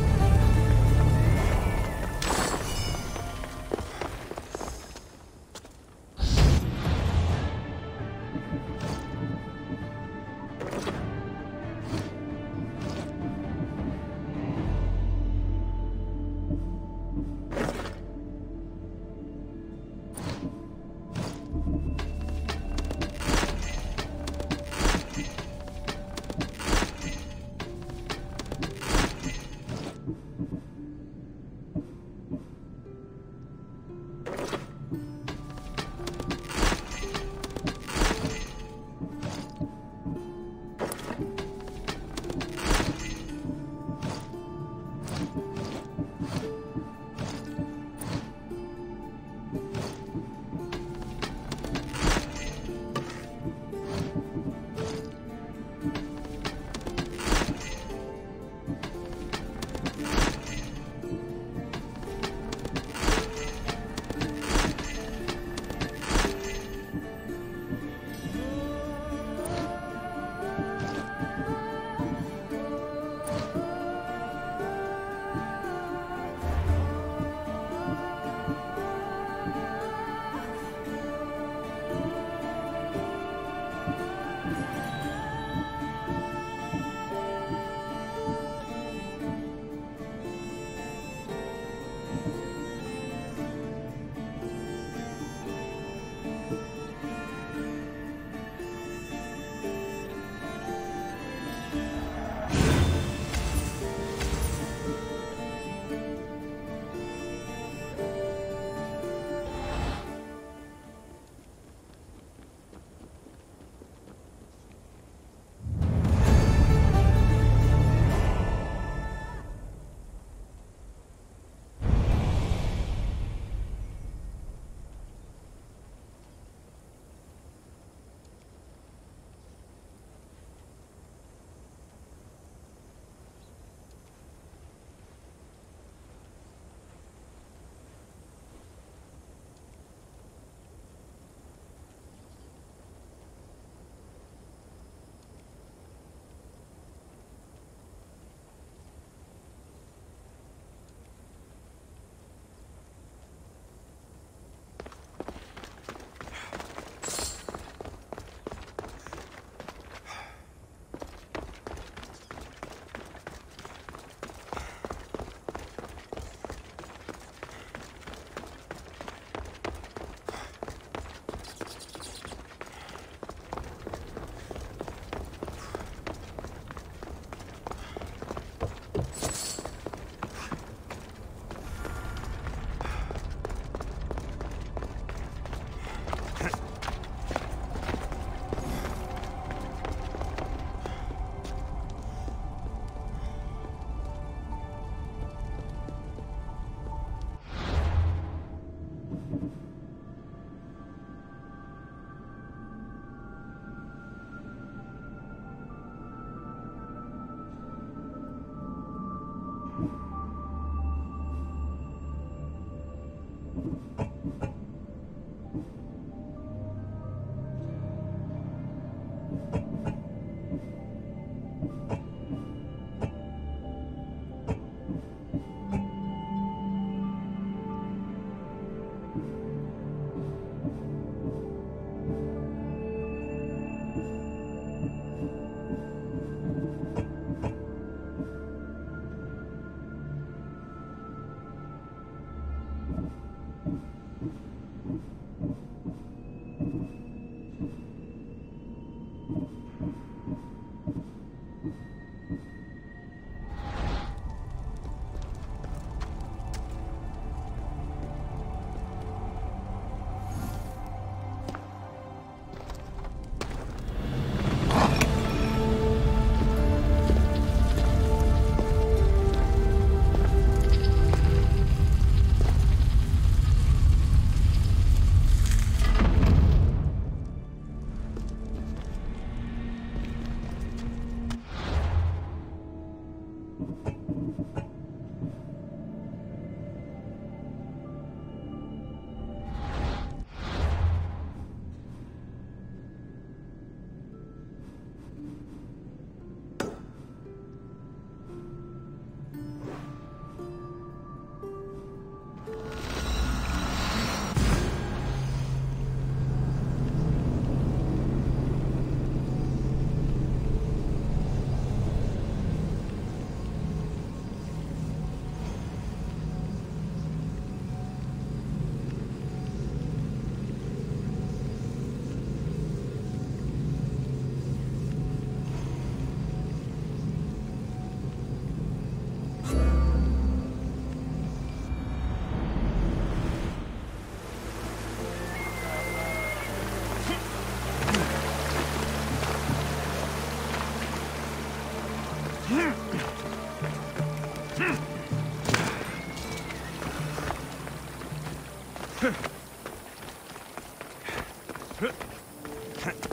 Help!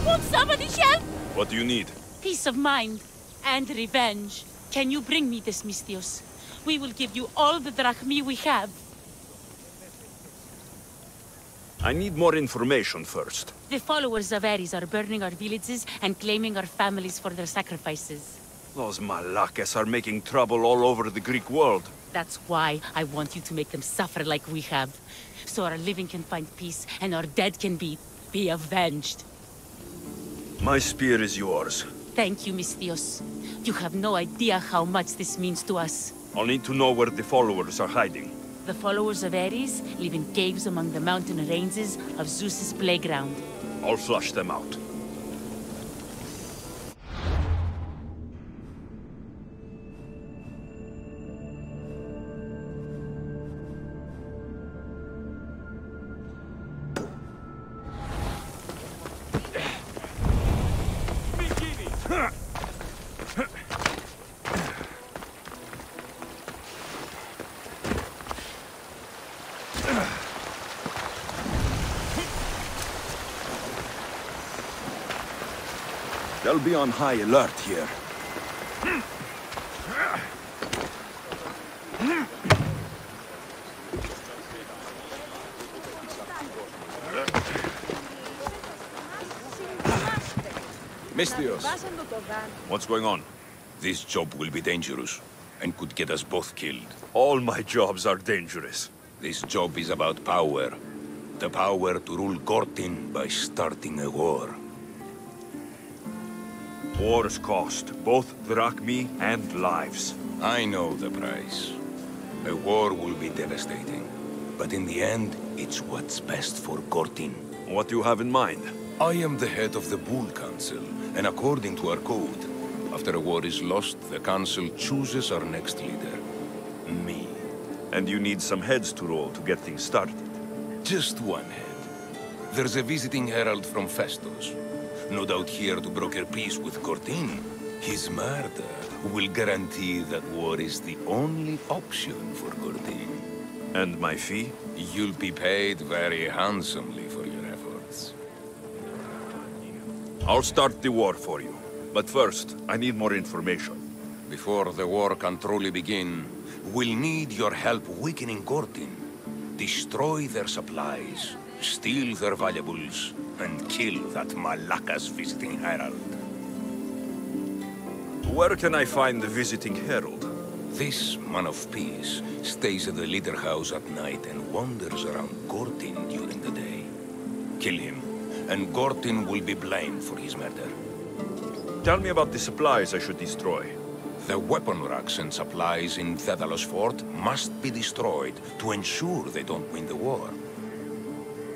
Won't somebody help?
What do you need?
Peace of mind and revenge. Can you bring me this, Misthios? We will give you all the drachmi we have.
I need more information first.
The followers of Ares are burning our villages and claiming our families for their sacrifices.
Those Malakas are making trouble all over the Greek world.
That's why I want you to make them suffer like we have. So our living can find peace and our dead can be avenged.
My spear is yours.
Thank you, Misthios. You have no idea how much this means to us.
I'll need to know where the followers are hiding.
The followers of Ares live in caves among the mountain ranges of Zeus's playground.
I'll flush them out. They'll be on high alert here.
Misthios,
What's going on?
this job will be dangerous and could get us both killed.
All my jobs are dangerous.
This job is about power. The power to rule Gortin by starting a war.
Wars cost both drachmi and lives.
I know the price. A war will be devastating. But in the end, it's what's best for Gortin.
What do you have in mind?
I am the head of the Bull Council, and according to our code, after a war is lost, the Council chooses our next leader. Me.
And you need some heads to roll to get things started.
Just one head. There's a visiting herald from Festus. No doubt here to broker peace with Gortin. His murder will guarantee that war is the only option for Gortin.
And my fee?
You'll be paid very handsomely for your efforts.
I'll start the war for you. But first, I need more information.
Before the war can truly begin, we'll need your help weakening Gortin. Destroy their supplies, steal their valuables, and kill that Malaka's visiting herald.
Where can I find the visiting herald?
This man of peace stays at the leader house at night and wanders around Gortin during the day. Kill him, and Gortin will be blamed for his murder.
Tell me about the supplies I should destroy.
The weapon racks and supplies in Daedalus Fort must be destroyed to ensure they don't win the war.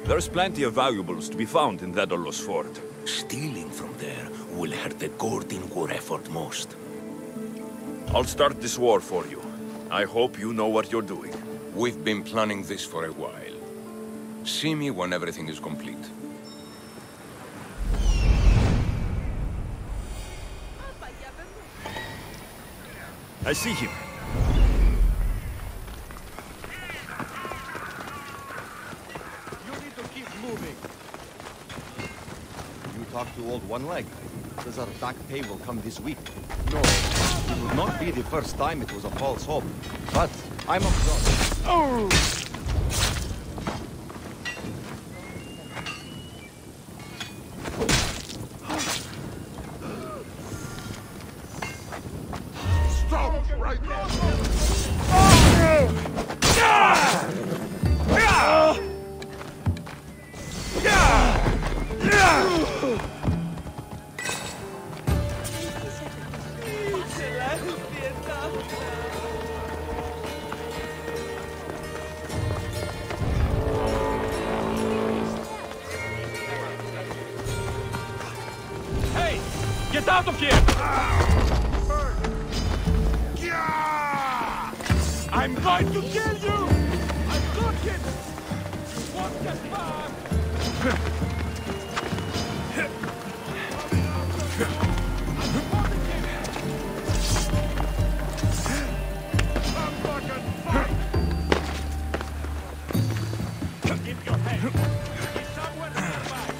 There's plenty of valuables to be found in Daedalus Fort.
Stealing from there will hurt the Gortin war effort most.
I'll start this war for you. I hope you know what you're doing.
We've been planning this for a while. See me when everything is complete.
I see him.
You need to keep moving. You talk to old One Leg. Says our back pay will come this week. No, it would not be the first time it was a false hope. But I'm absorbed. Oh!
Hey! Get out of here! I'm going to kill you! I've got him! You won't get back! Keep your head. He's somewhere nearby.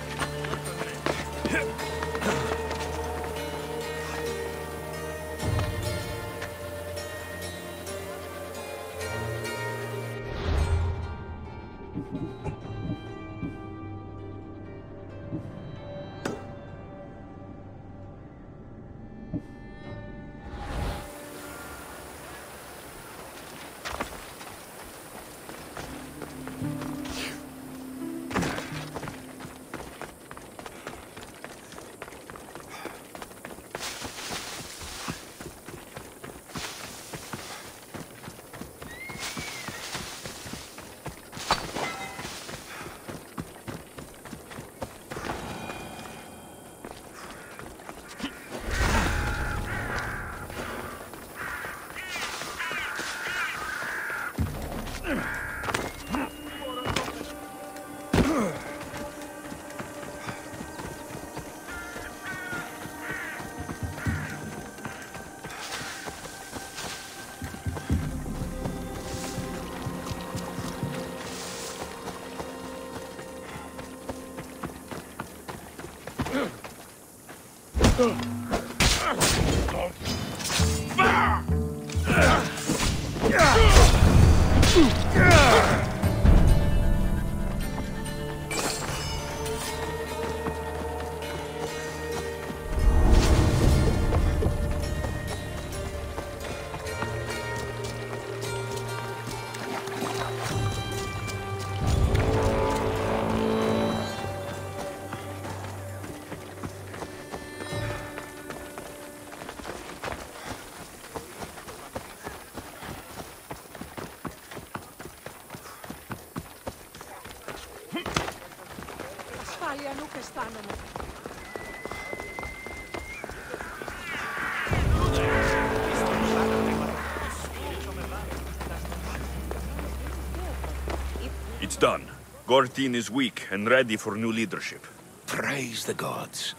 It's done. Gortin is weak and ready for new leadership.
Praise the gods.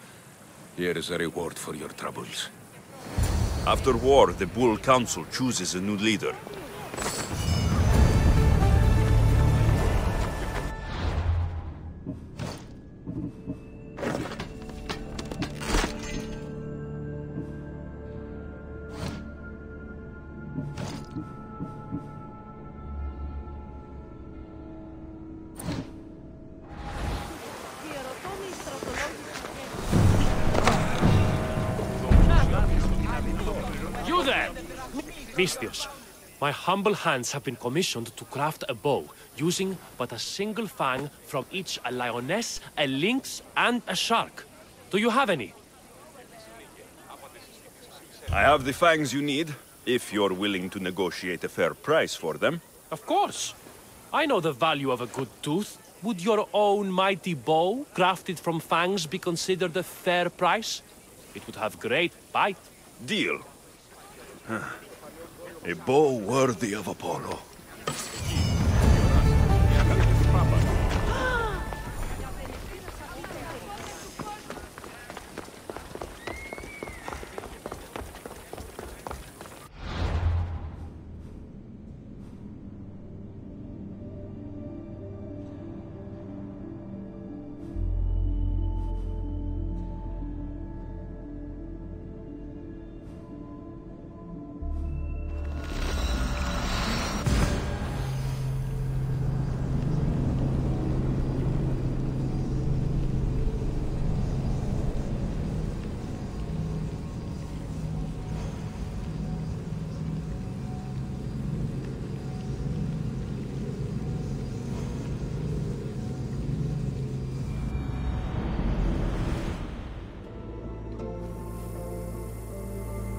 Here is a reward for your troubles.
After war, the Bull Council chooses a new leader.
You there! Vistios, my humble hands have been commissioned to craft a bow, using but a single fang from each a lioness, a lynx, and a shark. Do you have any?
I have the fangs you need, if you're willing to negotiate a fair price for them.
Of course. I know the value of a good tooth. Would your own mighty bow, crafted from fangs, be considered a fair price? It would have great bite.
Deal. A bow worthy of Apollo.